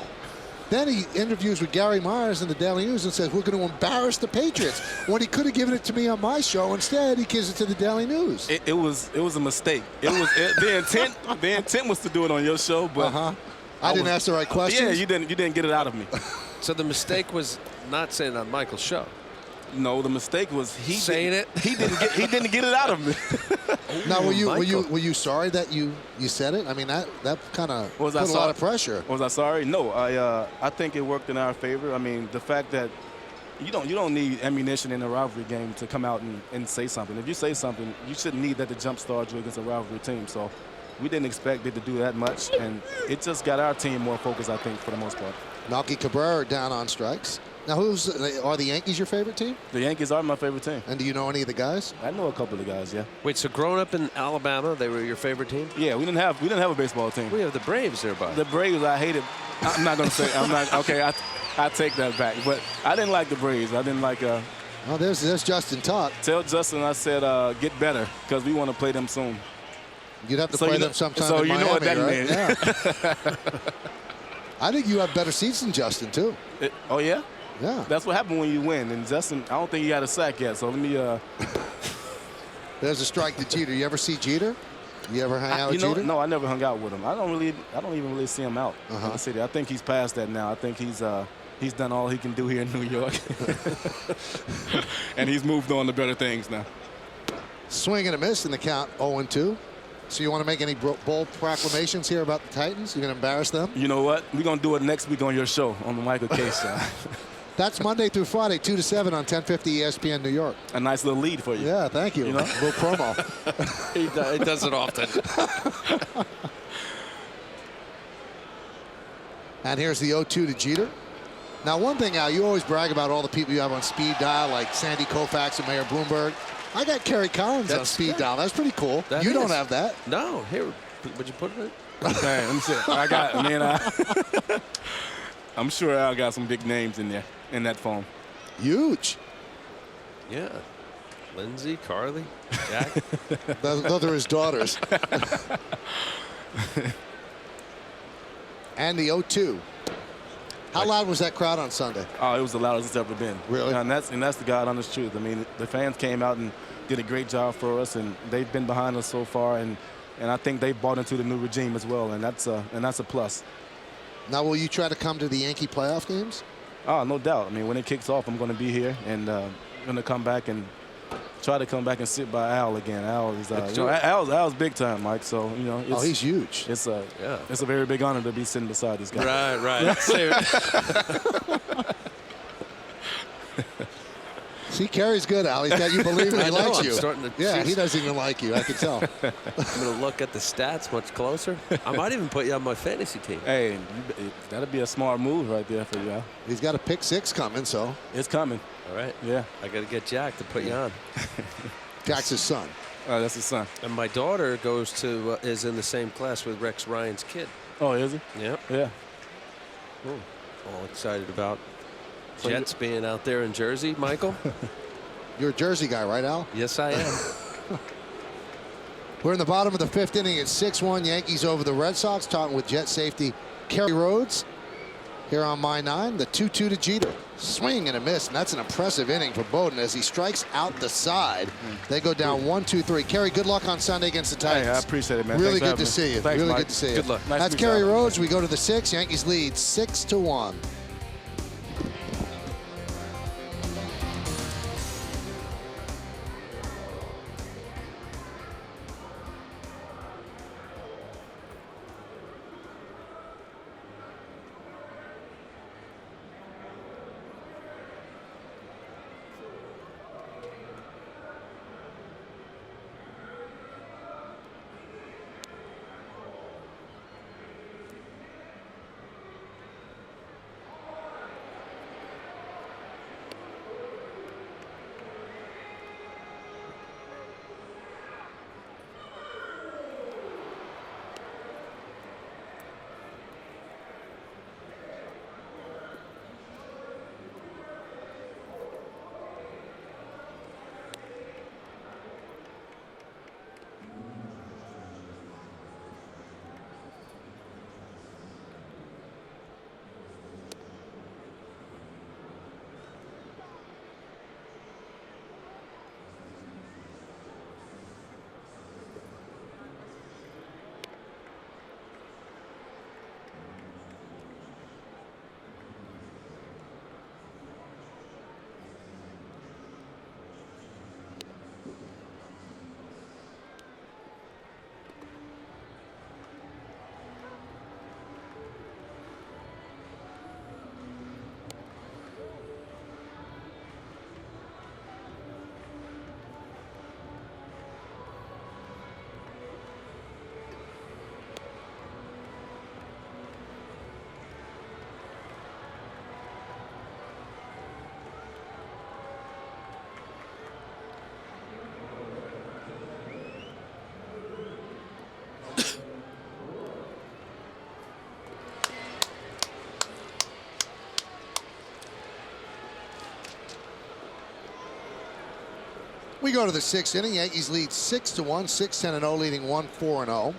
Then he interviews with Gary Myers in the Daily News and says, we're going to embarrass the Patriots, when he could have given it to me on my show. Instead, he gives it to the Daily News. It was a mistake. The intent was to do it on your show, but I didn't ask the right questions. Yeah, you didn't get it out of me. So the mistake was not saying it on Michael's show. No, the mistake was He didn't get it out of me. Now, were you sorry that you said it? I mean, that kind of put a lot of pressure. Was I sorry? No, I think it worked in our favor. I mean, the fact that you don't need ammunition in a rivalry game to come out and say something. If you say something, you shouldn't need that to jumpstart you against a rivalry team. So we didn't expect it to do that much, and it just got our team more focused, I think, for the most part. Melky Cabrera down on strikes. Now, are the Yankees your favorite team? The Yankees are my favorite team. And do you know any of the guys? I know a couple of the guys, yeah. Wait, so growing up in Alabama, they were your favorite team? Yeah, we didn't have a baseball team. We have the Braves nearby. The Braves, I hated. I'm not going to say. I'm not. Okay, I take that back. But I didn't like the Braves. I didn't like. Oh, there's Justin Tuck. Tell Justin I said get better because we want to play them soon. You'd have to play them sometime. So in you Miami, know what that right? means. Yeah. I think you have better seats than Justin too. Oh yeah. Yeah. That's what happened when you win. And Justin, I don't think he got a sack yet. So let me. There's a strike to Jeter. You ever see Jeter? You ever hang out with Jeter? No, I never hung out with him. I don't even really see him out in the city. I think he's past that now. I think he's done all he can do here in New York, and he's moved on to better things now. Swing and a miss in the count, 0-2. So you want to make any bold proclamations here about the Titans? You're going to embarrass them? You know what? We're going to do it next week on your show, on the Michael K. Show. That's Monday through Friday, 2 to 7 on 1050 ESPN New York. A nice little lead for you. Yeah, thank you. You know? A little promo. He does it often. And here's the 0-2 to Jeter. Now, one thing, Al, you always brag about all the people you have on speed dial, like Sandy Koufax and Mayor Bloomberg. I got Kerry Collins on speed dial. That's pretty cool. You don't have that. No. Here, would you put it in? Okay, let me see. I'm sure Al got some big names in there, in that phone. Huge. Yeah. Lindsay, Carly, Jack. Those are his daughters. And the 0-2. How loud was that crowd on Sunday? Oh, it was the loudest it's ever been. Really? And that's the God honest truth. I mean, the fans came out and did a great job for us, and they've been behind us so far, and I think they bought into the new regime as well, and that's a plus. Now, will you try to come to the Yankee playoff games? Oh, no doubt. I mean, when it kicks off, I'm going to be here, and I'm going to come back and try to come back and sit by Al again. Al is Al's big time, Mike. So he's huge. It's a very big honor to be sitting beside this guy. Right. See, Kerry's good, Al. He's got you believing he likes you. Yeah, he doesn't even like you. I can tell. I'm going to look at the stats much closer. I might even put you on my fantasy team. Hey, that'd be a smart move right there for you, Al. He's got a pick 6 coming, so. It's coming. All right. Yeah. I got to get Jack to put you on. Jack's his son. Oh, that's his son. And my daughter is in the same class with Rex Ryan's kid. Oh, is he? Yep. Yeah. Ooh. All excited about Jets being out there in Jersey, Michael. You're a Jersey guy, right, Al? Yes, I am. We're in the bottom of the 5th inning. It's 6-1 Yankees over the Red Sox. Talking with Jet safety Kerry Rhodes here on My 9. The 2-2 to Jeter. Swing and a miss, and that's an impressive inning for Bowden as he strikes out the side. They go down 1-2-3. Kerry, good luck on Sunday against the Titans. Hey, I appreciate it, man. Really Thanks good to see you. Thanks, really Mike. good to see you. Good luck. Nice That's to meet you, Kerry Al. Rhodes. We go to the 6th. Yankees lead 6-1. We go to the 6th inning. Yankees lead 6-1, 6-10-0, leading 1-4-0.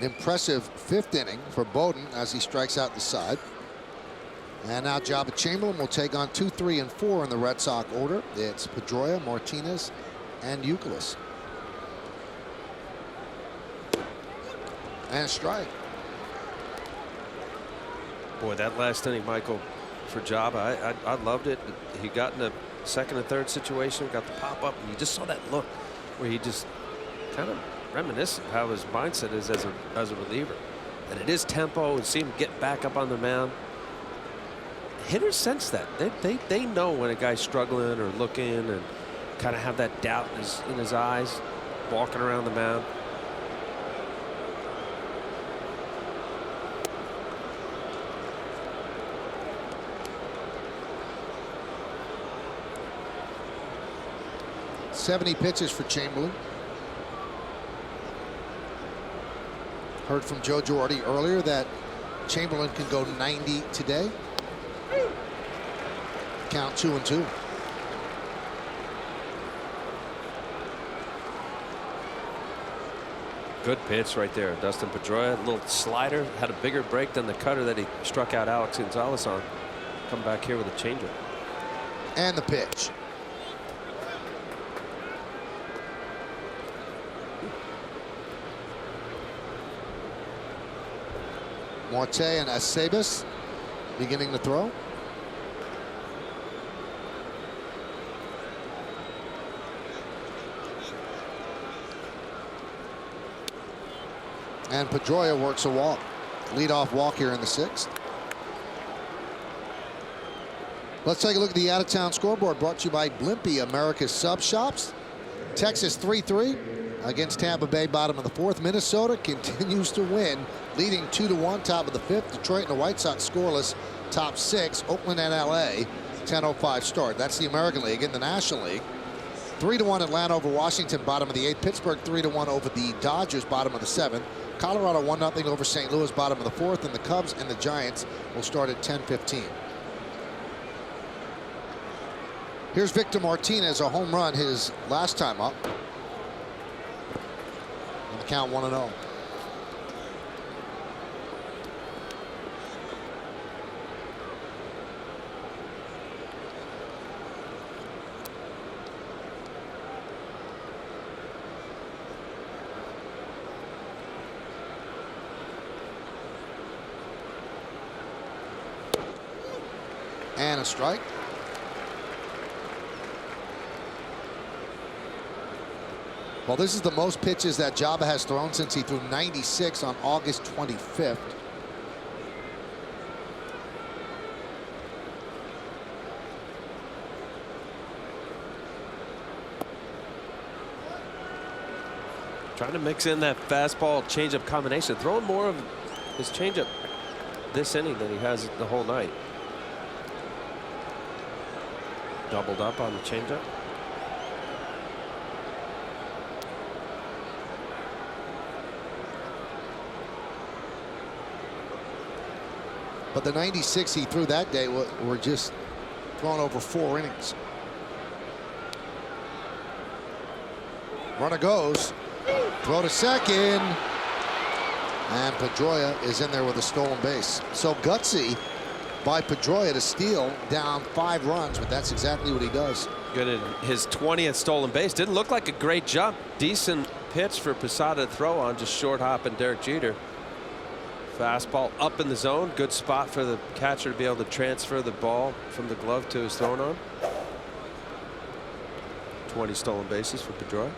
Impressive 5th inning for Bowden as he strikes out the side. And now Jabba Chamberlain will take on 2, 3, and 4 in the Red Sox order. It's Pedroia, Martinez, and Youkilis. And strike. Boy, that last inning, Michael, for Jabba, I loved it. He got in a second and third situation, got the pop up, and you just saw that look where he just kind of reminiscent of how his mindset is as a reliever. And it is tempo, and see him get back up on the mound. Hitters sense that. They know when a guy's struggling or looking and kind of have that doubt in his eyes, walking around the mound. .70 pitches for Chamberlain. Heard from Joe Girardi earlier that Chamberlain can go 90 today. Count 2-2. Good pitch right there. Dustin Pedroia, a little slider, had a bigger break than the cutter that he struck out Alex Gonzalez on. Come back here with a changeup. And the pitch. Marte and Acebas beginning to throw. And Pedroia works a walk. Leadoff walk here in the 6th. Let's take a look at the out-of-town scoreboard brought to you by Blimpie, America's Sub Shops. Texas 3-3 against Tampa Bay, bottom of the 4th. Minnesota continues to win, leading 2-1, top of the 5th. Detroit and the White Sox scoreless, top 6. Oakland and LA, 10:05 start. That's the American League. In the National League, 3-1 Atlanta over Washington, bottom of the 8th. Pittsburgh 3-1 over the Dodgers, bottom of the 7th. Colorado 1-0 over St. Louis, bottom of the 4th. And the Cubs and the Giants will start at 10:15. Here's Victor Martinez, a home run his last time up. And the count 1-0. And a strike. Well, this is the most pitches that Jabba has thrown since he threw 96 on August 25th. Trying to mix in that fastball changeup combination, throwing more of his changeup this inning than he has the whole night. Doubled up on the changeup. But the 96 he threw that day were just thrown over 4 innings. Runner goes. Throw to second. And Pedroia is in there with a stolen base. So gutsy by Pedroia to steal down 5 runs, but that's exactly what he does. Good in his 20th stolen base. Didn't look like a great jump. Decent pitch for Posada to throw on, just short hopping Derek Jeter. Fastball up in the zone. Good spot for the catcher to be able to transfer the ball from the glove to his thrown arm. 20 stolen bases for Pedroia.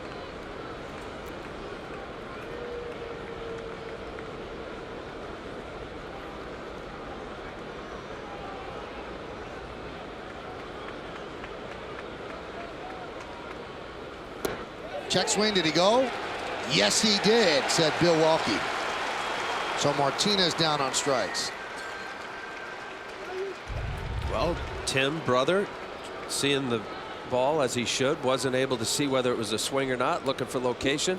Check swing, did he go? Yes, he did, said Bill Walke. So Martinez down on strikes. Well, Tim, brother, seeing the ball as he should, wasn't able to see whether it was a swing or not, looking for location.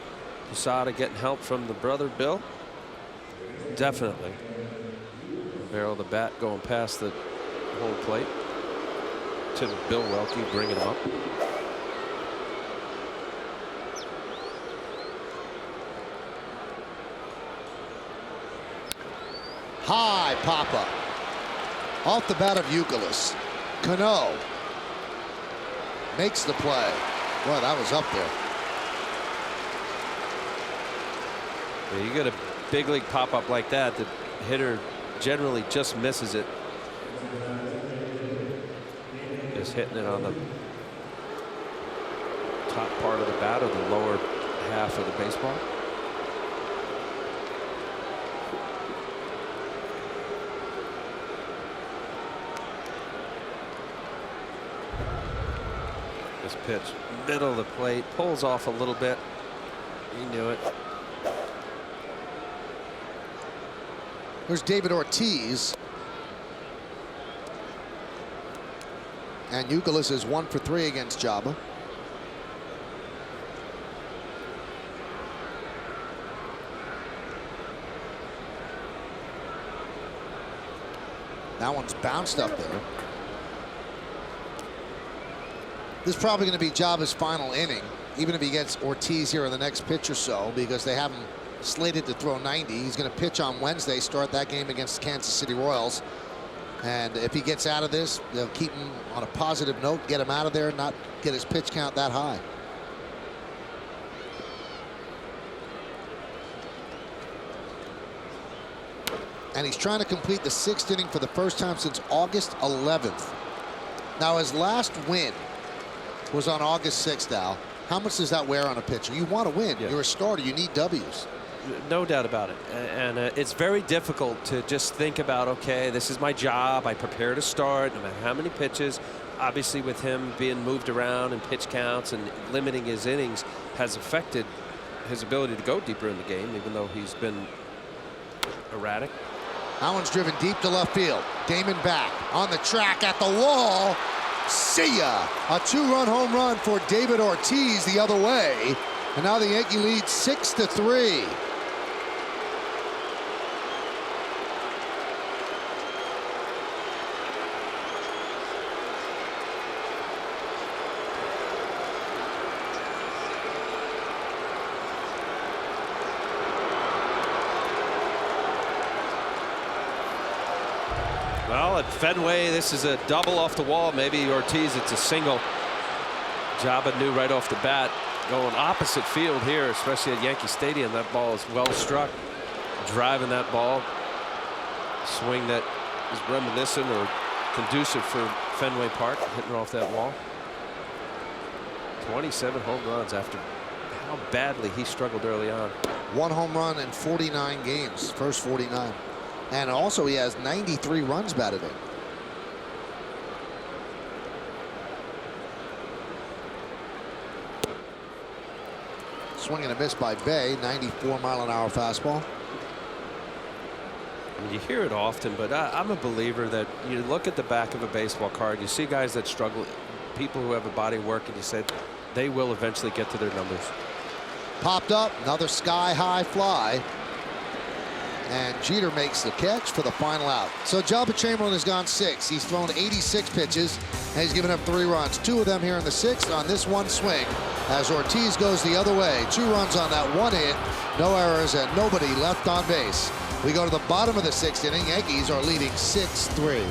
Posada getting help from the brother, Bill. Definitely. Barrel of the bat going past the home plate. To Bill Welke, bringing him up. High pop-up. Off the bat of Youkilis. Cano makes the play. Boy, that was up there. Yeah, you get a big league pop-up like that, the hitter generally just misses it. Just hitting it on the top part of the bat or the lower half of the baseball. This pitch, middle of the plate, pulls off a little bit. He knew it. There's David Ortiz. And Youkilis is 1 for 3 against Jabba. That one's bounced up there. This is probably going to be Jabba's final inning, even if he gets Ortiz here in the next pitch or so, because they have him slated to throw 90. He's going to pitch on Wednesday, start that game against the Kansas City Royals. And if he gets out of this, they'll keep him on a positive note, get him out of there, not get his pitch count that high. And he's trying to complete the 6th inning for the first time since August 11th. Now, his last win was on August 6th, Al. How much does that wear on a pitcher? You want to win. Yeah. You're a starter. You need W's. No doubt about it. And it's very difficult to just think about, okay, this is my job. I prepare to start, no matter how many pitches. Obviously, with him being moved around and pitch counts and limiting his innings has affected his ability to go deeper in the game, even though he's been erratic. That one's driven deep to left field. Damon back on the track at the wall. See ya! A 2-run home run for David Ortiz the other way. And now the Yankee lead 6-3. Well, at Fenway, this is a double off the wall. Maybe Ortiz, it's a single. Jabba knew right off the bat. Going opposite field here, especially at Yankee Stadium. That ball is well struck. Driving that ball. Swing that is reminiscent or conducive for Fenway Park. Hitting off that wall. 27 home runs after how badly he struggled early on. 1 home run in 49 games. First 49. And also he has 93 runs batted in. Swing and a miss by Bay. 94-mile-an-hour fastball. You hear it often, but I'm a believer that you look at the back of a baseball card, you see guys that struggle, people who have a body of work, and you said they will eventually get to their numbers. Popped up, another sky-high fly. And Jeter makes the catch for the final out. So Jabba Chamberlain has gone 6. He's thrown 86 pitches, and he's given up 3 runs. 2 of them here in the 6th on this one swing. As Ortiz goes the other way. 2 runs on that 1 hit. No errors and nobody left on base. We go to the bottom of the 6th inning. Yankees are leading 6-3.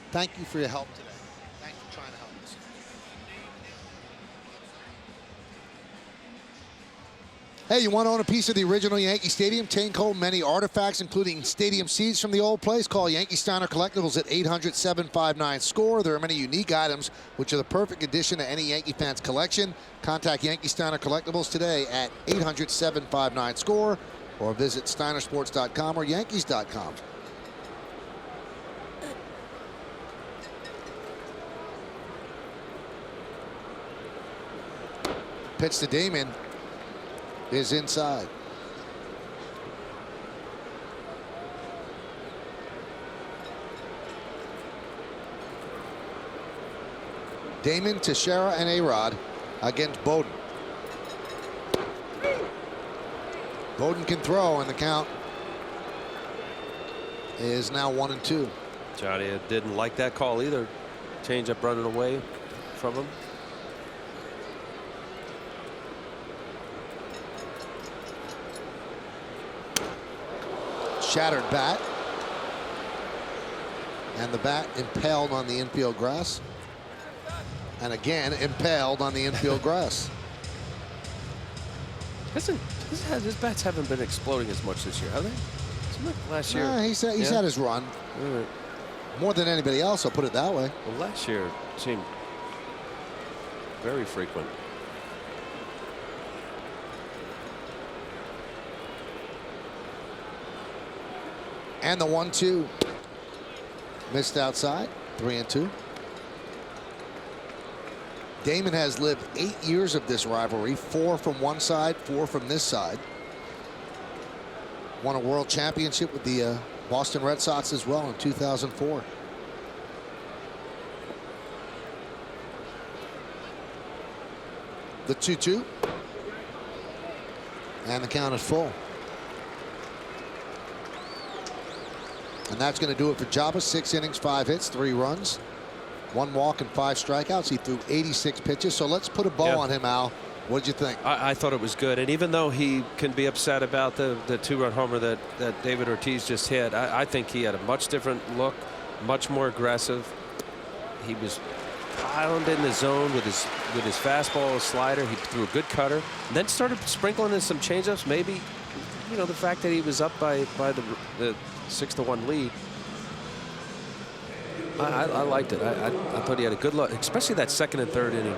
Thank you for your help today. Thanks for trying to help us. Hey, you want to own a piece of the original Yankee Stadium? Take home many artifacts, including stadium seats from the old place. Call Yankee Steiner Collectibles at 800-759-SCORE. There are many unique items which are the perfect addition to any Yankee fan's collection. Contact Yankee Steiner Collectibles today at 800-759-SCORE or visit steinersports.com or yankees.com. Pitch to Damon is inside. Damon, Teixeira, and A-Rod against Bowden. Bowden can throw, and the count is now 1-2. Johnny didn't like that call either. Change up running away from him. Shattered bat. And the bat impaled on the infield grass. And again, impaled on the infield grass. His bats haven't been exploding as much this year, have they? Like last year. Yeah, he's had his run. More than anybody else, I'll put it that way. Well, last year seemed very frequent. And the 1-2. Missed outside. 3-2. Damon has lived 8 years of this rivalry. 4 from one side, 4 from this side. Won a world championship with the Boston Red Sox as well in 2004. The 2-2. And the count is full. And that's going to do it for Jabba. 6 innings, 5 hits, 3 runs, 1 walk, and 5 strikeouts. He threw 86 pitches. So let's put a bow on him, Al. What did you think? I thought it was good. And even though he can be upset about the 2-run homer that David Ortiz just hit, I think he had a much different look, much more aggressive. He was pounding the zone with his fastball, his slider. He threw a good cutter, and then started sprinkling in some changeups. Maybe, you know, the fact that he was up by the 6-1 lead. I liked it. I thought he had a good look, especially that second and third inning.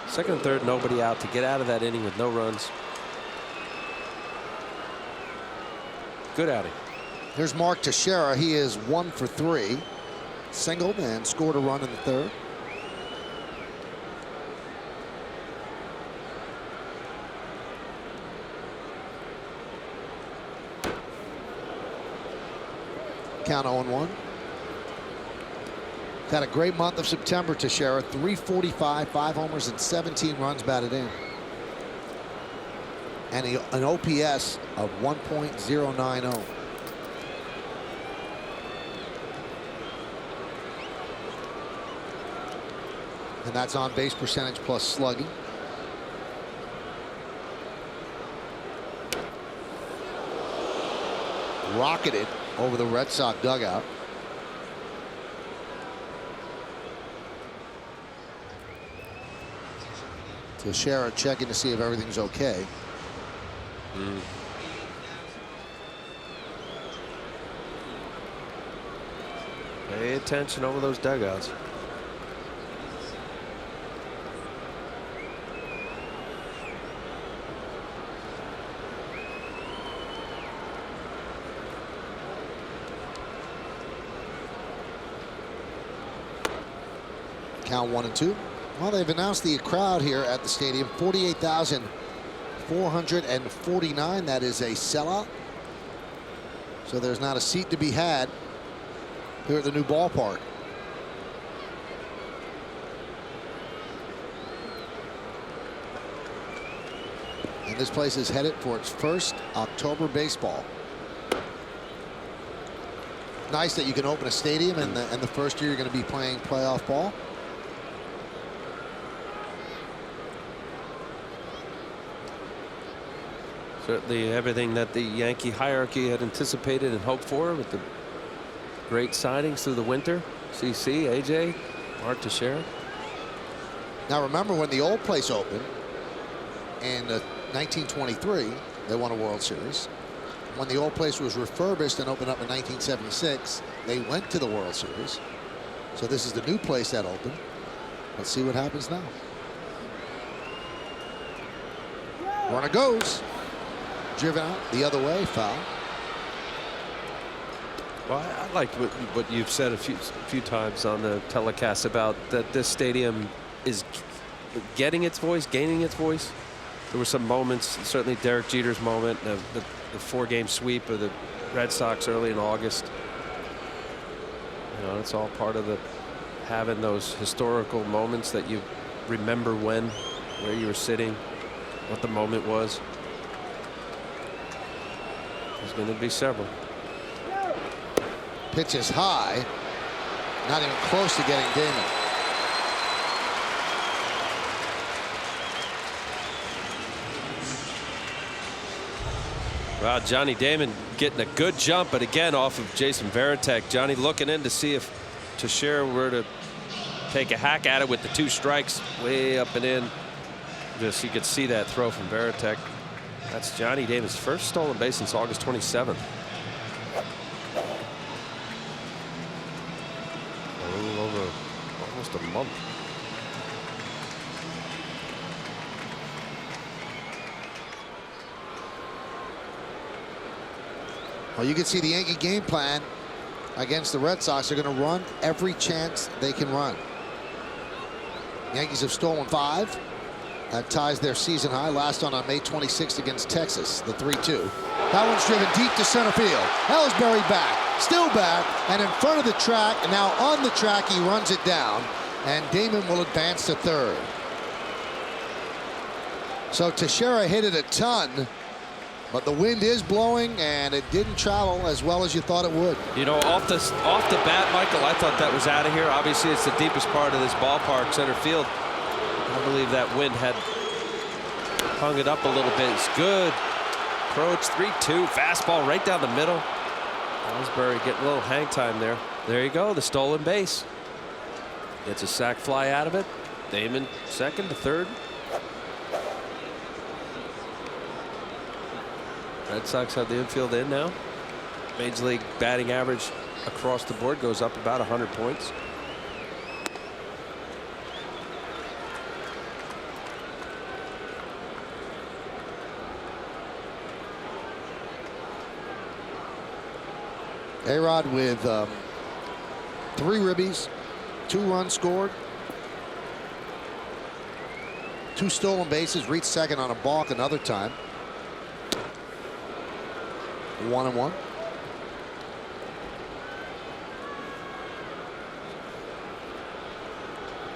Second and third, nobody out, to get out of that inning with no runs. Good outing. Here's Mark Teixeira. He is 1 for 3. Singled and scored a run in the third. Count 0-1. Had a great month of September, Teixeira. 345, 5 homers, and 17 runs batted in. And an OPS of 1.090. And that's on base percentage plus slugging. Rocketed over the Red Sox dugout. Teixeira checking to see if everything's okay. Pay attention over those dugouts. Count 1-2. Well, they've announced the crowd here at the stadium, 48,449. That is a sellout. So there's not a seat to be had here at the new ballpark. And this place is headed for its first October baseball. Nice that you can open a stadium and the first year you're going to be playing playoff ball. Certainly everything that the Yankee hierarchy had anticipated and hoped for, with the great signings through the winter. CC, AJ, Mark Teixeira. Now remember, when the old place opened in 1923, they won a World Series. When the old place was refurbished and opened up in 1976, they went to the World Series. So this is the new place that opened. Let's see what happens now. Runner goes. Driven out the other way, foul. Well, I liked what you've said a few times on the telecast about that this stadium is getting its voice, gaining its voice. There were some moments, certainly Derek Jeter's moment, the 4-game sweep of the Red Sox early in August. You know, it's all part of having those historical moments that you remember where you were sitting, what the moment was. There's going to be several. Pitch is high, not even close to getting Damon. Wow, Johnny Damon getting a good jump, but again off of Jason Varitek. Johnny looking in to see if Teixeira were to take a hack at it with the 2 strikes way up and in. Just you could see that throw from Varitek. That's Johnny Damon's first stolen base since August 27th. A little over almost a month. Well, you can see the Yankee game plan against the Red Sox. They're going to run every chance they can run. Yankees have stolen 5. That ties their season high, last on May 26th against Texas, the 3-2. That one's driven deep to center field. Ellsbury back, still back, and in front of the track, and now on the track, he runs it down, and Damon will advance to third. So Teixeira hit it a ton, but the wind is blowing, and it didn't travel as well as you thought it would. You know, off the bat, Michael, I thought that was out of here. Obviously, it's the deepest part of this ballpark, center field. I believe that wind had hung it up a little bit. It's good. Approach 3-2. Fastball right down the middle. Ellsbury getting a little hang time there. There you go. The stolen base. Gets a sac fly out of it. Damon second to third. Red Sox have the infield in now. Major League batting average across the board goes up about 100 points. A-Rod with 3 ribbies, 2 runs scored, 2 stolen bases, reached second on a balk another time. 1-1.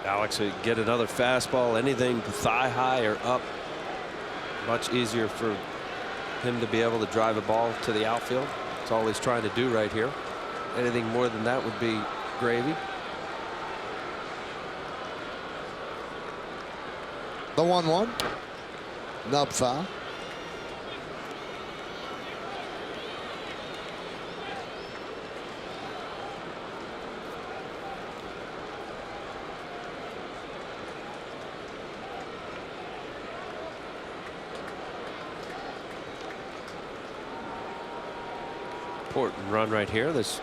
Alex would get another fastball, anything thigh high or up. Much easier for him to be able to drive a ball to the outfield. That's all he's trying to do right here. Anything more than that would be gravy. The 1-1. Nub foul. Important run right here. Let's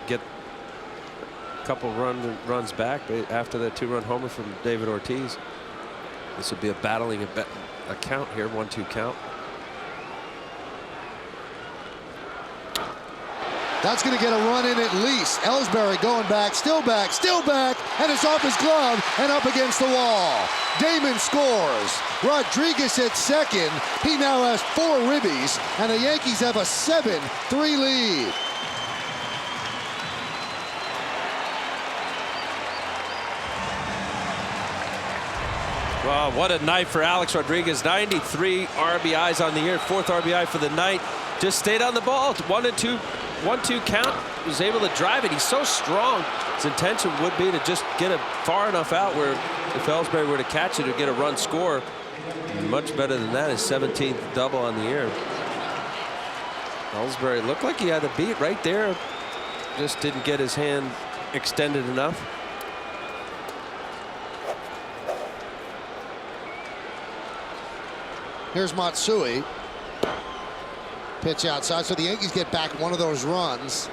get a couple runs back after that 2-run homer from David Ortiz. This would be a battling a count here, 1-2 count. That's going to get a run in at least. Ellsbury going back, still back, and it's off his glove and up against the wall. Damon scores. Rodriguez at second. He now has 4 ribbies, and the Yankees have a 7-3 lead. Wow, what a night for Alex Rodriguez. 93 RBIs on the year, 4th RBI for the night. Just stayed on the ball. 1-2 count. Was able to drive it. He's so strong. His intention would be to just get it far enough out where if Ellsbury were to catch it or get a run score. Much better than that. His 17th double on the year. Ellsbury looked like he had the beat right there. Just didn't get his hand extended enough. Here's Matsui. Pitch outside, so the Yankees get back one of those runs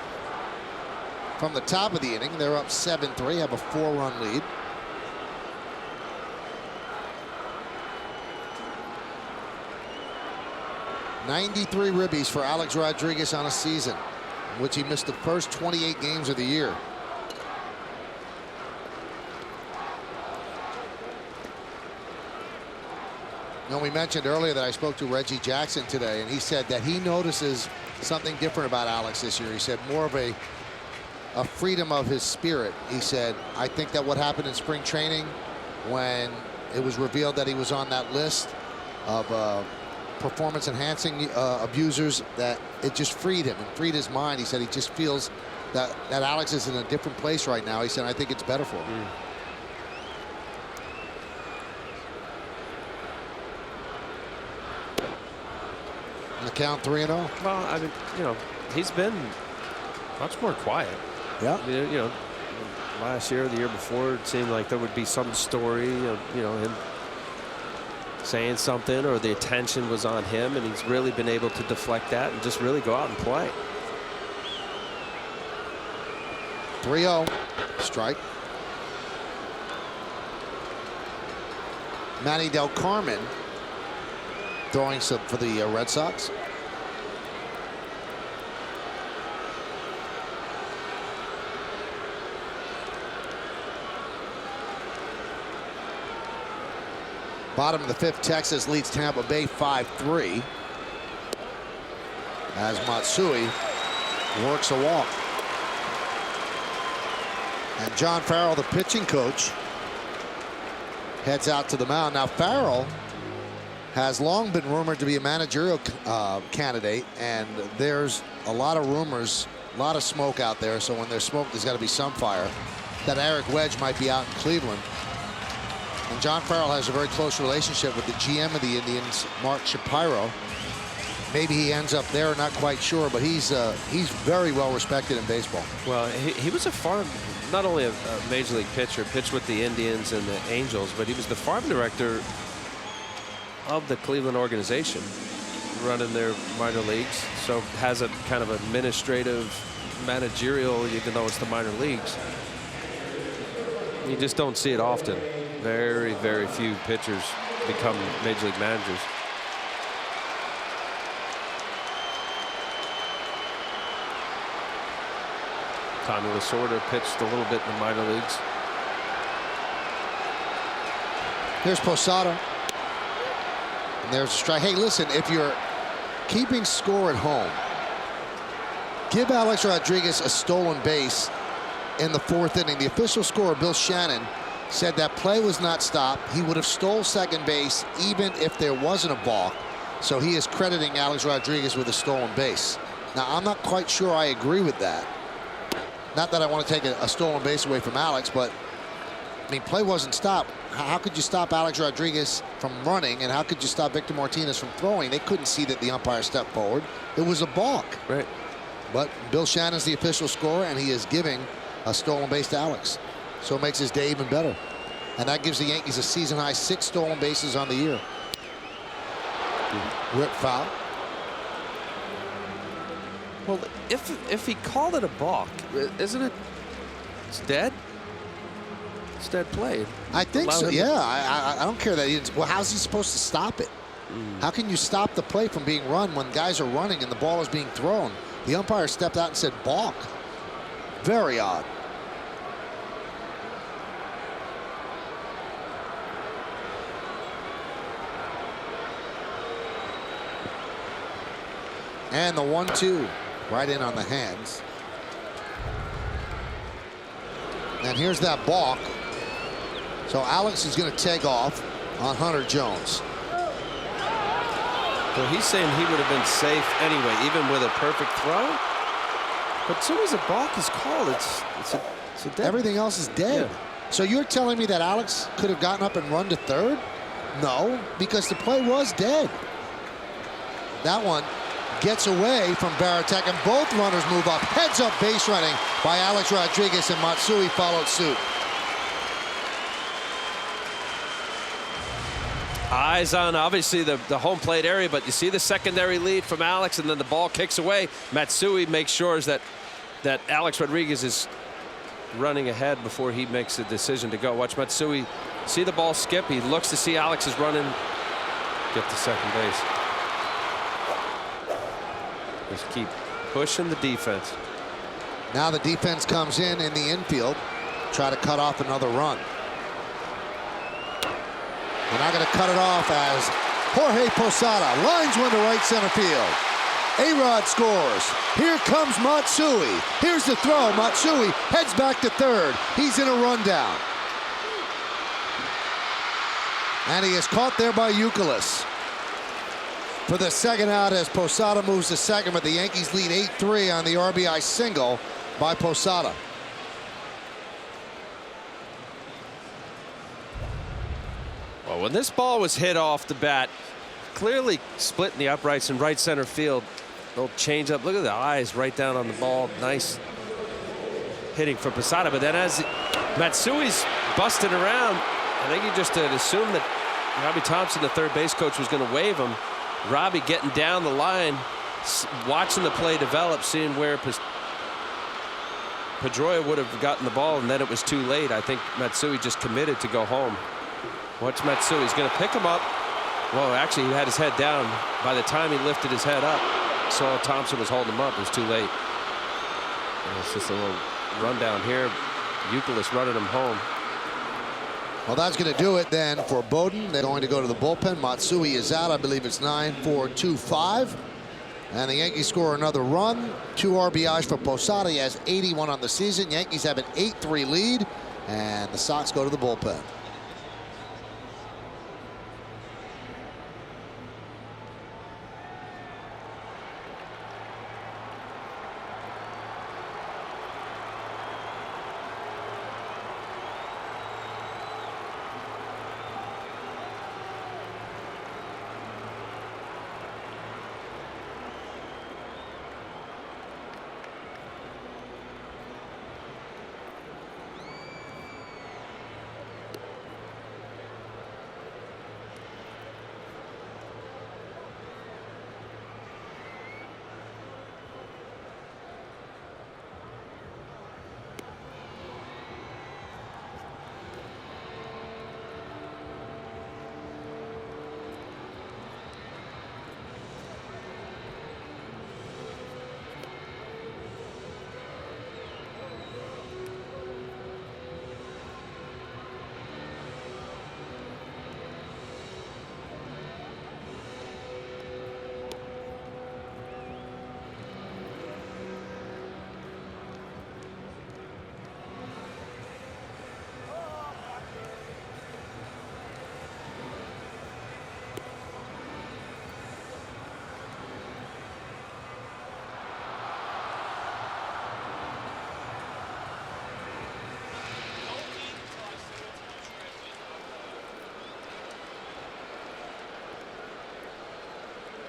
from the top of the inning. They're up 7-3, have a 4-run lead. '93 ribbies for Alex Rodriguez on a season, in which he missed the first 28 games of the year. You know, we mentioned earlier that I spoke to Reggie Jackson today, and he said that he notices something different about Alex this year. He said more of a freedom of his spirit. He said, I think that what happened in spring training when it was revealed that he was on that list of performance-enhancing abusers, that it just freed him and freed his mind. He said he just feels that Alex is in a different place right now. He said, I think it's better for him. And the count 3-0. Well, I mean, you know, he's been much more quiet. Yeah. I mean, you know, last year, the year before, it seemed like there would be some story of, you know, him saying something, or the attention was on him, and he's really been able to deflect that and just really go out and play. 3-0. Strike. Manny Del Carmen throwing some for the Red Sox. Bottom of the 5th, Texas leads Tampa Bay 5-3 as Matsui works a walk. And John Farrell, the pitching coach, heads out to the mound. Now, Farrell has long been rumored to be a managerial candidate, and there's a lot of rumors, a lot of smoke out there. So when there's smoke, there's got to be some fire. That Eric Wedge might be out in Cleveland. And John Farrell has a very close relationship with the GM of the Indians, Mark Shapiro. Maybe he ends up there, not quite sure, but he's very well respected in baseball. Well, he was not only a major league pitcher, pitched with the Indians and the Angels, but he was the farm director of the Cleveland organization, running their minor leagues. So has a kind of administrative, managerial, even though it's the minor leagues. You just don't see it often. Very, very few pitchers become major league managers. Tommy Lasorda pitched a little bit in the minor leagues. Here's Posada. And there's a strike. Hey, listen, if you're keeping score at home, give Alex Rodriguez a stolen base in the 4th inning. The official scorer, Bill Shannon, said that play was not stopped. He would have stole second base even if there wasn't a balk. So he is crediting Alex Rodriguez with a stolen base. Now, I'm not quite sure I agree with that. Not that I want to take a stolen base away from Alex, but I mean, play wasn't stopped. How could you stop Alex Rodriguez from running, and how could you stop Victor Martinez from throwing? They couldn't see that the umpire stepped forward. It was a balk. Right. But Bill Shannon's the official scorer, and he is giving a stolen base to Alex. So it makes his day even better. And that gives the Yankees a season-high 6 stolen bases on the year. Rip foul. Well, if he called it a balk, isn't it? It's dead. It's dead play. I think so. Yeah, I don't care that he didn't. Well, how's he supposed to stop it? How can you stop the play from being run when guys are running and the ball is being thrown? The umpire stepped out and said balk. Very odd. And the 1-2 right in on the hands. And here's that balk. So Alex is going to take off on Hunter Jones. Well, he's saying he would have been safe anyway, even with a perfect throw. But as soon as a balk is called, it's a dead. Everything else is dead. Yeah. So you're telling me that Alex could have gotten up and run to third? No, because the play was dead. That one gets away from Baratek, and both runners move up. Heads up base running by Alex Rodriguez, and Matsui followed suit. Eyes on, obviously, the home plate area, but you see the secondary lead from Alex, and then the ball kicks away. Matsui makes sure that Alex Rodriguez is running ahead before he makes a decision to go. Watch Matsui see the ball skip. He looks to see Alex is running. Get to second base. Just keep pushing the defense. Now the defense comes in the infield, try to cut off another run. They're not going to cut it off as Jorge Posada lines one to right center field. A-Rod scores. Here comes Matsui. Here's the throw. Matsui heads back to third. He's in a rundown. And he is caught there by Youkilis for the second out as Posada moves to second, but the Yankees lead 8-3 on the RBI single by Posada. Well, when this ball was hit off the bat, clearly splitting the uprights in right center field. Little change up. Look at the eyes right down on the ball. Nice hitting for Posada. But then as Matsui's busting around, I think he just had assumed that Robbie Thompson, the third base coach, was going to wave him. Robbie getting down the line, watching the play develop, seeing where Pedroia would have gotten the ball, and then it was too late. I think Matsui just committed to go home. Watch Matsui. He's going to pick him up. Well, actually, he had his head down. By the time he lifted his head up, saw Thompson was holding him up. It was too late. And it's just a little rundown here. Youkilis running him home. Well, that's going to do it then for Bowden. They're going to go to the bullpen. Matsui is out. I believe it's 9-4-2-5. And the Yankees score another run. 2 RBIs for Posada. He has 81 on the season. Yankees have an 8-3 lead. And the Sox go to the bullpen.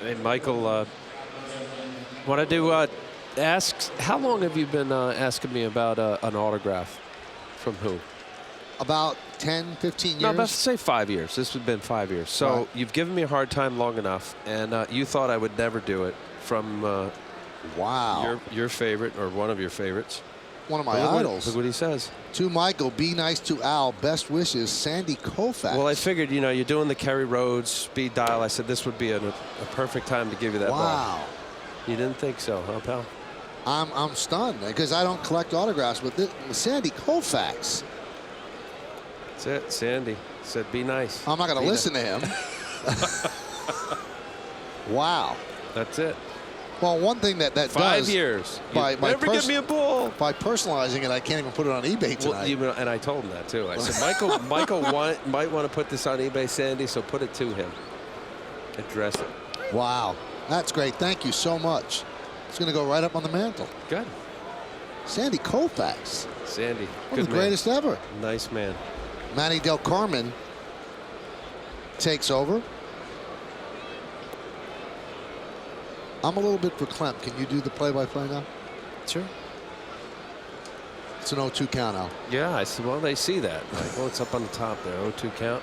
Hey, Michael, wanted to ask, how long have you been asking me about an autograph? From who? About 10, 15 years? No, about say 5 years. This has been 5 years. So right. You've given me a hard time long enough, and you thought I would never do it. From wow, your favorite or one of your favorites. One of my idols. Look what he says. To Michael, be nice to Al. Best wishes, Sandy Koufax. Well, I figured, you know, you're doing the Kerry Rhodes speed dial. I said this would be a perfect time to give you that ball. Wow. You didn't think so, huh, pal? I'm stunned because I don't collect autographs, but this, Sandy Koufax. That's it. Sandy said, "Be nice." I'm not going to listen to him. Wow. That's it. Well, one thing that does 5 years. By never give me a ball. By personalizing it, I can't even put it on eBay tonight. Well, and I told him that too. I said, Michael might want to put this on eBay, Sandy, so put it to him. Address it. Wow, that's great. Thank you so much. It's going to go right up on the mantle. Good. Sandy Koufax. Sandy. One of the greatest ever. Nice man. Manny Del Carmen takes over. I'm a little bit verklempt. Can you do the play-by-play now? Sure. It's an 0-2 count now. Yeah, I said, well, they see that. Like, oh, it's up on the top there. 0-2 count.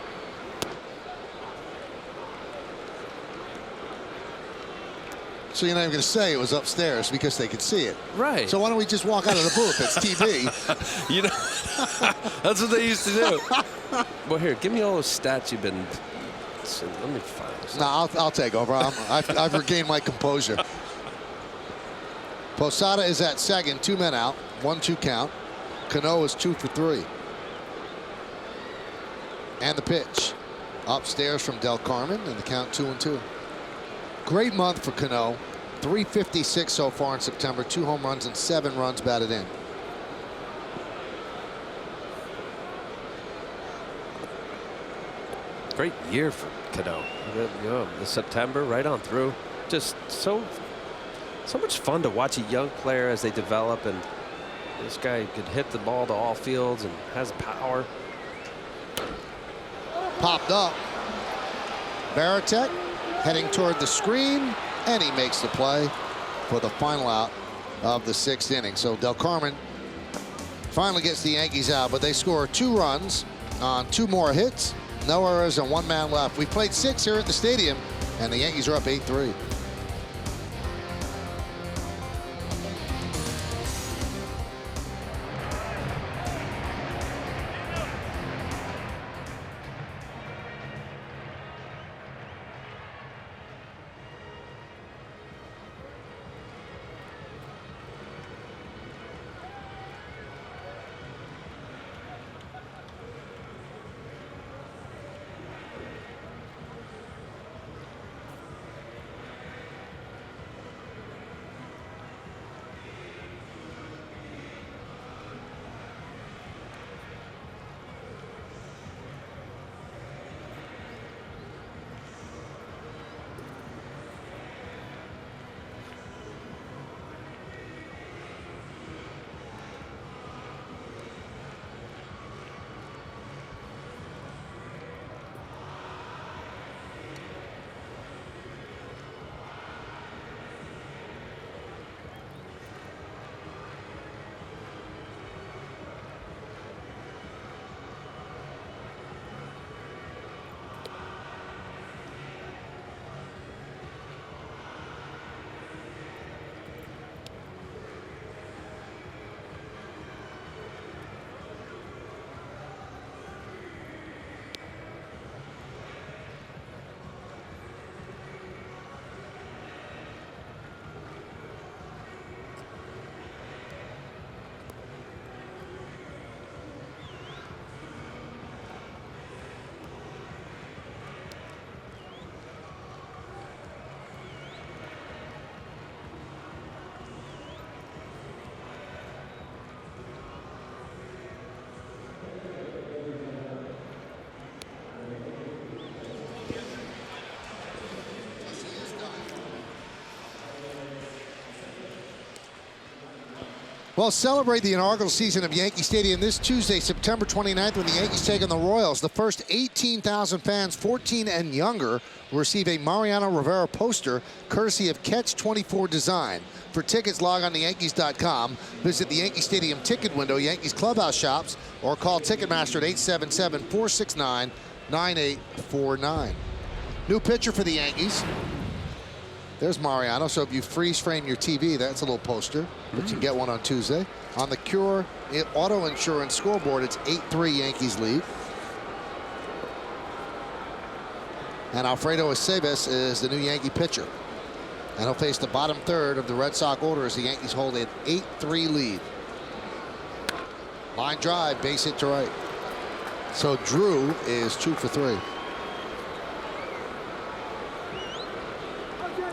So you're not even going to say it was upstairs because they could see it. Right. So why don't we just walk out of the booth? It's TV. You know, that's what they used to do. Well, here, give me all those stats you've been. Let me find this. No, I'll take over. I've regained my composure. Posada is at second, 2 men out, 1-2 count. Cano is 2 for 3. And the pitch. upstairs from Del Carmen, and the count 2-2. Great month for Cano. 356 so far in September, 2 home runs and 7 runs batted in. Great year for Cano. You know, the September right on through. Just so much fun to watch a young player as they develop, and this guy could hit the ball to all fields and has power. Popped up. Varitek heading toward the screen, and he makes the play for the final out of the 6th inning. So Del Carmen finally gets the Yankees out, but they score 2 runs on 2 more hits. No errors and 1 man left. We played 6 here at the stadium, and the Yankees are up 8-3. Well, celebrate the inaugural season of Yankee Stadium this Tuesday, September 29th, when the Yankees take on the Royals. The first 18,000 fans, 14 and younger, will receive a Mariano Rivera poster, courtesy of Catch 24 Design. For tickets, log on to Yankees.com, visit the Yankee Stadium ticket window, Yankees clubhouse shops, or call Ticketmaster at 877-469-9849. New pitcher for the Yankees. There's Mariano. So if you freeze frame your TV, that's a little poster, but you can get one on Tuesday. On the Cure Auto Insurance scoreboard, it's 8-3 Yankees lead. And Alfredo Aceves is the new Yankee pitcher. And he'll face the bottom third of the Red Sox order as the Yankees hold an 8-3 lead. Line drive, base hit to right. So Drew is 2 for 3.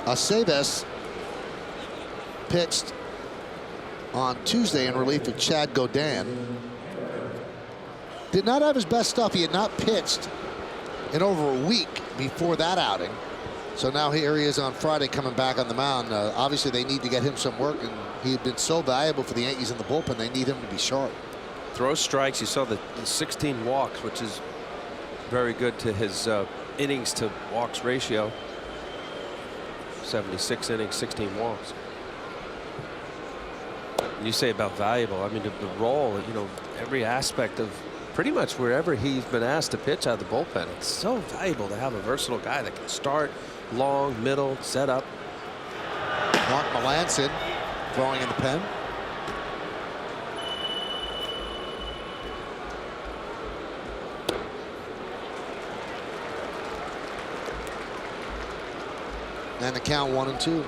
Aceves pitched on Tuesday in relief of Chad Godin. Did not have his best stuff. He had not pitched in over a week before that outing. So now here he is on Friday coming back on the mound. Obviously they need to get him some work, and he had been so valuable for the Yankees in the bullpen. They need him to be sharp. Throw strikes. You saw the 16 walks, which is very good to his innings to walks ratio. 76 innings, 16 walks. You say about valuable. I mean, the role, you know, every aspect of pretty much wherever he's been asked to pitch out of the bullpen. It's so valuable to have a versatile guy that can start, long, middle, set up. Mark Melanson throwing in the pen. And the count 1-2.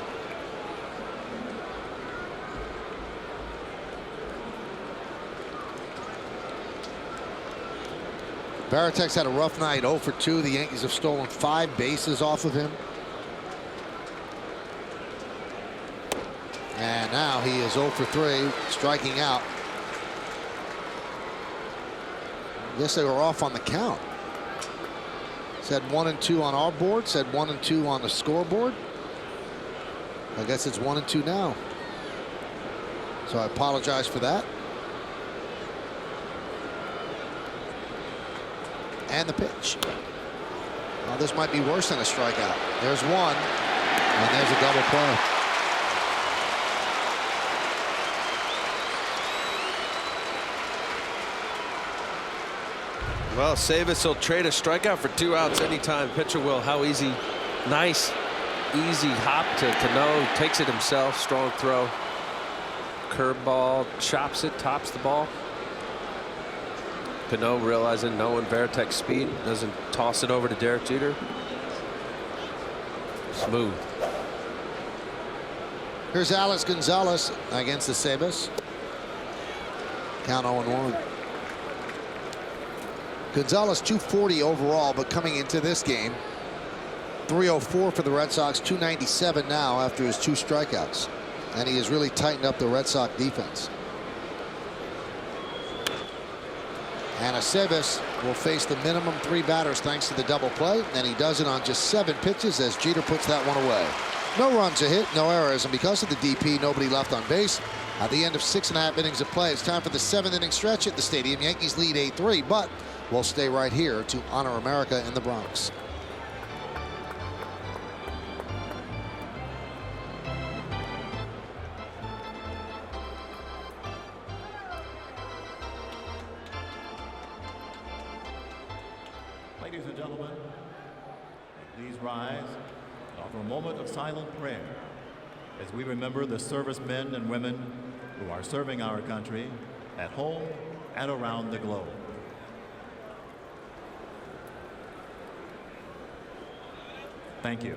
Varitek's had a rough night, 0 for 2. The Yankees have stolen 5 bases off of him. And now he is 0 for 3, striking out. I guess they were off on the count. Said 1 and 2 on our board, said 1 and 2 on the scoreboard. I guess it's 1 and 2 now. So I apologize for that. And the pitch. Well, this might be worse than a strikeout. There's one, and there's a double play. Well, Savis will trade a strikeout for 2 outs anytime. Pitcher will. How easy. Nice, easy hop to Cano. Takes it himself. Strong throw. Curveball. Chops it. Tops the ball. Cano realizing knowing Varitek's speed. Doesn't toss it over to Derek Jeter. Smooth. Here's Alex Gonzalez against the Sabres. Count 0-1. Gonzalez 240 overall, but coming into this game 304 for the Red Sox, 297 now after his 2 strikeouts, and he has really tightened up the Red Sox defense. And Aceves will face the minimum 3 batters thanks to the double play, and he does it on just 7 pitches as Jeter puts that one away. No runs a hit, no errors, and because of the DP, nobody left on base. At the end of 6.5 innings of play, it's time for the 7th inning stretch at the stadium. Yankees lead 8-3, but we'll stay right here to honor America in the Bronx. Ladies and gentlemen, please rise and offer a moment of silent prayer as we remember the servicemen and women who are serving our country at home and around the globe. Thank you.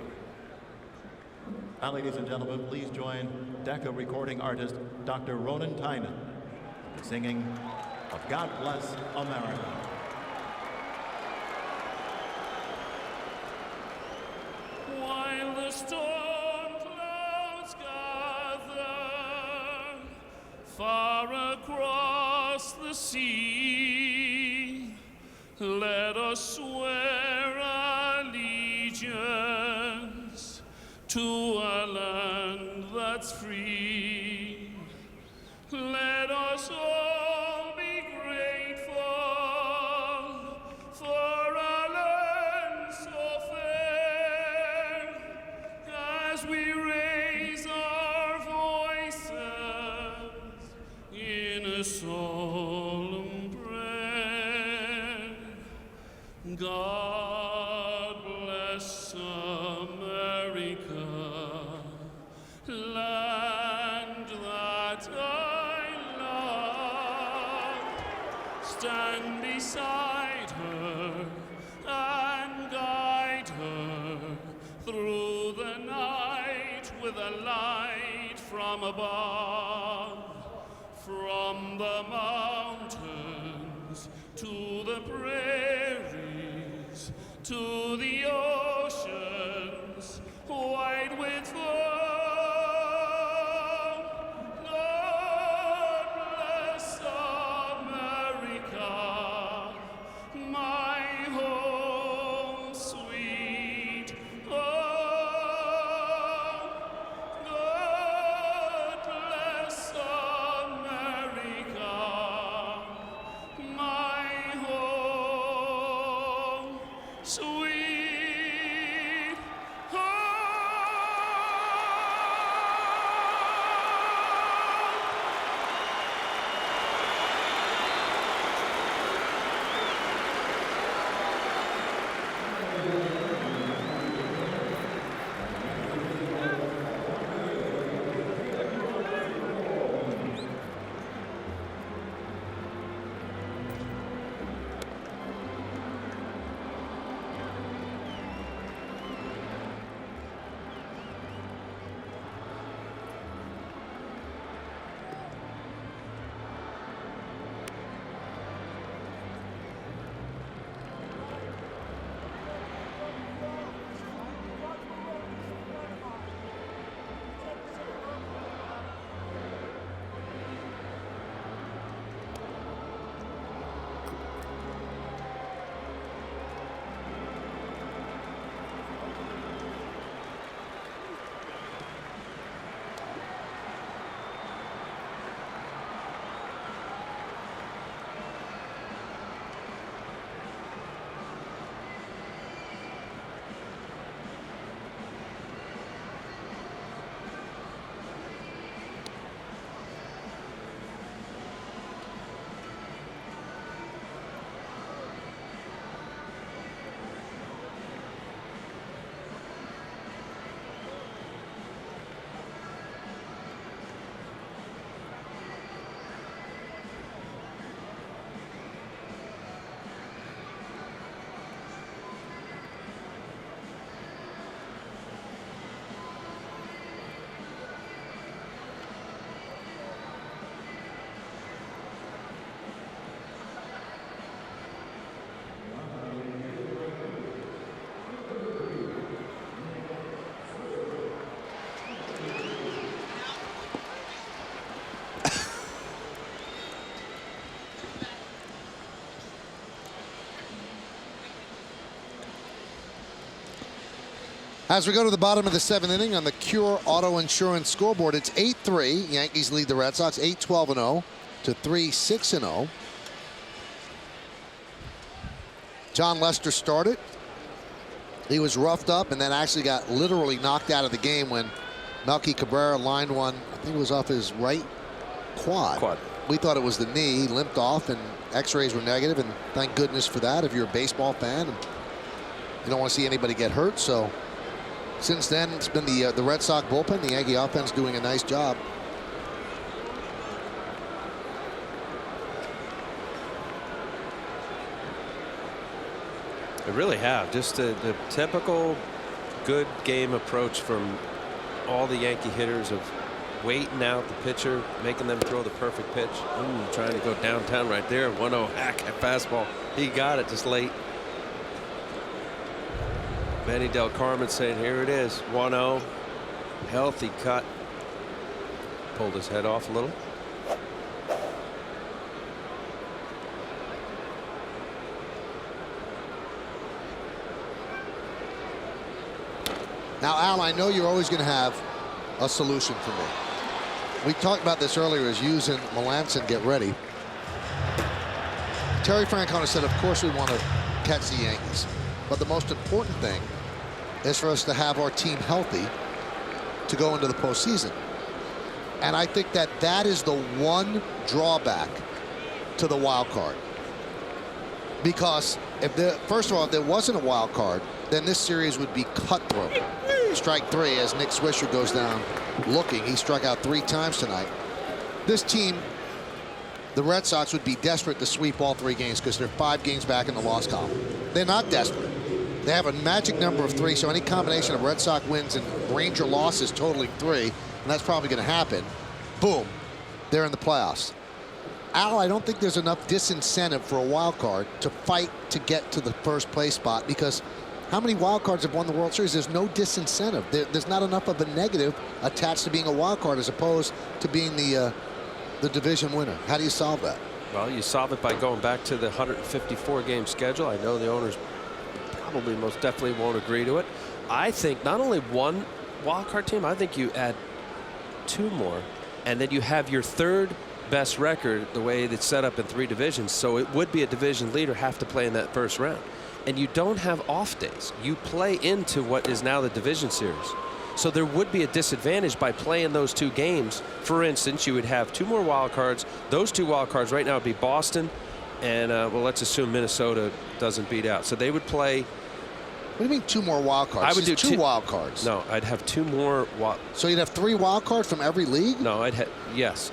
Now, ladies and gentlemen, please join Decca recording artist Dr. Ronan Tynan in the singing of God Bless America. While the storm clouds gather far across the sea, let us swear allegiance to a land that's free. Let us all be grateful for a land so fair as we raise our voices in a solemn prayer. God bless America, land that I love. Stand beside her and guide her through the night with a light from above. From the mountains to the prairies to the oceans wide with foam. God bless America, my home sweet home. God bless America, my home sweet As we go to the bottom of the 7th inning on the Cure Auto Insurance scoreboard, it's 8-3. Yankees lead the Red Sox 8-12-0 to 3-6-0. John Lester started. He was roughed up and then actually got literally knocked out of the game when Melky Cabrera lined one. I think it was off his right quad. We thought it was the knee. He limped off and x-rays were negative, and thank goodness for that if you're a baseball fan. And you don't want to see anybody get hurt. So since then, it's been the Red Sox bullpen, the Yankee offense doing a nice job. They really have. Just the typical good game approach from all the Yankee hitters of waiting out the pitcher, making them throw the perfect pitch. Ooh, trying to go downtown right there. 1-0 hack at fastball. He got it just late. Benny Del Carmen saying, here it is. 1-0. Healthy cut. Pulled his head off a little. Now, Al, I know you're always going to have a solution for me. We talked about this earlier as Hughes and Melanson get ready. Terry Francona said, of course we want to catch the Yankees. But the most important thing is for us to have our team healthy to go into the postseason. And I think that that is the one drawback to the wild card. Because first of all, if there wasn't a wild card, then this series would be cutthroat. Strike 3 as Nick Swisher goes down looking. He struck out 3 times tonight. This team, the Red Sox, would be desperate to sweep all 3 games because they're 5 games back in the loss column. They're not desperate. They have a magic number of 3, so any combination of Red Sox wins and Ranger losses totaling 3, and that's probably going to happen, boom, they're in the playoffs. Al, I don't think there's enough disincentive for a wild card to fight to get to the first place spot, because how many wild cards have won the World Series? There's no disincentive. There's not enough of a negative attached to being a wild card as opposed to being the division winner. How do you solve that? Well, you solve it by going back to the 154 game schedule. I know the owners probably most definitely won't agree to it. I think not only one wild card team, I think you add 2 more, and then you have your 3rd best record the way it's set up in 3 divisions. So it would be a division leader have to play in that first round. And you don't have off days. You play into what is now the division series. So there would be a disadvantage by playing those 2 games. For instance, you would have 2 more wild cards. Those 2 wild cards right now would be Boston and, well, let's assume Minnesota doesn't beat out. So they would play. What do you mean 2 more wild cards? I would do 2 wild cards. No, I'd have 2 more. So you'd have 3 wild cards from every league? No, I'd have, yes.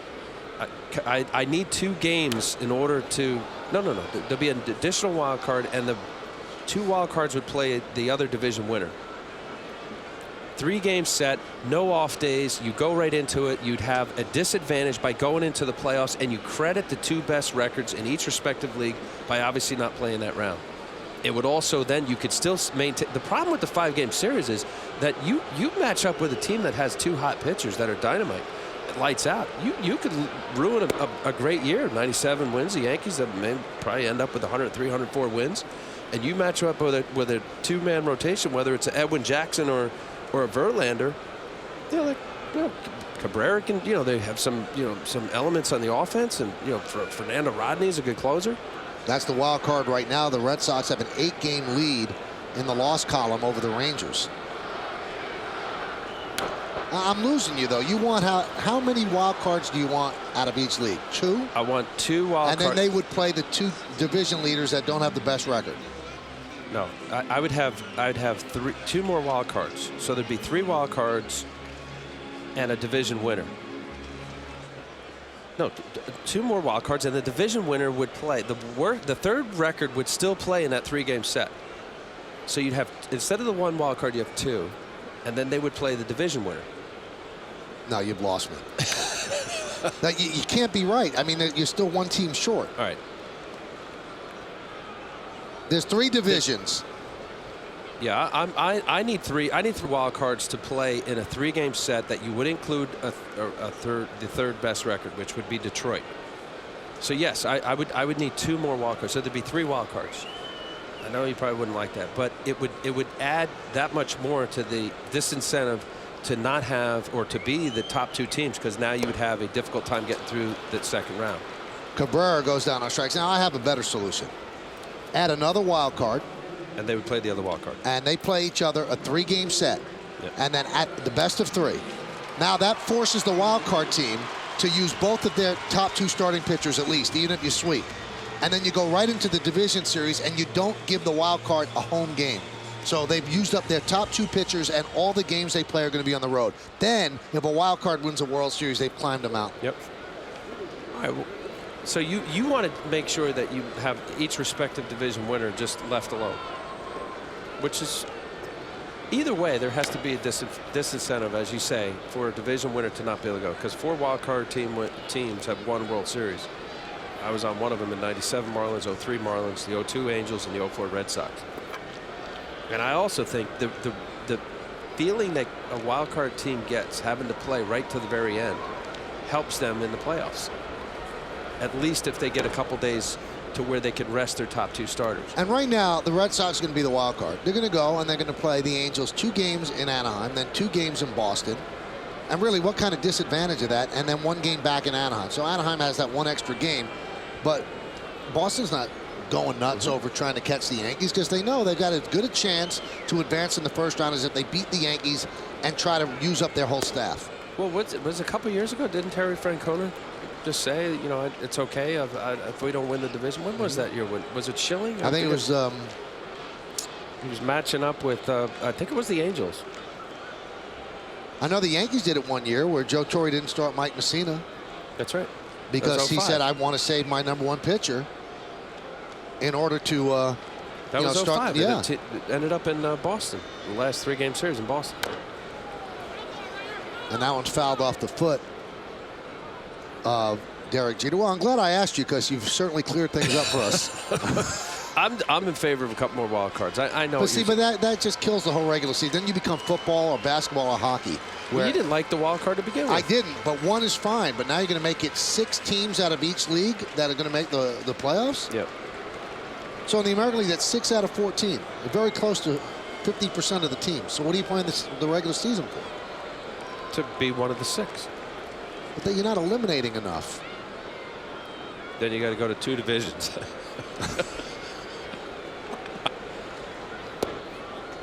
I need 2 games in order to. No. There'll be an additional wild card, and the 2 wild cards would play the other division winner. 3 games set, no off days. You go right into it. You'd have a disadvantage by going into the playoffs, and you credit the 2 best records in each respective league by obviously not playing that round. It would also then you could still maintain. The problem with the 5-game series is that you match up with a team that has 2 hot pitchers that are dynamite. Lights out. You could ruin a great year. 97 wins. The Yankees that may probably end up with 103, 104 wins. And you match up with a 2-man rotation, whether it's an Edwin Jackson or a Verlander. Cabrera can, they have some elements on the offense, and Fernando Rodney's a good closer. That's the wild card right now. The Red Sox have an 8-game lead in the loss column over the Rangers. I'm losing you, though. You want how many wild cards do you want out of each league? 2? I want 2 wild cards. And then they would play the 2 division leaders that don't have the best record. No, I'd have 2 more wild cards. So there'd be 3 wild cards and a division winner. No, 2 more wild cards, and the division winner would play. The 3rd record would still play in that 3-game set. So you'd have, instead of the 1 wild card, you have 2, and then they would play the division winner. No, you've lost me. Now, you can't be right. I mean, you're still 1 team short. All right. There's 3 divisions. Yeah, I need 3. I need 3 wild cards to play in a 3-game set that you would include the 3rd best record, which would be Detroit. So yes, I would need 2 more wild cards. So there'd be 3 wild cards. I know you probably wouldn't like that, but it would add that much more to the disincentive to not have or to be the top 2 teams, because now you would have a difficult time getting through that second round. Cabrera goes down on strikes. Now I have a better solution. Add another wild card. And they would play the other wild card. And they play each other a 3-game set. Yep. And then at the best of 3. Now that forces the wild card team to use both of their top 2 starting pitchers at least, even if you sweep. And then you go right into the division series and you don't give the wild card a home game. So they've used up their top 2 pitchers, and all the games they play are going to be on the road. Then, if a wild card wins a World Series, they've climbed them out. Yep. All right. Well, so you want to make sure that you have each respective division winner just left alone, which is either way there has to be a disincentive, as you say, for a division winner to not be able to go, because 4 wild card teams have won World Series. I was on one of them in '97 Marlins, '03 Marlins, the '02 Angels, and the '04 Red Sox. And I also think the feeling that a wild card team gets having to play right to the very end helps them in the playoffs. At least if they get a couple days to where they can rest their top 2 starters. And right now, the Red Sox are going to be the wild card. They're going to go and they're going to play the Angels 2 games in Anaheim, then 2 games in Boston. And really, what kind of disadvantage of that? And then 1 game back in Anaheim. So Anaheim has that 1 extra game. But Boston's not going nuts over trying to catch the Yankees, because they know they've got as good a chance to advance in the first round as if they beat the Yankees and try to use up their whole staff. Well, was a couple years ago, didn't Terry Francona just say, you know, it's okay if we don't win the division? When was that year? Was it Schilling? I think it was. He was matching up with, I think it was the Angels. I know the Yankees did it 1 year where Joe Torre didn't start Mike Messina. That's right. Because he said, I want to save my #1 pitcher in order to that was start. 05. Yeah. It ended up in Boston, the last 3-game series in Boston. And that one's fouled off the foot of Derek Jeter. Well, I'm glad I asked you, because you've certainly cleared things up for us. I'm in favor of a couple more wild cards. I know. But see, that just kills the whole regular season. Then you become football or basketball or hockey. Well, you didn't like the wild card to begin with. I didn't, but 1 is fine. But now you're going to make it 6 teams out of each league that are going to make the playoffs? Yep. So in the American League, that's 6 out of 14. You're very close to 50% of the teams. So what are you playing the regular season for? To be one of the 6. But then you're not eliminating enough. Then you got to go to 2 divisions.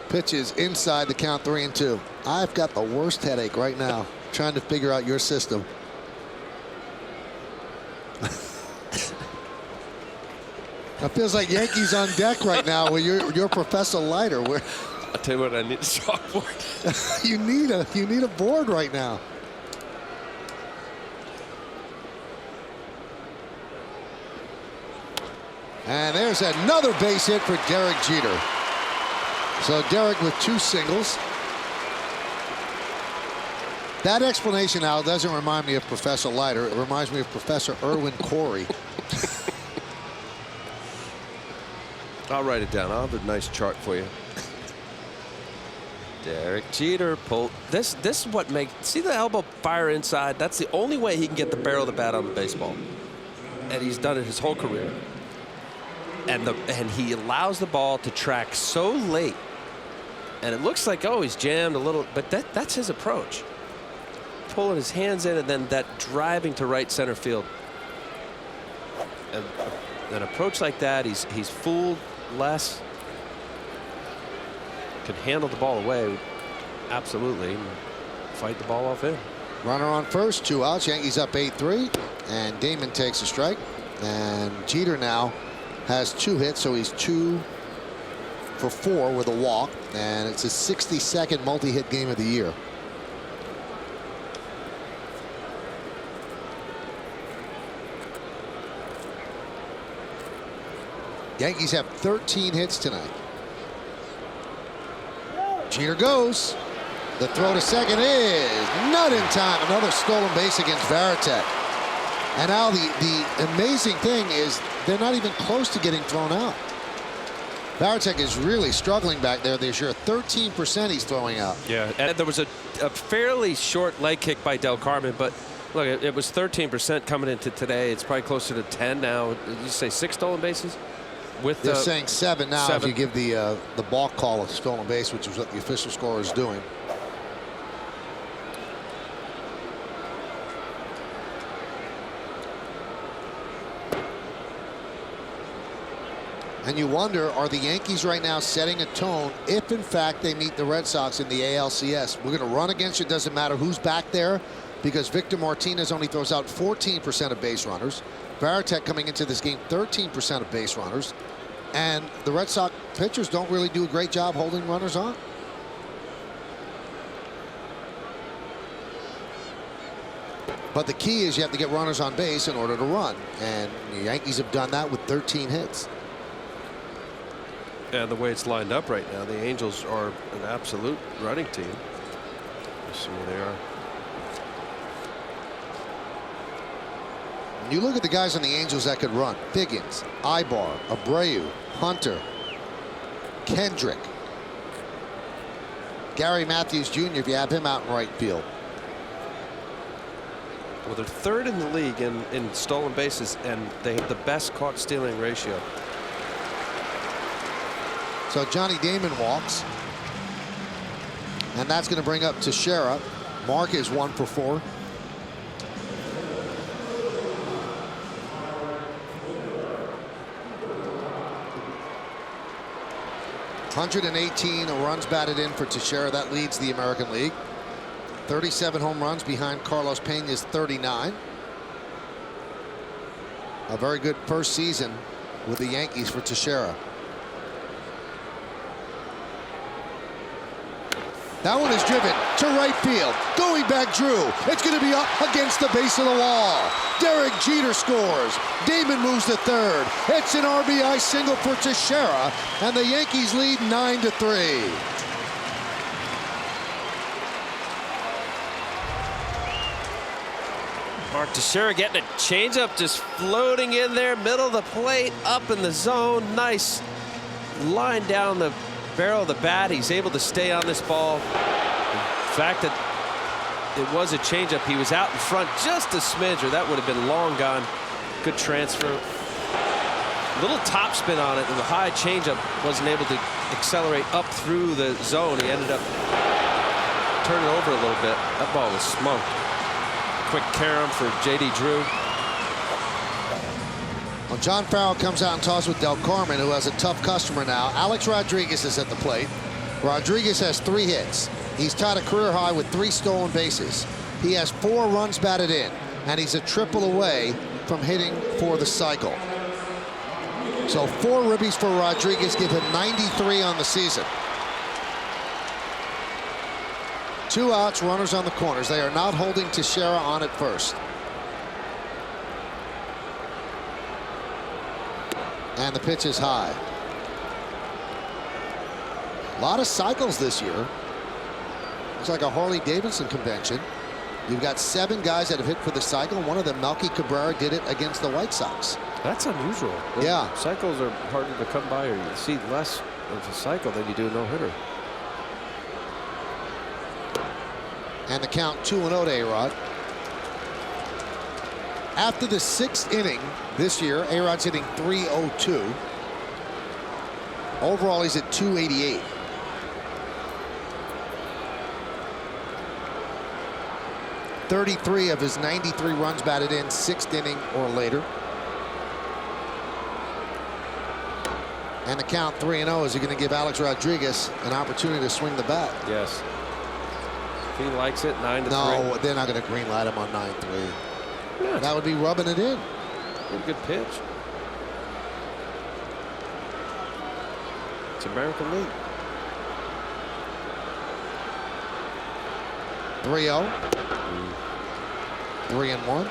Pitches inside the count, 3-2. I've got the worst headache right now trying to figure out your system. It feels like Yankees on deck right now where you're Professor Leiter. Where I'll tell you what, I need a chalkboard. you need a board right now. And there's another base hit for Derek Jeter. So Derek with 2 singles. That explanation now doesn't remind me of Professor Leiter. It reminds me of Professor Irwin Corey. I'll write it down. I'll have a nice chart for you. Derek Jeter pulled. This is what makes. See the elbow fire inside? That's the only way he can get the barrel of the bat on the baseball. And he's done it his whole career. And he allows the ball to track so late. And it looks like, oh, he's jammed a little, but that's his approach. Pulling his hands in and then that driving to right center field. And an approach like that, he's fooled less. Can handle the ball away, absolutely. And fight the ball off in. Runner on first, 2 outs. Yankees up 8-3, and Damon takes a strike. And Jeter now has 2 hits, so he's 2 for 4 with a walk, and it's his 62nd multi-hit game of the year. Yankees have 13 hits tonight. Jeter goes. The throw to second is not in time. Another stolen base against Varitek. And now the amazing thing is they're not even close to getting thrown out. Varitek is really struggling back there this year. 13% he's throwing out. Yeah, and there was a fairly short leg kick by Del Carmen, but look, it was 13% coming into today. It's probably closer to 10 now. Did you say 6 stolen bases? with They're saying 7 now 7. if you give the balk call a stolen base, which is what the official scorer is doing. And you wonder, are the Yankees right now setting a tone if, in fact, they meet the Red Sox in the ALCS? We're going to run against you. It doesn't matter who's back there, because Victor Martinez only throws out 14% of base runners. Varitek coming into this game, 13% of base runners. And the Red Sox pitchers don't really do a great job holding runners on. But the key is you have to get runners on base in order to run. And the Yankees have done that with 13 hits. And the way it's lined up right now, the Angels are an absolute running team. Let's see where they are. You look at the guys on the Angels that could run: Figgins, Ibar, Abreu, Hunter, Kendrick, Gary Matthews Jr. if you have him out in right field. Well, they're 3rd in the league in stolen bases, and they have the best caught stealing ratio. So Johnny Damon walks, and that's going to bring up Teixeira. Mark is 1 for 4. (118) runs batted in for Teixeira. That leads the American League. 37 home runs behind Carlos Pena's 39. A very good first season with the Yankees for Teixeira. That one is driven to right field. Going back, Drew. It's going to be up against the base of the wall. Derek Jeter scores. Damon moves to 3rd. It's an RBI single for Teixeira, and the Yankees lead 9-3. Mark Teixeira getting a changeup, just floating in there, middle of the plate, up in the zone. Nice line down the barrel of the bat. He's able to stay on this ball. The fact that it was a changeup, he was out in front just a smidge, or that would have been long gone. Good transfer. Little topspin on it, and the high changeup wasn't able to accelerate up through the zone. He ended up turning over a little bit. That ball was smoked. Quick carom for J.D. Drew. Well, John Farrell comes out and talks with Del Carmen, who has a tough customer now. Alex Rodriguez is at the plate. Rodriguez has 3 hits. He's tied a career high with 3 stolen bases. He has 4 runs batted in, and he's a triple away from hitting for the cycle. So 4 ribbies for Rodriguez give him 93 on the season. 2 outs, runners on the corners. They are not holding Teixeira on at first. And the pitch is high. A lot of cycles this year. It's like a Harley-Davidson convention. You've got 7 guys that have hit for the cycle. One of them, Melky Cabrera, did it against the White Sox. That's unusual. Yeah. Cycles are harder to come by, or you see less of a cycle than you do a no-hitter. And the count 2-0 to A-Rod. After the 6th inning this year, A-Rod's hitting .302. Overall, he's at .288. .33 of his 93 runs batted in 6th inning or later. And the count 3-0. Is he going to give Alex Rodriguez an opportunity to swing the bat? Yes. If he likes it, 9-3. No, they're not going to green light him on 9-3. Yeah. That would be rubbing it in. Good pitch. It's American League. 3-0. 3-1.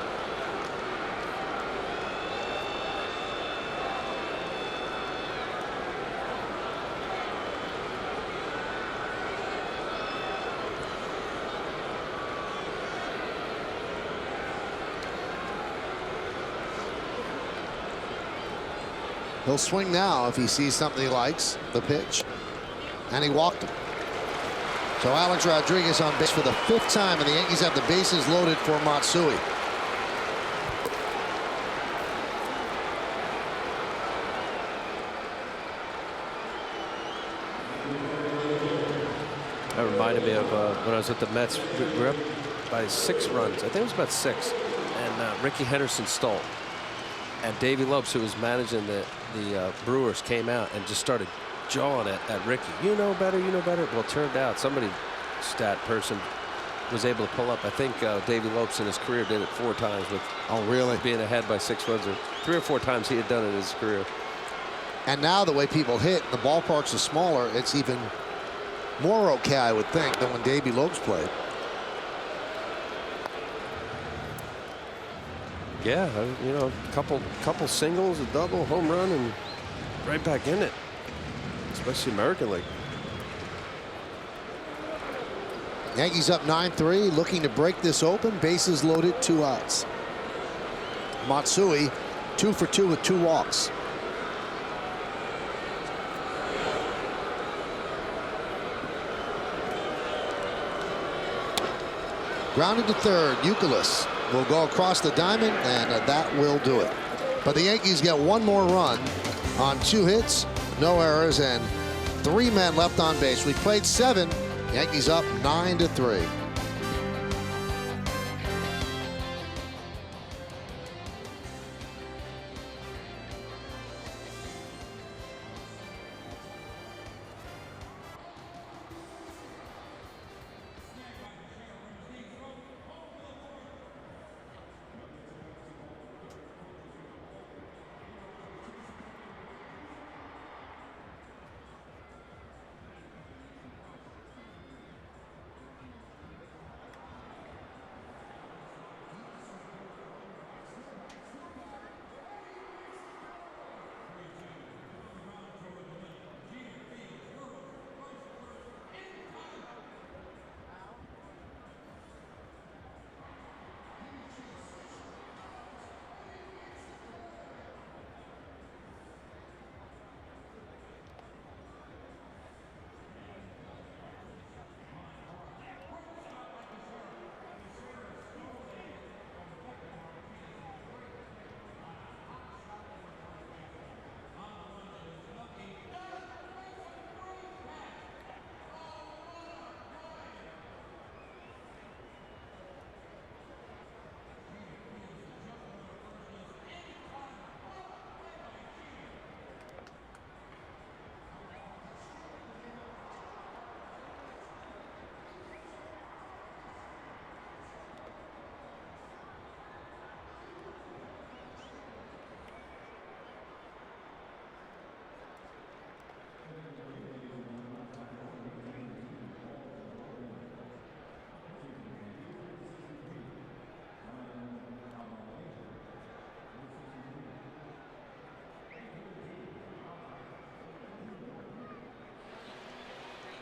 He'll swing now if he sees something he likes, the pitch. And he walked him. So Alex Rodriguez on base for the 5th time, and the Yankees have the bases loaded for Matsui. That reminded me of when I was with the Mets. We were up by 6 runs. I think it was about 6. And Ricky Henderson stole. And Davey Lopes, who was managing the Brewers, came out and just started jawing at Ricky. You know better, you know better. Well, it turned out somebody, stat person, was able to pull up. I think Davey Lopes in his career did it 4 times with being ahead by 6 runs. Or 3 or 4 times he had done it in his career. And now the way people hit, the ballparks are smaller. It's even more okay, I would think, than when Davey Lopes played. Yeah, you know, couple singles, a double, home run, and right back in it. Especially American League. Yankees up 9-3, looking to break this open. Bases loaded, 2 outs. Matsui 2 for 2 with 2 walks. Grounded to third. Youkilis will go across the diamond, and that will do it. But the Yankees get 1 more run on 2 hits, no errors, and 3 men left on base. We played 7. Yankees up 9-3.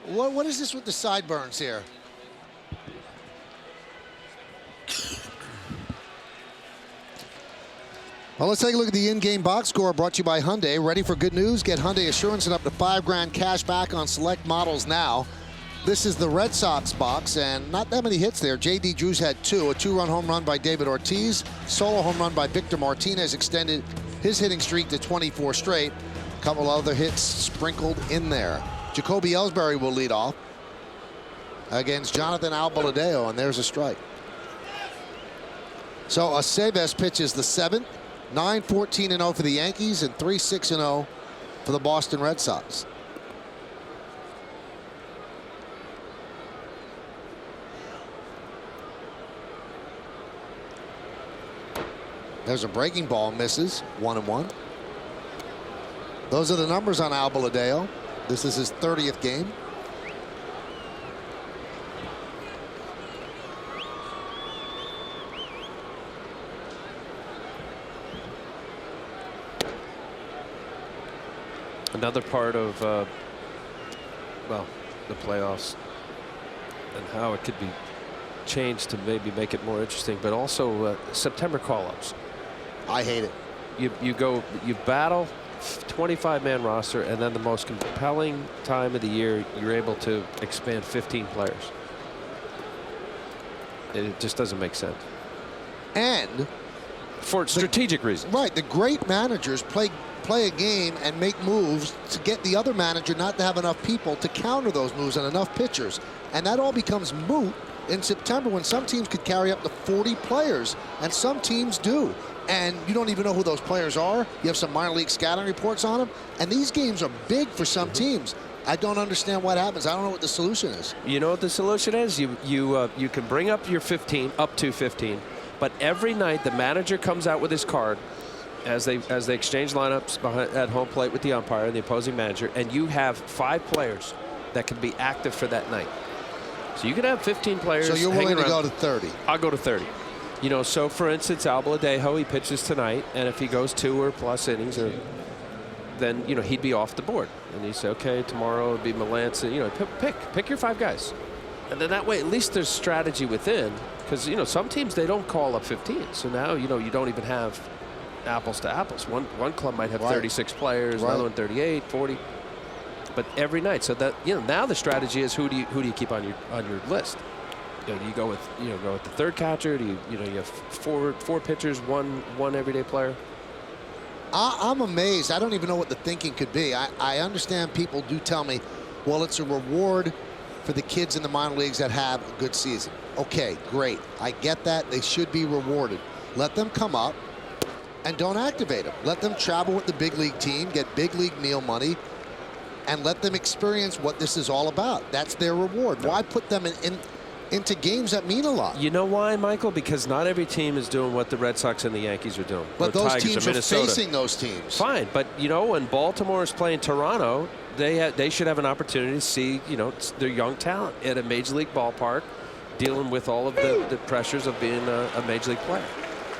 What is this with the sideburns here? Well, let's take a look at the in-game box score brought to you by Hyundai. Ready for good news? Get Hyundai Assurance and up to $5,000 cash back on select models now. This is the Red Sox box, and not that many hits there. J.D. Drews had 2. A 2-run home run by David Ortiz. Solo home run by Victor Martinez extended his hitting streak to 24 straight. A couple other hits sprinkled in there. Jacoby Ellsbury will lead off against Jonathan Albaladeo, and there's a strike. So Aceves pitches the 7th. 9-14-0 for the Yankees and 3-6-0 for the Boston Red Sox. There's a breaking ball, misses. 1-1. Those are the numbers on Albaladeo. This is his 30th game. Another part of, well, the playoffs and how it could be changed to maybe make it more interesting, but also September call-ups. I hate it. You battle 25-man roster, and then the most compelling time of the year, you're able to expand 15 players. It just doesn't make sense. And For strategic reasons. Right. The great managers play a game and make moves to get the other manager not to have enough people to counter those moves and enough pitchers. And that all becomes moot in September when some teams could carry up to 40 players, and some teams do. And you don't even know who those players are. You have some minor league scouting reports on them. And these games are big for some teams. I don't understand what happens. I don't know what the solution is. You know what the solution is? You can bring up your 15, up to 15, but every night the manager comes out with his card as they exchange lineups at home plate with the umpire and the opposing manager, and you have 5 players that can be active for that night. So you can have 15 players. So you're willing to go to 30? I'll go to 30. You know, so for instance, Albaladejo, he pitches tonight, and if he goes 2 or plus innings, then you know he'd be off the board. And you say, okay, tomorrow it'll be Melanson. You know, pick your 5 guys, and then that way at least there's strategy within, because you know some teams they don't call up 15. So now you know you don't even have apples to apples. One club might have 36 players, another one 38, 40. But every night, so that you know now the strategy is who do you keep on your list? You know, do you go with the third catcher? Do you have four pitchers, one everyday player? I'm amazed. I don't even know what the thinking could be. I understand people do tell me, well, it's a reward for the kids in the minor leagues that have a good season. Okay, great. I get that. They should be rewarded. Let them come up and don't activate them. Let them travel with the big league team, get big league meal money, and let them experience what this is all about. That's their reward. Why put them into games that mean a lot? You know why, Michael? Because not every team is doing what the Red Sox and the Yankees are doing. But those Tigers teams or are Minnesota. facing those teams. Fine, but you know when Baltimore is playing Toronto, they should have an opportunity to see their young talent at a major league ballpark, dealing with all of the pressures of being a major league player.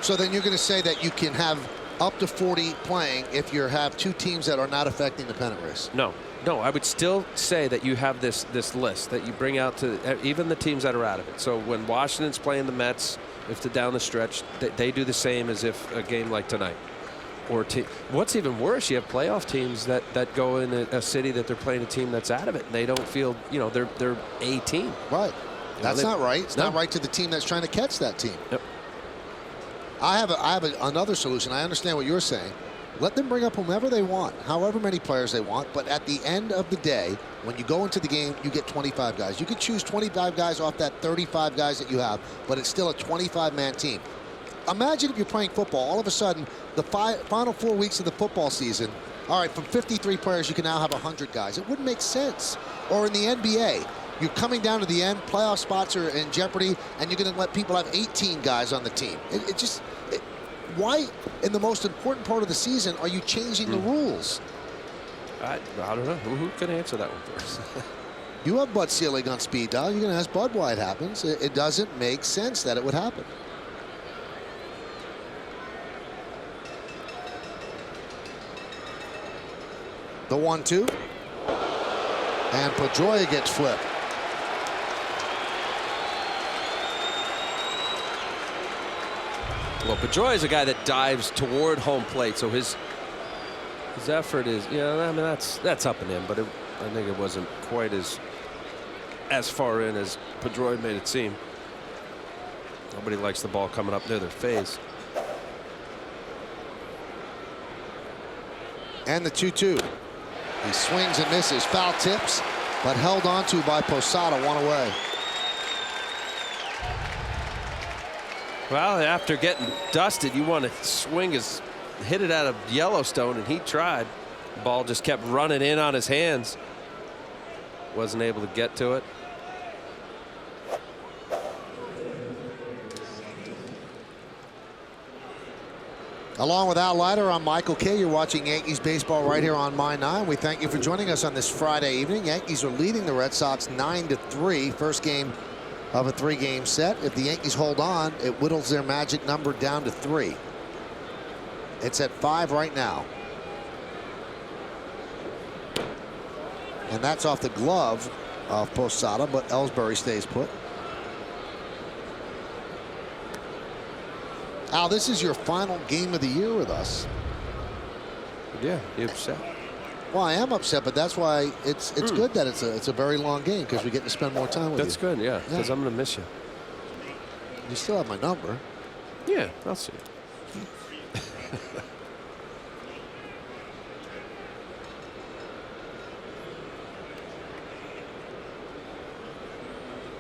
So then you're going to say that you can have up to 40 playing if you have 2 teams that are not affecting the pennant race? No, I would still say that you have this list that you bring out to even the teams that are out of it. So when Washington's playing the Mets, if they're down the stretch, they do the same as if a game like tonight. Or what's even worse, you have playoff teams that go in a city that they're playing a team that's out of it, and they don't feel they're a team. Right. That's not right. It's not right to the team that's trying to catch that team. Yep. I have another solution. I understand what you're saying. Let them bring up whomever they want, however many players they want. But at the end of the day, when you go into the game, you get 25 guys. You could choose 25 guys off that 35 guys that you have, but it's still a 25-man team. Imagine if you're playing football, all of a sudden, the final 4 weeks of the football season, all right, from 53 players, you can now have 100 guys. It wouldn't make sense. Or in the NBA, you're coming down to the end, playoff spots are in jeopardy, and you're going to let people have 18 guys on the team. Why, in the most important part of the season, are you changing the rules? I don't know. Who can answer that one for us? You have Bud Selig on speed dial. You're going to ask Bud why it happens. It doesn't make sense that it would happen. The 1-2. And Pedroia gets flipped. Well, Pedroia is a guy that dives toward home plate, so his effort is, I mean, that's up and in, but I think it wasn't quite as far in as Pedroia made it seem. Nobody likes the ball coming up near their face. And the 2-2. He swings and misses. Foul tips, but held on to by Posada, 1 away. Well, after getting dusted, you want to hit it out of Yellowstone, and he tried. The ball just kept running in on his hands. Wasn't able to get to it. Along with Al Leiter, I'm Michael Kay. You're watching Yankees baseball right here on My 9. We thank you for joining us on this Friday evening. Yankees are leading the Red Sox 9-3. First game of a 3-game set. If the Yankees hold on, it whittles their magic number down to 3. It's at 5 right now. And that's off the glove of Posada, but Ellsbury stays put. Al, this is your final game of the year with us. Yeah, you're upset. Well, I am upset, but that's why it's good that it's a very long game, because we get to spend more time with you. That's good, yeah, because I'm going to miss you. You still have my number. Yeah, I'll see you.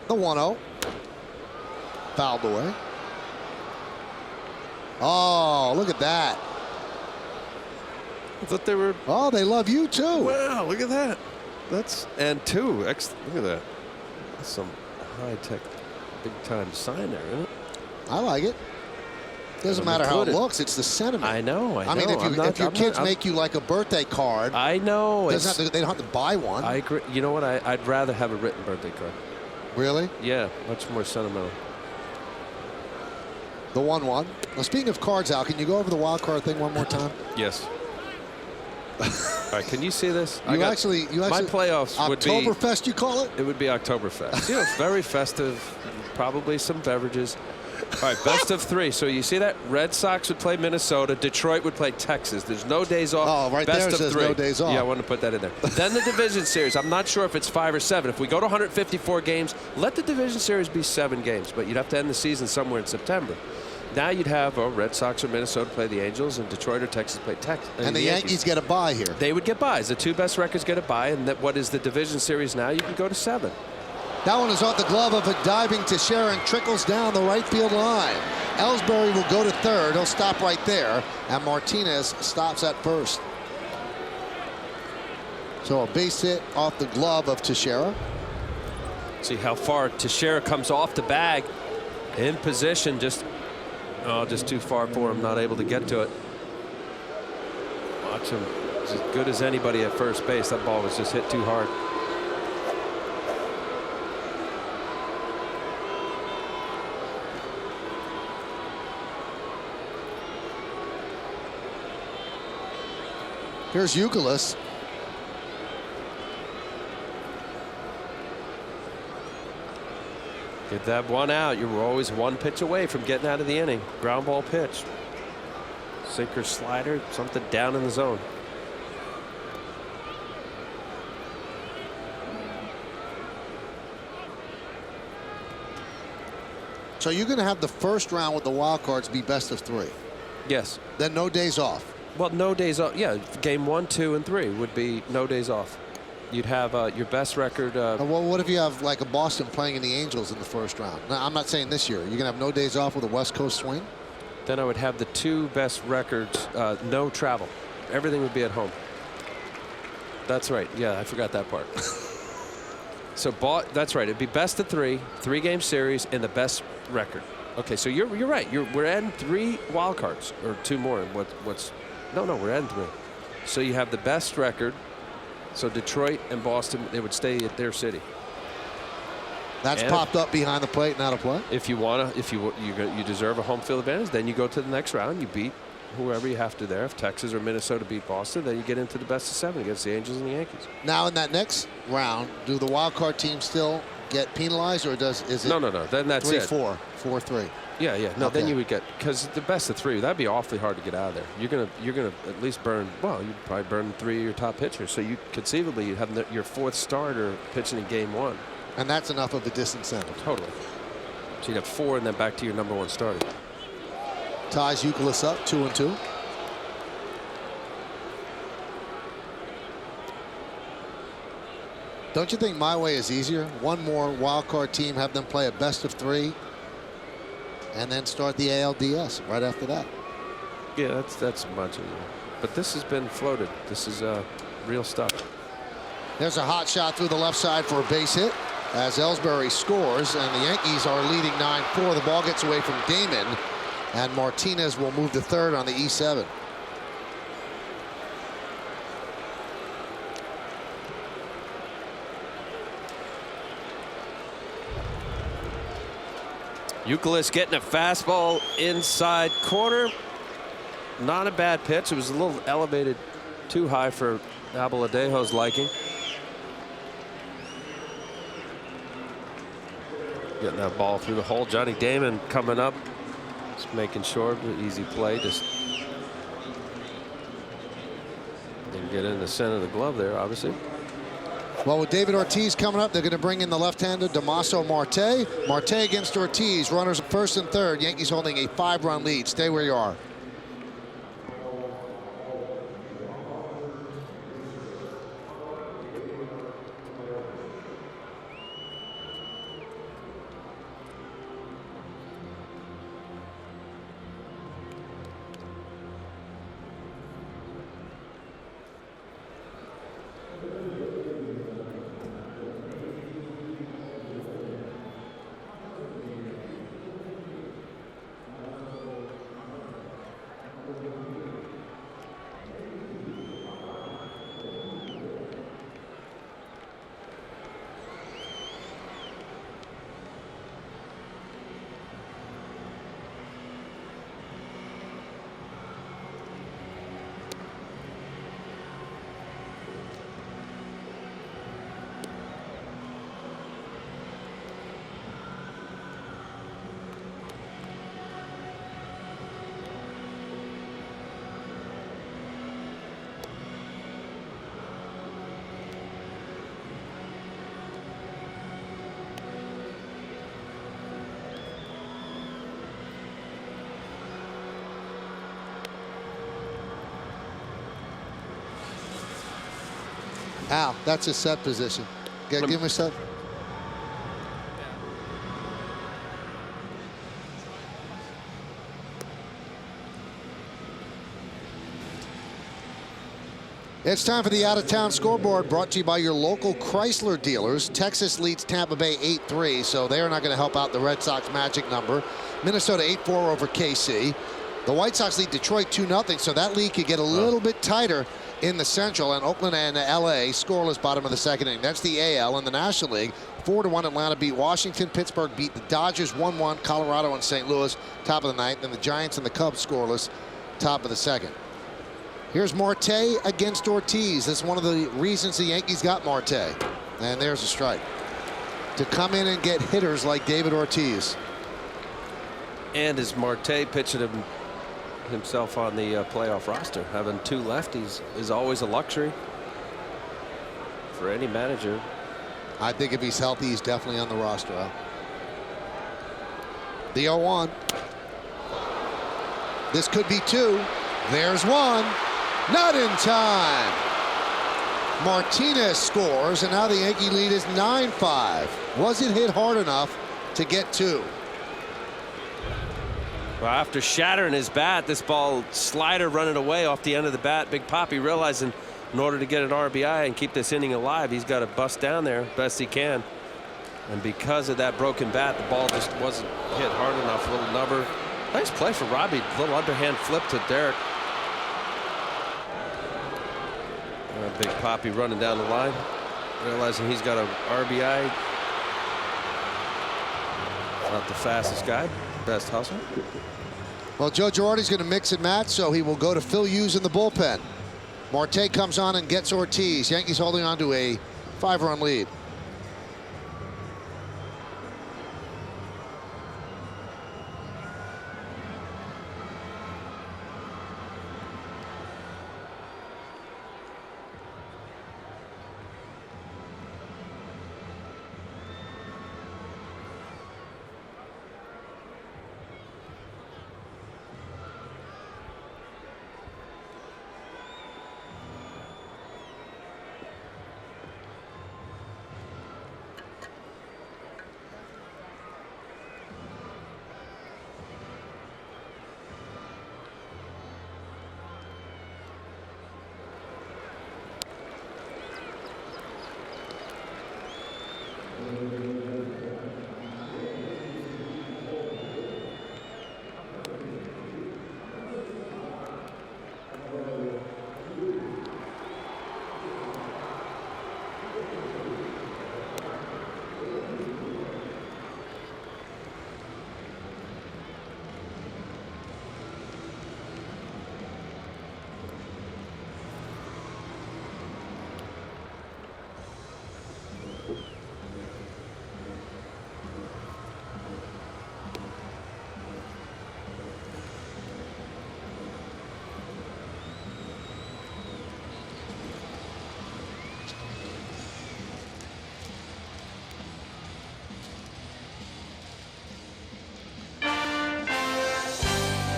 The 1-0. Fouled away. Oh, look at that. I thought they were. Oh, they love you too. Wow, look at that. That's and two. Look at that. That's some high-tech, big-time sign there, isn't it? I like it. Doesn't matter how it looks. It's the sentiment. I know. I mean, if your kids make you like a birthday card, I know. they don't have to buy one. I agree. You know what? I'd rather have a written birthday card. Really? Yeah, much more sentimental. The 1-1. Now, speaking of cards, Al, can you go over the wild card thing one more time? Yes. All right, can you see this? You actually my playoffs would be Oktoberfest, you call it? It would be Oktoberfest. You know, it's very festive. Probably some beverages. All right, best of three. So you see that? Red Sox would play Minnesota. Detroit would play Texas. There's no days off. Oh, right best there it of says three. no days off. Yeah, I wanted to put that in there. Then the division series. I'm not sure if it's 5 or 7. If we go to 154 games, let the division series be 7 games. But you'd have to end the season somewhere in September. Now you'd have Red Sox or Minnesota play the Angels, and Detroit or Texas play Texas. And the Yankees get a bye here. They would get buys. The 2 best records get a bye, and what is the division series now? You can go to 7. That one is off the glove of a diving Teixeira and trickles down the right field line. Ellsbury will go to third. He'll stop right there, and Martinez stops at first. So a base hit off the glove of Teixeira. See how far Teixeira comes off the bag, in position, just too far for him, not able to get to it. Watch him. He's as good as anybody at first base. That ball was just hit too hard. Here's Youkilis. Get that one out. You were always 1 pitch away from getting out of the inning. Ground ball pitch. Sinker, slider, something down in the zone. So you're going to have the first round with the wild cards be best of 3. Yes. Then no days off. Well, no days off. Yeah, game 1, 2, and 3 would be no days off. You'd have your best record. Well, what if you have like a Boston playing in the Angels in the first round? Now, I'm not saying this year. You're going to have no days off with a West Coast swing? Then I would have the 2 best records, no travel. Everything would be at home. That's right. Yeah, I forgot that part. So that's right. It'd be best of 3, 3-game series, and the best record. Okay, so you're right. We're adding 3 wild cards, or 2 more. No, we're adding 3. So you have the best record. So Detroit and Boston, they would stay at their city. That's popped up behind the plate, not a play. If you want to, if you deserve a home field advantage, then you go to the next round. You beat whoever you have to there. If Texas or Minnesota beat Boston, then you get into the best of 7 against the Angels and the Yankees. Now in that next round, do the wild card teams still get penalized, or is it? No. Then that's 3-4, 4-3. Yeah. No, okay. then you would get, because the best of 3, that'd be awfully hard to get out of there. You're gonna at least burn. Well, you'd probably burn 3 of your top pitchers. So you conceivably you'd have your 4th starter pitching in game 1. And that's enough of a disincentive. Totally. So you'd have 4 and then back to your number 1 starter. Ties Youkilis up 2-2. Don't you think my way is easier? One more wild card team, have them play a best of 3, and then start the ALDS right after that. Yeah, that's much easier. But this has been floated. This is real stuff. There's a hot shot through the left side for a base hit as Ellsbury scores, and the Yankees are leading 9-4. The ball gets away from Damon, and Martinez will move to third on the E7. Youkilis getting a fastball inside corner. Not a bad pitch. It was a little elevated too high for Abaladejo's liking. Getting that ball through the hole. Johnny Damon coming up. Just making sure. Easy play. Just didn't get in the center of the glove there, obviously. Well, with David Ortiz coming up, they're going to bring in the left-hander Damaso Marte. Marte against Ortiz. Runners at first and third. Yankees holding a 5-run lead. Stay where you are. Al, that's his set position. Give me a set. It's time for the out-of-town scoreboard, brought to you by your local Chrysler dealers. Texas leads Tampa Bay 8-3, so they are not going to help out the Red Sox magic number. Minnesota 8-4 over KC. The White Sox lead Detroit 2-0, so that lead could get a little bit tighter in the Central. And Oakland and LA scoreless bottom of the second inning. That's the AL. In the National League, 4-1 Atlanta beat Washington. Pittsburgh beat the Dodgers 1-1. Colorado and St. Louis top of the ninth. And the Giants and the Cubs scoreless top of the second. Here's Marte against Ortiz. That's one of the reasons the Yankees got Marte. And there's a strike. To come in and get hitters like David Ortiz. And is Marte pitching himself on the playoff roster? Having 2 lefties is always a luxury for any manager. I think if he's healthy, he's definitely on the roster. The 0-1. This could be 2. There's 1. Not in time. Martinez scores, and now the Yankee lead is 9-5. Was it hit hard enough to get 2? Well, after shattering his bat, this ball slider running away off the end of the bat. Big Papi realizing in order to get an RBI and keep this inning alive, he's got to bust down there best he can. And because of that broken bat, the ball just wasn't hit hard enough. A little nubber. Nice play for Robbie. Little underhand flip to Derek. Big Papi running down the line, realizing he's got an RBI. Not the fastest guy, best hustle. Well, Joe Girardi's going to mix and match, so he will go to Phil Hughes in the bullpen. Marte comes on and gets Ortiz. Yankees holding on to a 5-run lead.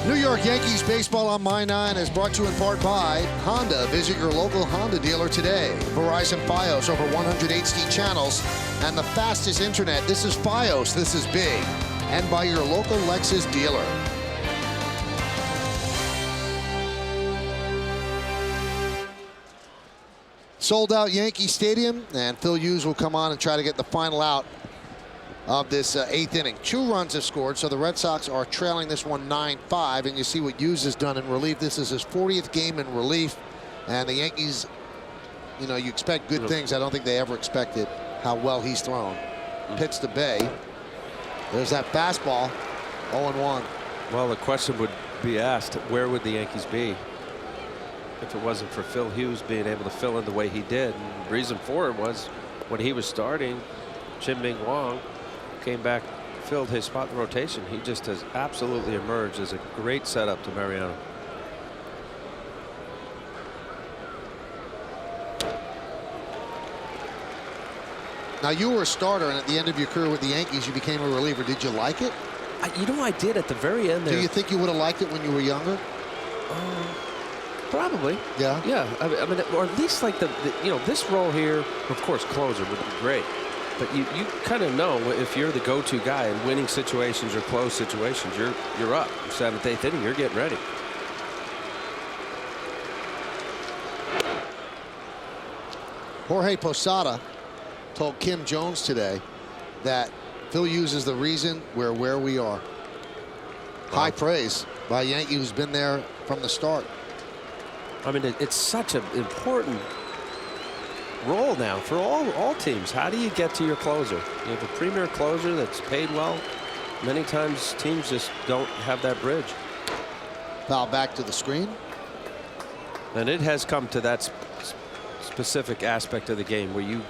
New York Yankees baseball on My 9 is brought to you in part by Honda. Visit your local Honda dealer today. Verizon Fios, over 100 HD channels and the fastest internet. This is Fios. This is big. And by your local Lexus dealer. Sold out Yankee Stadium, and Phil Hughes will come on and try to get the final out of this 8th inning. 2 runs have scored, so the Red Sox are trailing this one 9-5, and you see what Hughes has done in relief. This is his 40th game in relief, and the Yankees, you know, you expect good things. I don't think they ever expected how well he's thrown. Pitch to Bay. There's that fastball, 0-1. Well, the question would be asked, where would the Yankees be if it wasn't for Phil Hughes being able to fill in the way he did? And the reason for it was when he was starting, Chien-Ming Wang came back, filled his spot in the rotation. He just has absolutely emerged as a great setup to Mariano. Now, you were a starter, and at the end of your career with the Yankees, you became a reliever. Did you like it? You know, I did at the very end there. Do you think you would have liked it when you were younger? Probably. Yeah? Yeah. I mean, or at least like this role here, of course, closer would be great. But you kind of know if you're the go-to guy in winning situations or close situations, you're up. 7th, 8th inning, you're getting ready. Jorge Posada told Kim Jones today that Phil Hughes is the reason we're where we are. High praise by a Yankee who's been there from the start. I mean, it's such an important role now for all teams. How do you get to your closer? You have a premier closer that's paid well. Many times teams just don't have that bridge. Foul back to the screen. And it has come to that specific aspect of the game where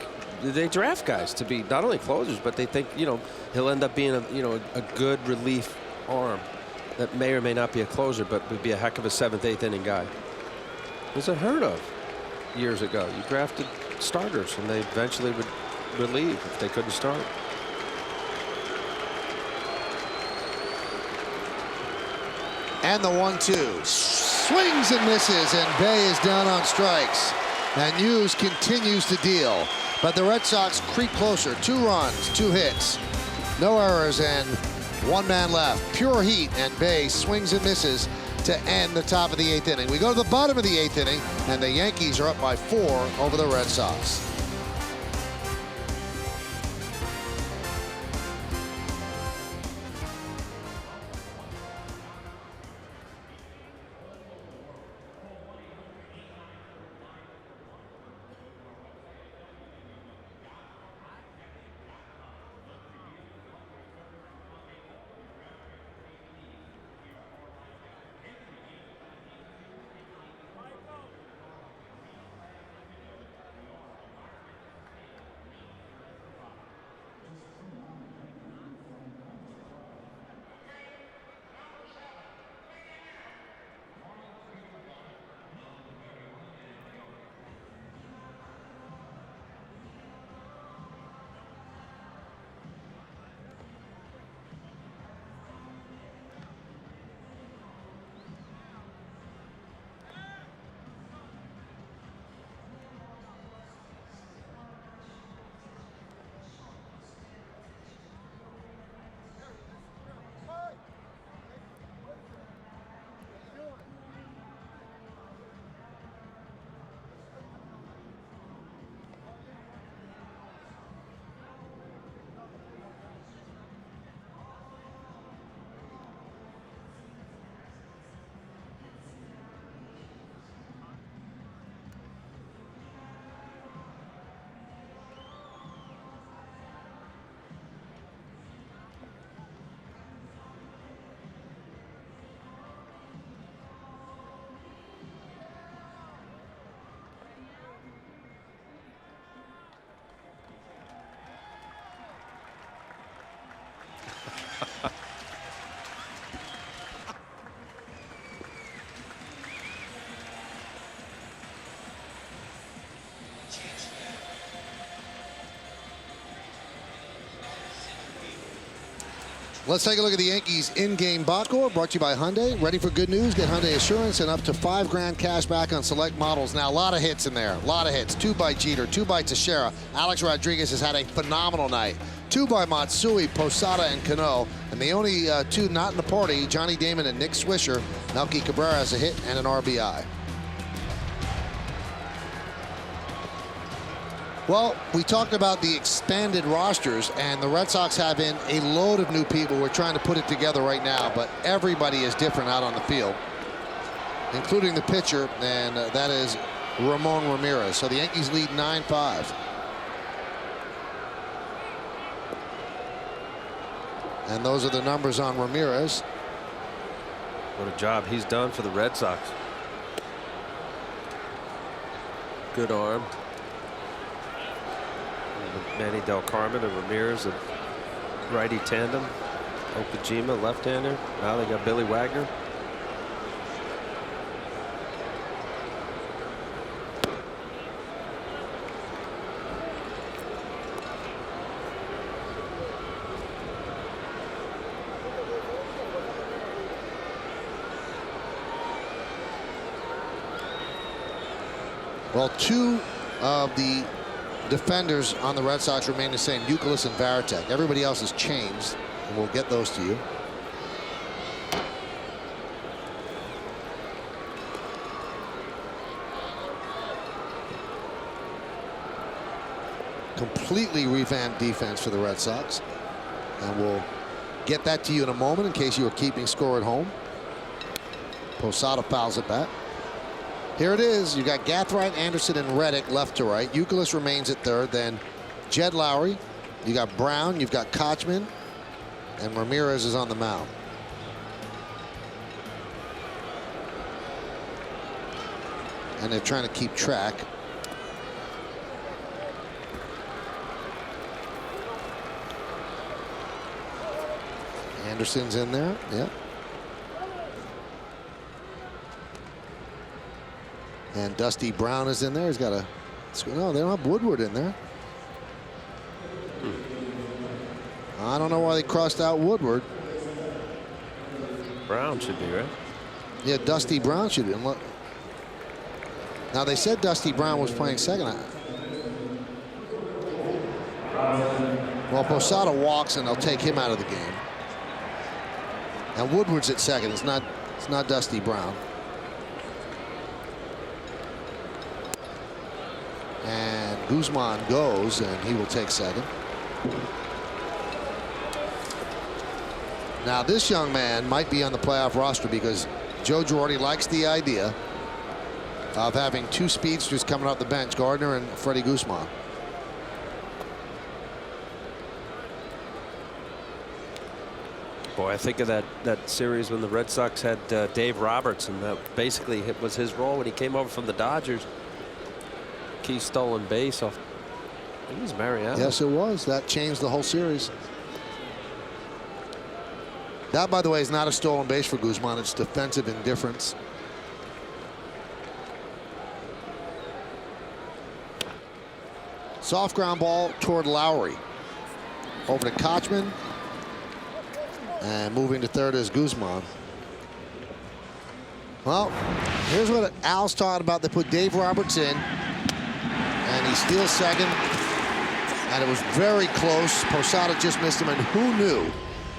they draft guys to be not only closers, but they think, he'll end up being a good relief arm that may or may not be a closer, but would be a heck of a 7th, 8th inning guy. It was unheard of years ago. You drafted starters and they eventually would relieve if they couldn't start. And the 1-2 swings and misses, and Bay is down on strikes, and Hughes continues to deal, but the Red Sox creep closer. 2 runs, 2 hits, no errors, and 1 man left. Pure heat, and Bay swings and misses to end the top of the 8th inning. We go to the bottom of the 8th inning, and the Yankees are up by 4 over the Red Sox. Let's take a look at the Yankees in-game box score, brought to you by Hyundai. Ready for good news? Get Hyundai Assurance and up to $5 grand cash back on select models. Now, a lot of hits in there. A lot of hits. 2 by Jeter, 2 by Teixeira. Alex Rodriguez has had a phenomenal night. 2 by Matsui, Posada, and Cano. And the only 2 not in the party, Johnny Damon and Nick Swisher. Melky Cabrera has a hit and an RBI. Well, we talked about the expanded rosters, and the Red Sox have in a load of new people. We're trying to put it together right now, but everybody is different out on the field, including the pitcher, and that is Ramon Ramirez. So the Yankees lead 9-5. And those are the numbers on Ramirez. What a job he's done for the Red Sox. Good arm. Manny Del Carmen and Ramirez, a righty tandem. Okajima, left-hander. Now they got Billy Wagner. Well, two of the defenders on the Red Sox remain the same, Youkilis and Varitek. Everybody else has changed, and we'll get those to you. Completely revamped defense for the Red Sox, and we'll get that to you in a moment in case you were keeping score at home. Posada fouls it back. Here it is. You got Gathright, Anderson, and Reddick left to right. Youkilis remains at third. Then Jed Lowry. You got Brown. You've got Kochman, and Ramirez is on the mound. And they're trying to keep track. Anderson's in there. Yep. And Dusty Brown is in there. He's got a. No, they don't have Woodward in there. I don't know why they crossed out Woodward. Brown should be, right? Yeah, Dusty Brown should be. Now, they said Dusty Brown was playing second. Well, Posada walks, and they'll take him out of the game. And Woodward's at second. It's not Dusty Brown. And Guzman goes, and he will take second. Now, this young man might be on the playoff roster because Joe Girardi likes the idea of having two speedsters coming off the bench, Gardner and Freddie Guzman. Boy, I think of that series when the Red Sox had Dave Roberts, and that basically was his role when he came over from the Dodgers. Key stolen base off. I think it was Mariano. Yes, it was. That changed the whole series. That, by the way, is not a stolen base for Guzman. It's defensive indifference. Soft ground ball toward Lowry. Over to Kochman. And moving to third is Guzman. Well, here's what Al's talking about. They put Dave Roberts in, and he steals second. And it was very close. Posada just missed him, and who knew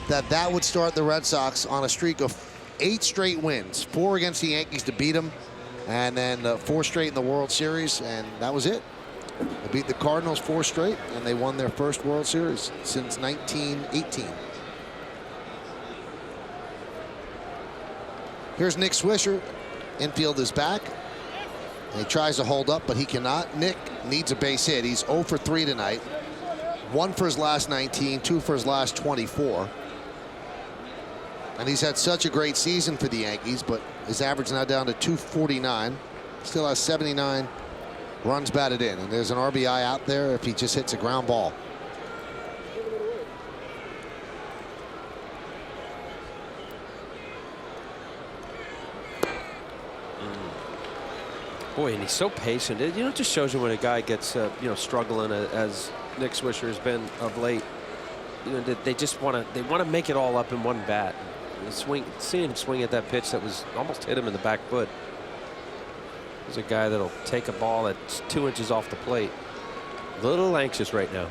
that would start the Red Sox on a streak of 8 straight wins, 4 against the Yankees to beat them, and then 4 straight in the World Series, and that was it. They beat the Cardinals 4 straight, and they won their first World Series since 1918. Here's Nick Swisher. Infield is back. And he tries to hold up, but he cannot. Nick needs a base hit. He's 0 for 3 tonight. 1 for his last 19, 2 for his last 24. And he's had such a great season for the Yankees, but his average now down to 249. Still has 79 runs batted in. And there's an RBI out there if he just hits a ground ball. Boy, and he's so patient. It just shows you when a guy gets struggling as Nick Swisher has been of late. They just want to make it all up in one bat. Seeing him swing at that pitch that was almost hit him in the back foot. He's a guy that'll take a ball that's 2 inches off the plate. A little anxious right now.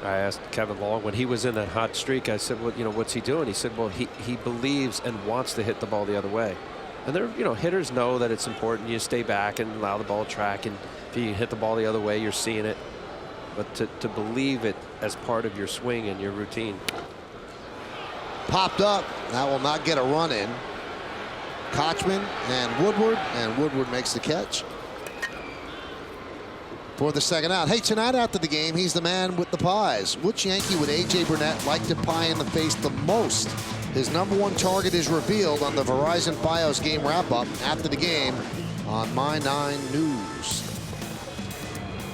I asked Kevin Long when he was in that hot streak. I said, "Well, what's he doing?" He said, "Well, he believes and wants to hit the ball the other way." And they're, hitters know that it's important. You stay back and allow the ball to track, and if you hit the ball the other way, you're seeing it. But to believe it as part of your swing and your routine. Popped up. That will not get a run in. Kochman and Woodward makes the catch for the second out. Hey, tonight after the game, he's the man with the pies. Which Yankee would A.J. Burnett like to pie in the face the most? His #1 target is revealed on the Verizon Fios game wrap-up after the game on My 9 News.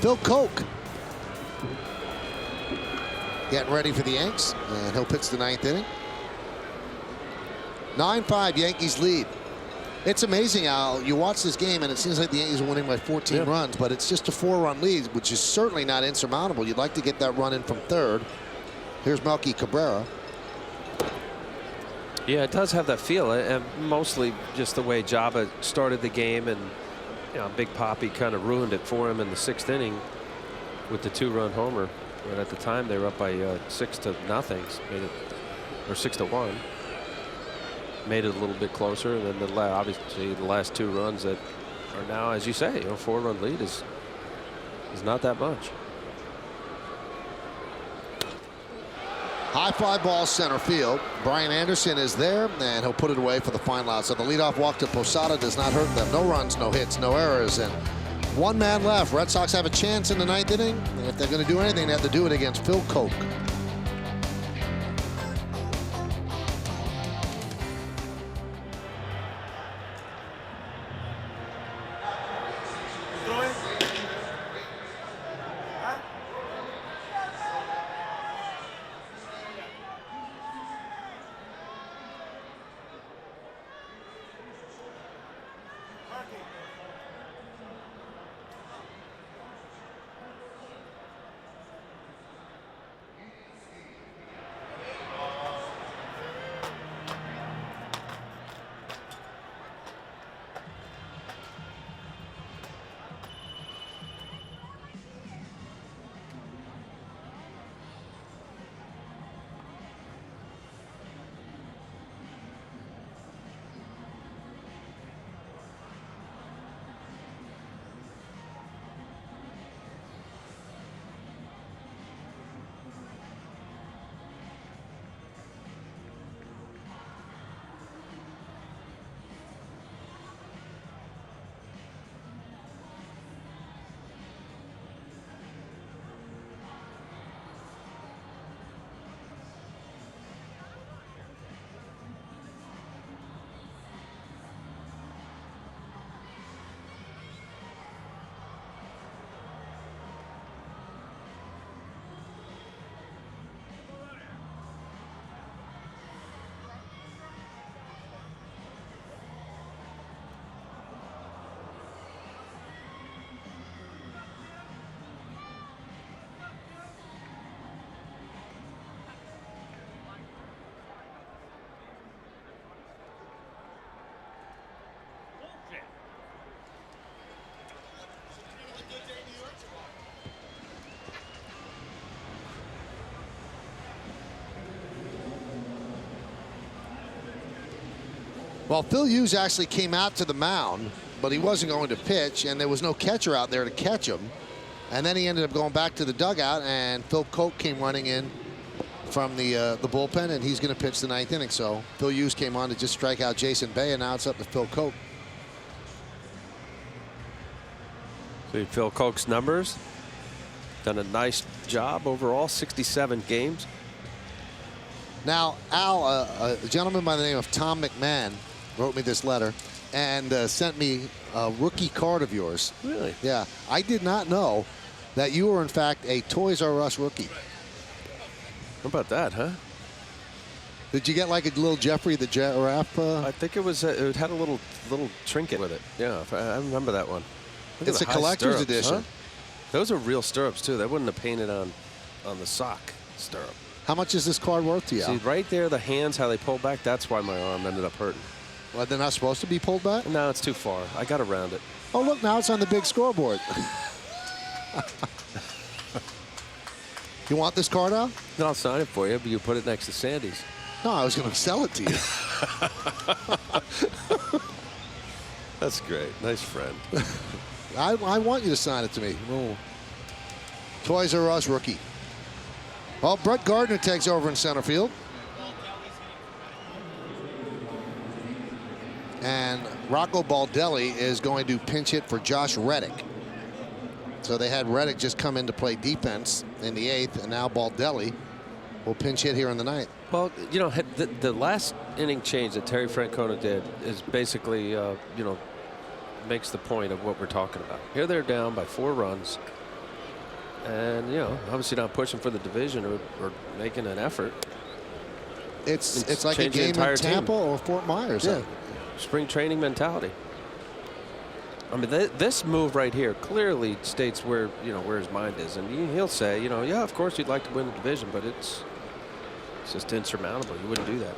Phil Koch getting ready for the Yanks, and he'll pitch the 9th inning. 9-5 Yankees lead. It's amazing, Al. You watch this game, and it seems like the Yankees are winning by 14 runs, but it's just a 4-run lead, which is certainly not insurmountable. You'd like to get that run in from third. Here's Melky Cabrera. Yeah, it does have that feel, and mostly just the way Java started the game, and Big Poppy kind of ruined it for him in the 6th inning with the 2-run homer. And at the time, they were up by 6-0, made it, or 6-1. Made it a little bit closer, and then obviously the last 2 runs that are now, as you say, 4-run lead is not that much. High fly ball center field. Brian Anderson is there, and he'll put it away for the final out. So the leadoff walk to Posada does not hurt them. No runs, no hits, no errors, and 1 man left. Red Sox have a chance in the 9th inning, and if they're going to do anything, they have to do it against Phil Koch. Well, Phil Hughes actually came out to the mound, but he wasn't going to pitch, and there was no catcher out there to catch him. And then he ended up going back to the dugout, and Phil Koch came running in from the bullpen, and he's going to pitch the 9th inning. So Phil Hughes came on to just strike out Jason Bay, and now it's up to Phil Koch. See Phil Koch's numbers. Done a nice job overall, 67 games. Now, Al, a gentleman by the name of Tom McMahon wrote me this letter and sent me a rookie card of yours. Really? Yeah. I did not know that you were, in fact, a Toys R Us rookie. How about that, huh? Did you get like a little Jeffrey the Giraffe? I think it was. It had a little trinket with it. Yeah, I remember that one. Look it's at a the collector's stirrups, edition. Huh? Those are real stirrups too. They wouldn't have painted on the sock stirrup. How much is this card worth to you? See, right there, the hands, how they pull back, that's why my arm ended up hurting. Well, they're not supposed to be pulled back? No, it's too far. I got around it. Oh, look, now it's on the big scoreboard. You want this card out? No, I'll sign it for you, but you put it next to Sandy's. No, I was going to sell it to you. That's great. Nice friend. I want you to sign it to me. Oh. Toys R Us rookie. Well, Brett Gardner takes over in center field. And Rocco Baldelli is going to pinch hit for Josh Reddick. So they had Reddick just come in to play defense in the 8th, and now Baldelli will pinch hit here in the 9th. Well, you know, the last inning change that Terry Francona did is basically, you know, makes the point of what we're talking about. Here they're down by 4 runs. And, you know, obviously not pushing for the division or making an effort. It's like a game in Tampa or Fort Myers. Yeah. spring training mentality. I mean, this move right here clearly states where where his mind is, and he'll say, yeah, of course he'd like to win the division, but it's just insurmountable. You wouldn't do that.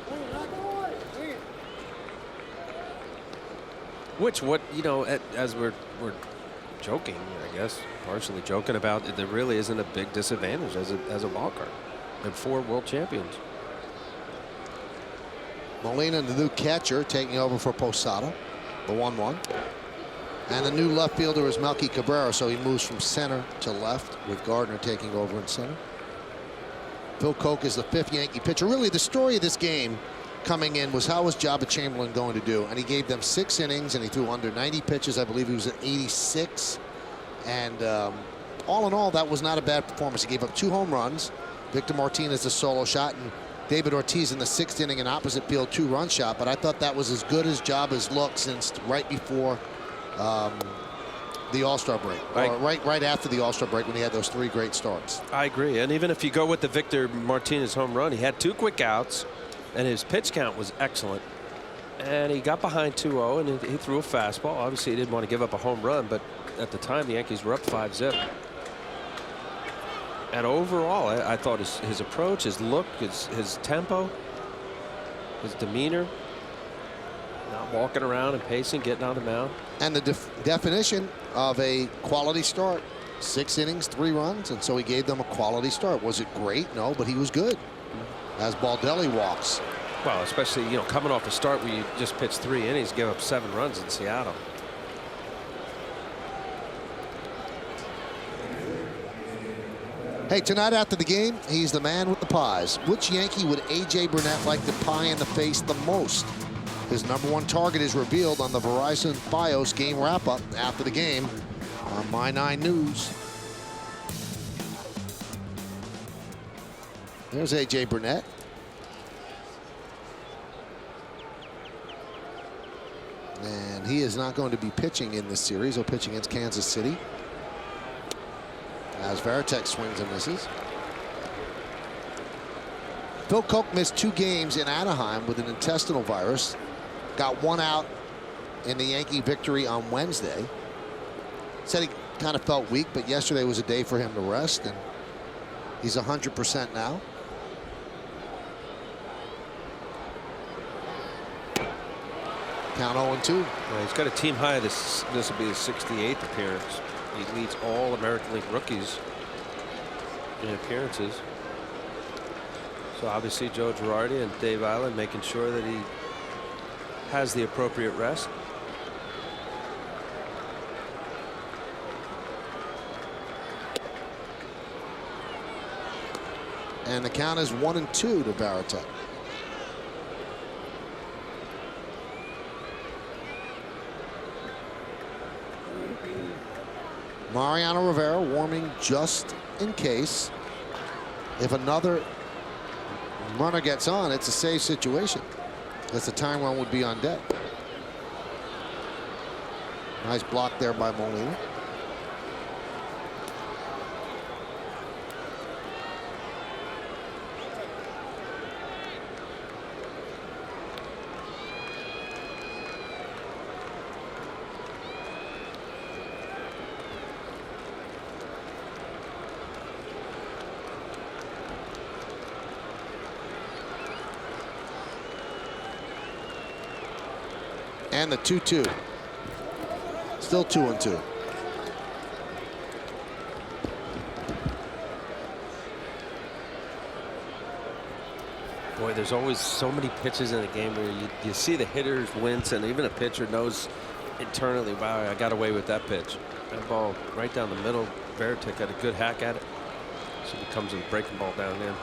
Which as we're joking, I guess, partially joking about, there really isn't a big disadvantage as a wild card. And 4 world champions. Molina, the new catcher, taking over for Posada, the 1-1. And the new left fielder is Melky Cabrera, so he moves from center to left with Gardner taking over in center. Phil Koch is the 5th Yankee pitcher. Really, the story of this game coming in was how was Jabba Chamberlain going to do? And he gave them 6 innings, and he threw under 90 pitches. I believe he was at 86. And all in all, that was not a bad performance. He gave up 2 home runs. Victor Martinez a solo shot, and David Ortiz in the 6th inning an opposite field 2-run shot. But I thought that was as good as Jabba's looked since right before the All-Star break, or right after the All-Star break when he had those 3 great starts. I agree. And even if you go with the Victor Martinez home run, he had 2 quick outs, and his pitch count was excellent. And he got behind 2-0, and he threw a fastball. Obviously, he didn't want to give up a home run, but at the time, the Yankees were up 5-zip. And overall, I thought his approach, his look, his tempo, his demeanor, not walking around and pacing, getting on the mound. And the definition of a quality start. 6 innings, 3 runs, and so he gave them a quality start. Was it great? No, but he was good. As Baldelli walks. Well, especially, coming off a start where you just pitched 3 innings, give up 7 runs in Seattle. Hey, tonight after the game, he's the man with the pies. Which Yankee would A.J. Burnett like to pie in the face the most? His #1 target is revealed on the Verizon Fios game wrap-up after the game on My 9 News. There's A.J. Burnett. And he is not going to be pitching in this series. He'll pitch against Kansas City. As Varitek swings and misses. Phil Koch missed 2 games in Anaheim with an intestinal virus. Got 1 out in the Yankee victory on Wednesday. Said he kind of felt weak, but yesterday was a day for him to rest, and he's 100% now. Count 0-2. Well, he's got a team high. This will be his 68th appearance. He leads all American League rookies in appearances. So obviously Joe Girardi and Dave Island making sure that he has the appropriate rest. And the count is 1-2 to Varitek. Mariano Rivera warming just in case. If another runner gets on, it's a safe situation. Because the time run would be on deck. Nice block there by Molina. And the 2-2. Still 2-2. Boy, there's always so many pitches in a game where you see the hitters wince, and even a pitcher knows internally, wow, I got away with that pitch. That ball right down the middle. Varitek got a good hack at it. So it becomes a breaking ball down in.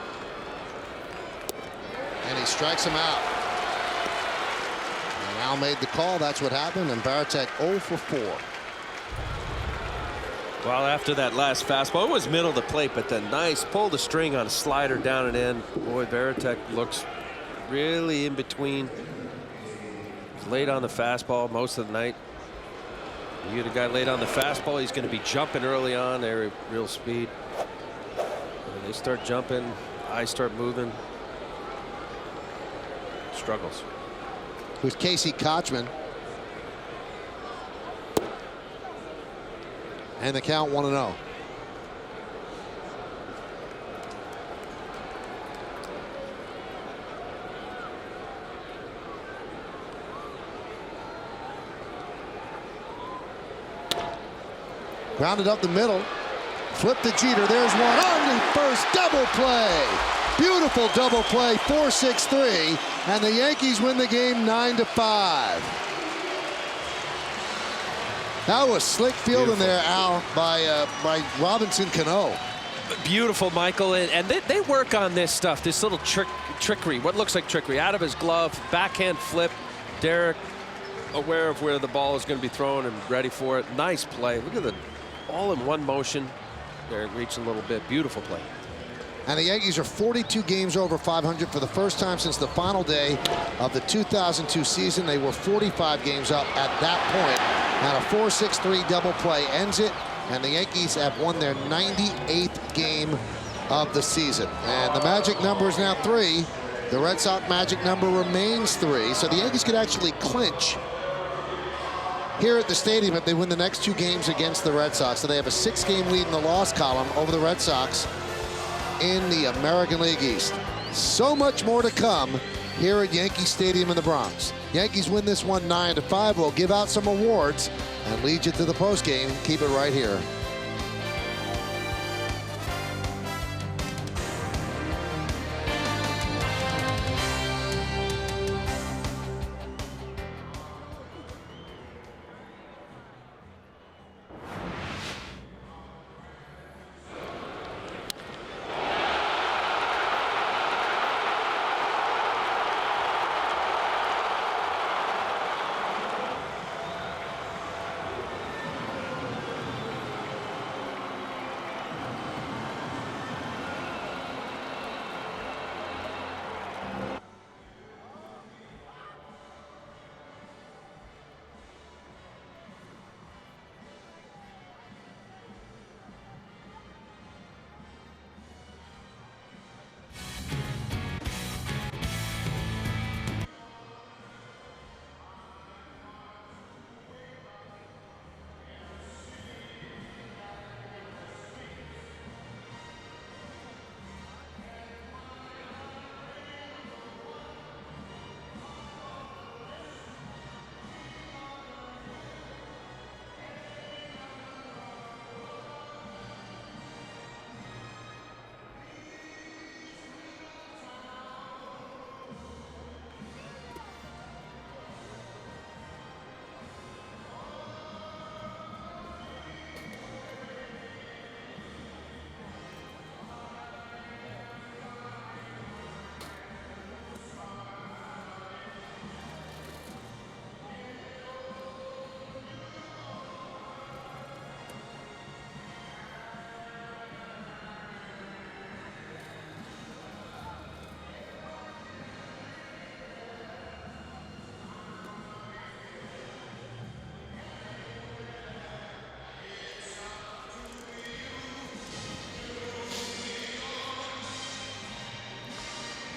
And he strikes him out. And Al made the call. That's what happened. And Varitek 0 for 4. Well, after that last fastball, it was middle of the plate, but then nice pull the string on a slider down and in. Boy, Varitek looks really in between. He's late on the fastball most of the night. You get a guy late on the fastball, he's going to be jumping early on there at real speed. When they start jumping, eyes start moving. Struggles. who's Casey Kochman. And the count 1-0. Grounded up the middle. Flip to Jeter. There's one on the first double play. Beautiful double play, 4-6-3, and the Yankees win the game 9-5. That was slick fielding there, Al, by Robinson Cano. Beautiful, Michael, and they work on this stuff, this little trickery, what looks like trickery, out of his glove, backhand flip. Derek aware of where the ball is going to be thrown and ready for it. Nice play. Look at the all in one motion. Derek reached a little bit. Beautiful play. And the Yankees are 42 games over 500 for the first time since the final day of the 2002 season. They were 45 games up at that point. And a 4-6-3 double play ends it. And the Yankees have won their 98th game of the season. And the magic number is now 3. The Red Sox magic number remains 3. So the Yankees could actually clinch here at the stadium if they win the next 2 games against the Red Sox. So they have a 6-game lead in the loss column over the Red Sox in the American League East. So much more to come here at Yankee Stadium in the Bronx. Yankees win this one 9-5. We'll give out some awards and lead you to the postgame. Keep it right here.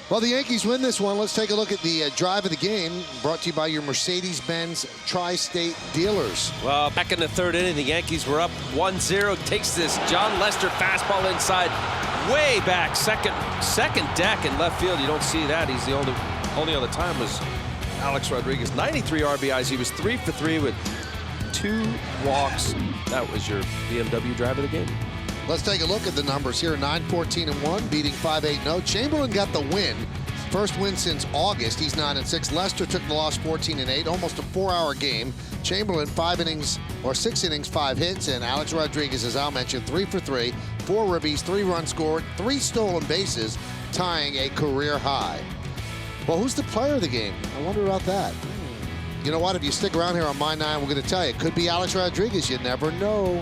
Well, the Yankees win this one. Let's take a look at the drive of the game, brought to you by your Mercedes-Benz Tri-State dealers. Well, back in the 3rd inning, the Yankees were up 1-0. Takes this John Lester fastball inside, way back, second deck in left field. You don't see that. He's the only other time was Alex Rodriguez. 93 RBIs. He was 3 for 3 with 2 walks. That was your BMW drive of the game. Let's take a look at the numbers here. 9-14-1, beating 5-8-0. Chamberlain got the win. First win since August. He's 9-6. Lester took the loss 14-8. Almost a 4-hour game. Chamberlain 6 innings, 5 hits. And Alex Rodriguez, as Al mentioned, 3 for 3, 4 ribbies, 3 runs scored, 3 stolen bases, tying a career high. Well, who's the player of the game? I wonder about that. You know what? If you stick around here on My 9, we're going to tell you. It could be Alex Rodriguez. You never know.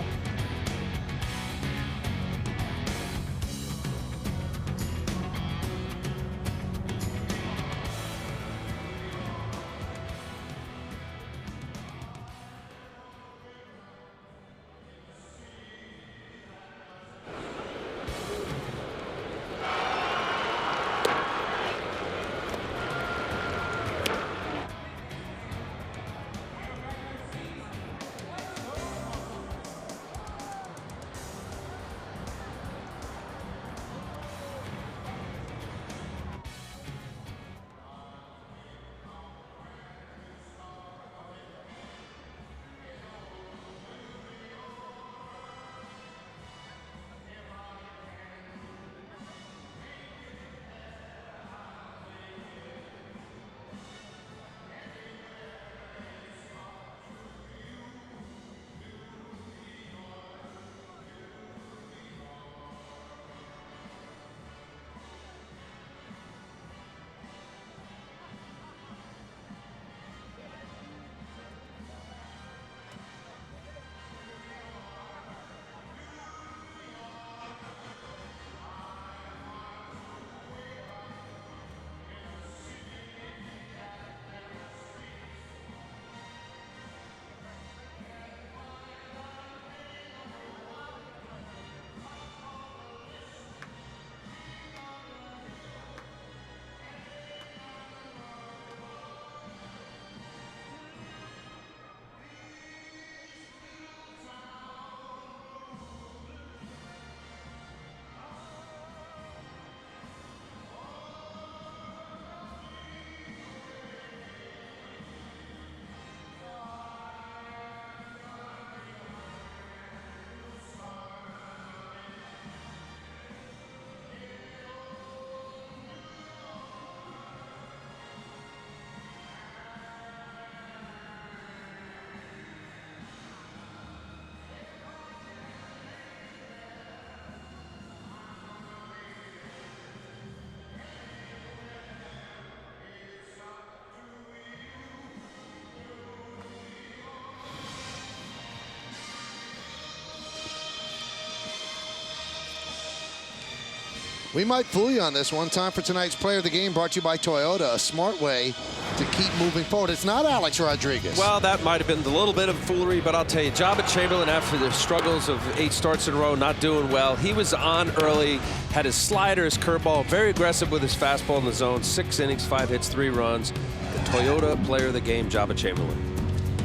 We might fool you on this one. Time for tonight's player of the game, brought to you by Toyota, a smart way to keep moving forward. It's not Alex Rodriguez. Well, that might have been a little bit of foolery, but I'll tell you, Jabba Chamberlain, after the struggles of 8 starts in a row, not doing well, he was on early, had his slider, his curveball, very aggressive with his fastball in the zone. 6 innings, 5 hits, 3 runs. The Toyota player of the game, Jabba Chamberlain.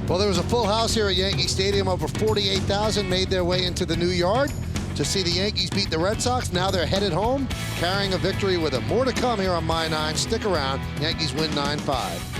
Well, there was a full house here at Yankee Stadium. Over 48,000 made their way into the new yard to see the Yankees beat the Red Sox. Now they're headed home, carrying a victory with them. More to come here on My 9. Stick around. Yankees win 9-5.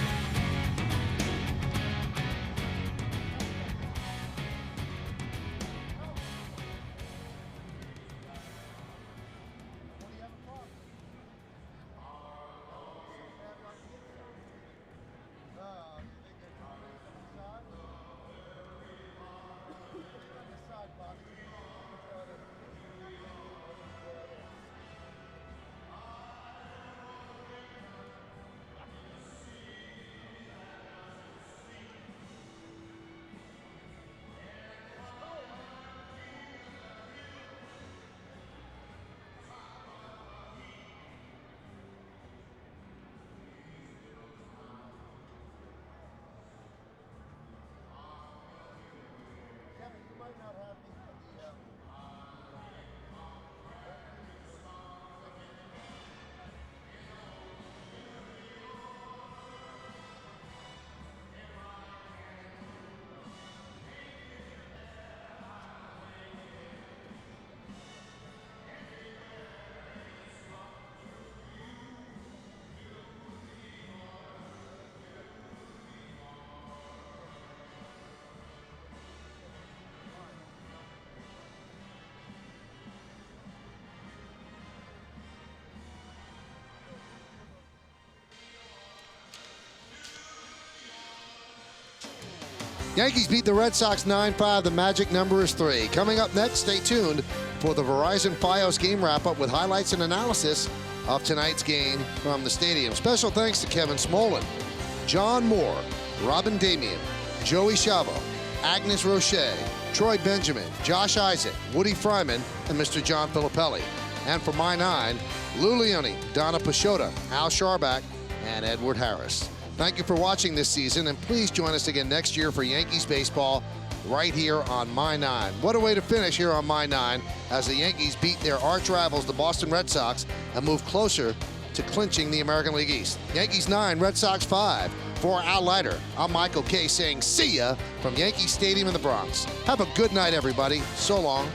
Yankees beat the Red Sox 9-5. The magic number is 3. Coming up next, stay tuned for the Verizon Fios game wrap-up with highlights and analysis of tonight's game from the stadium. Special thanks to Kevin Smolin, John Moore, Robin Damian, Joey Chavo, Agnes Roche, Troy Benjamin, Josh Isaac, Woody Fryman, and Mr. John Filippelli. And for My 9, Lou Leone, Donna Pashota, Al Sharback, and Edward Harris. Thank you for watching this season, and please join us again next year for Yankees baseball right here on My 9. What a way to finish here on My 9 as the Yankees beat their arch rivals, the Boston Red Sox, and move closer to clinching the American League East. Yankees 9, Red Sox 5. For Al Leiter, I'm Michael Kay saying see ya from Yankee Stadium in the Bronx. Have a good night, everybody. So long.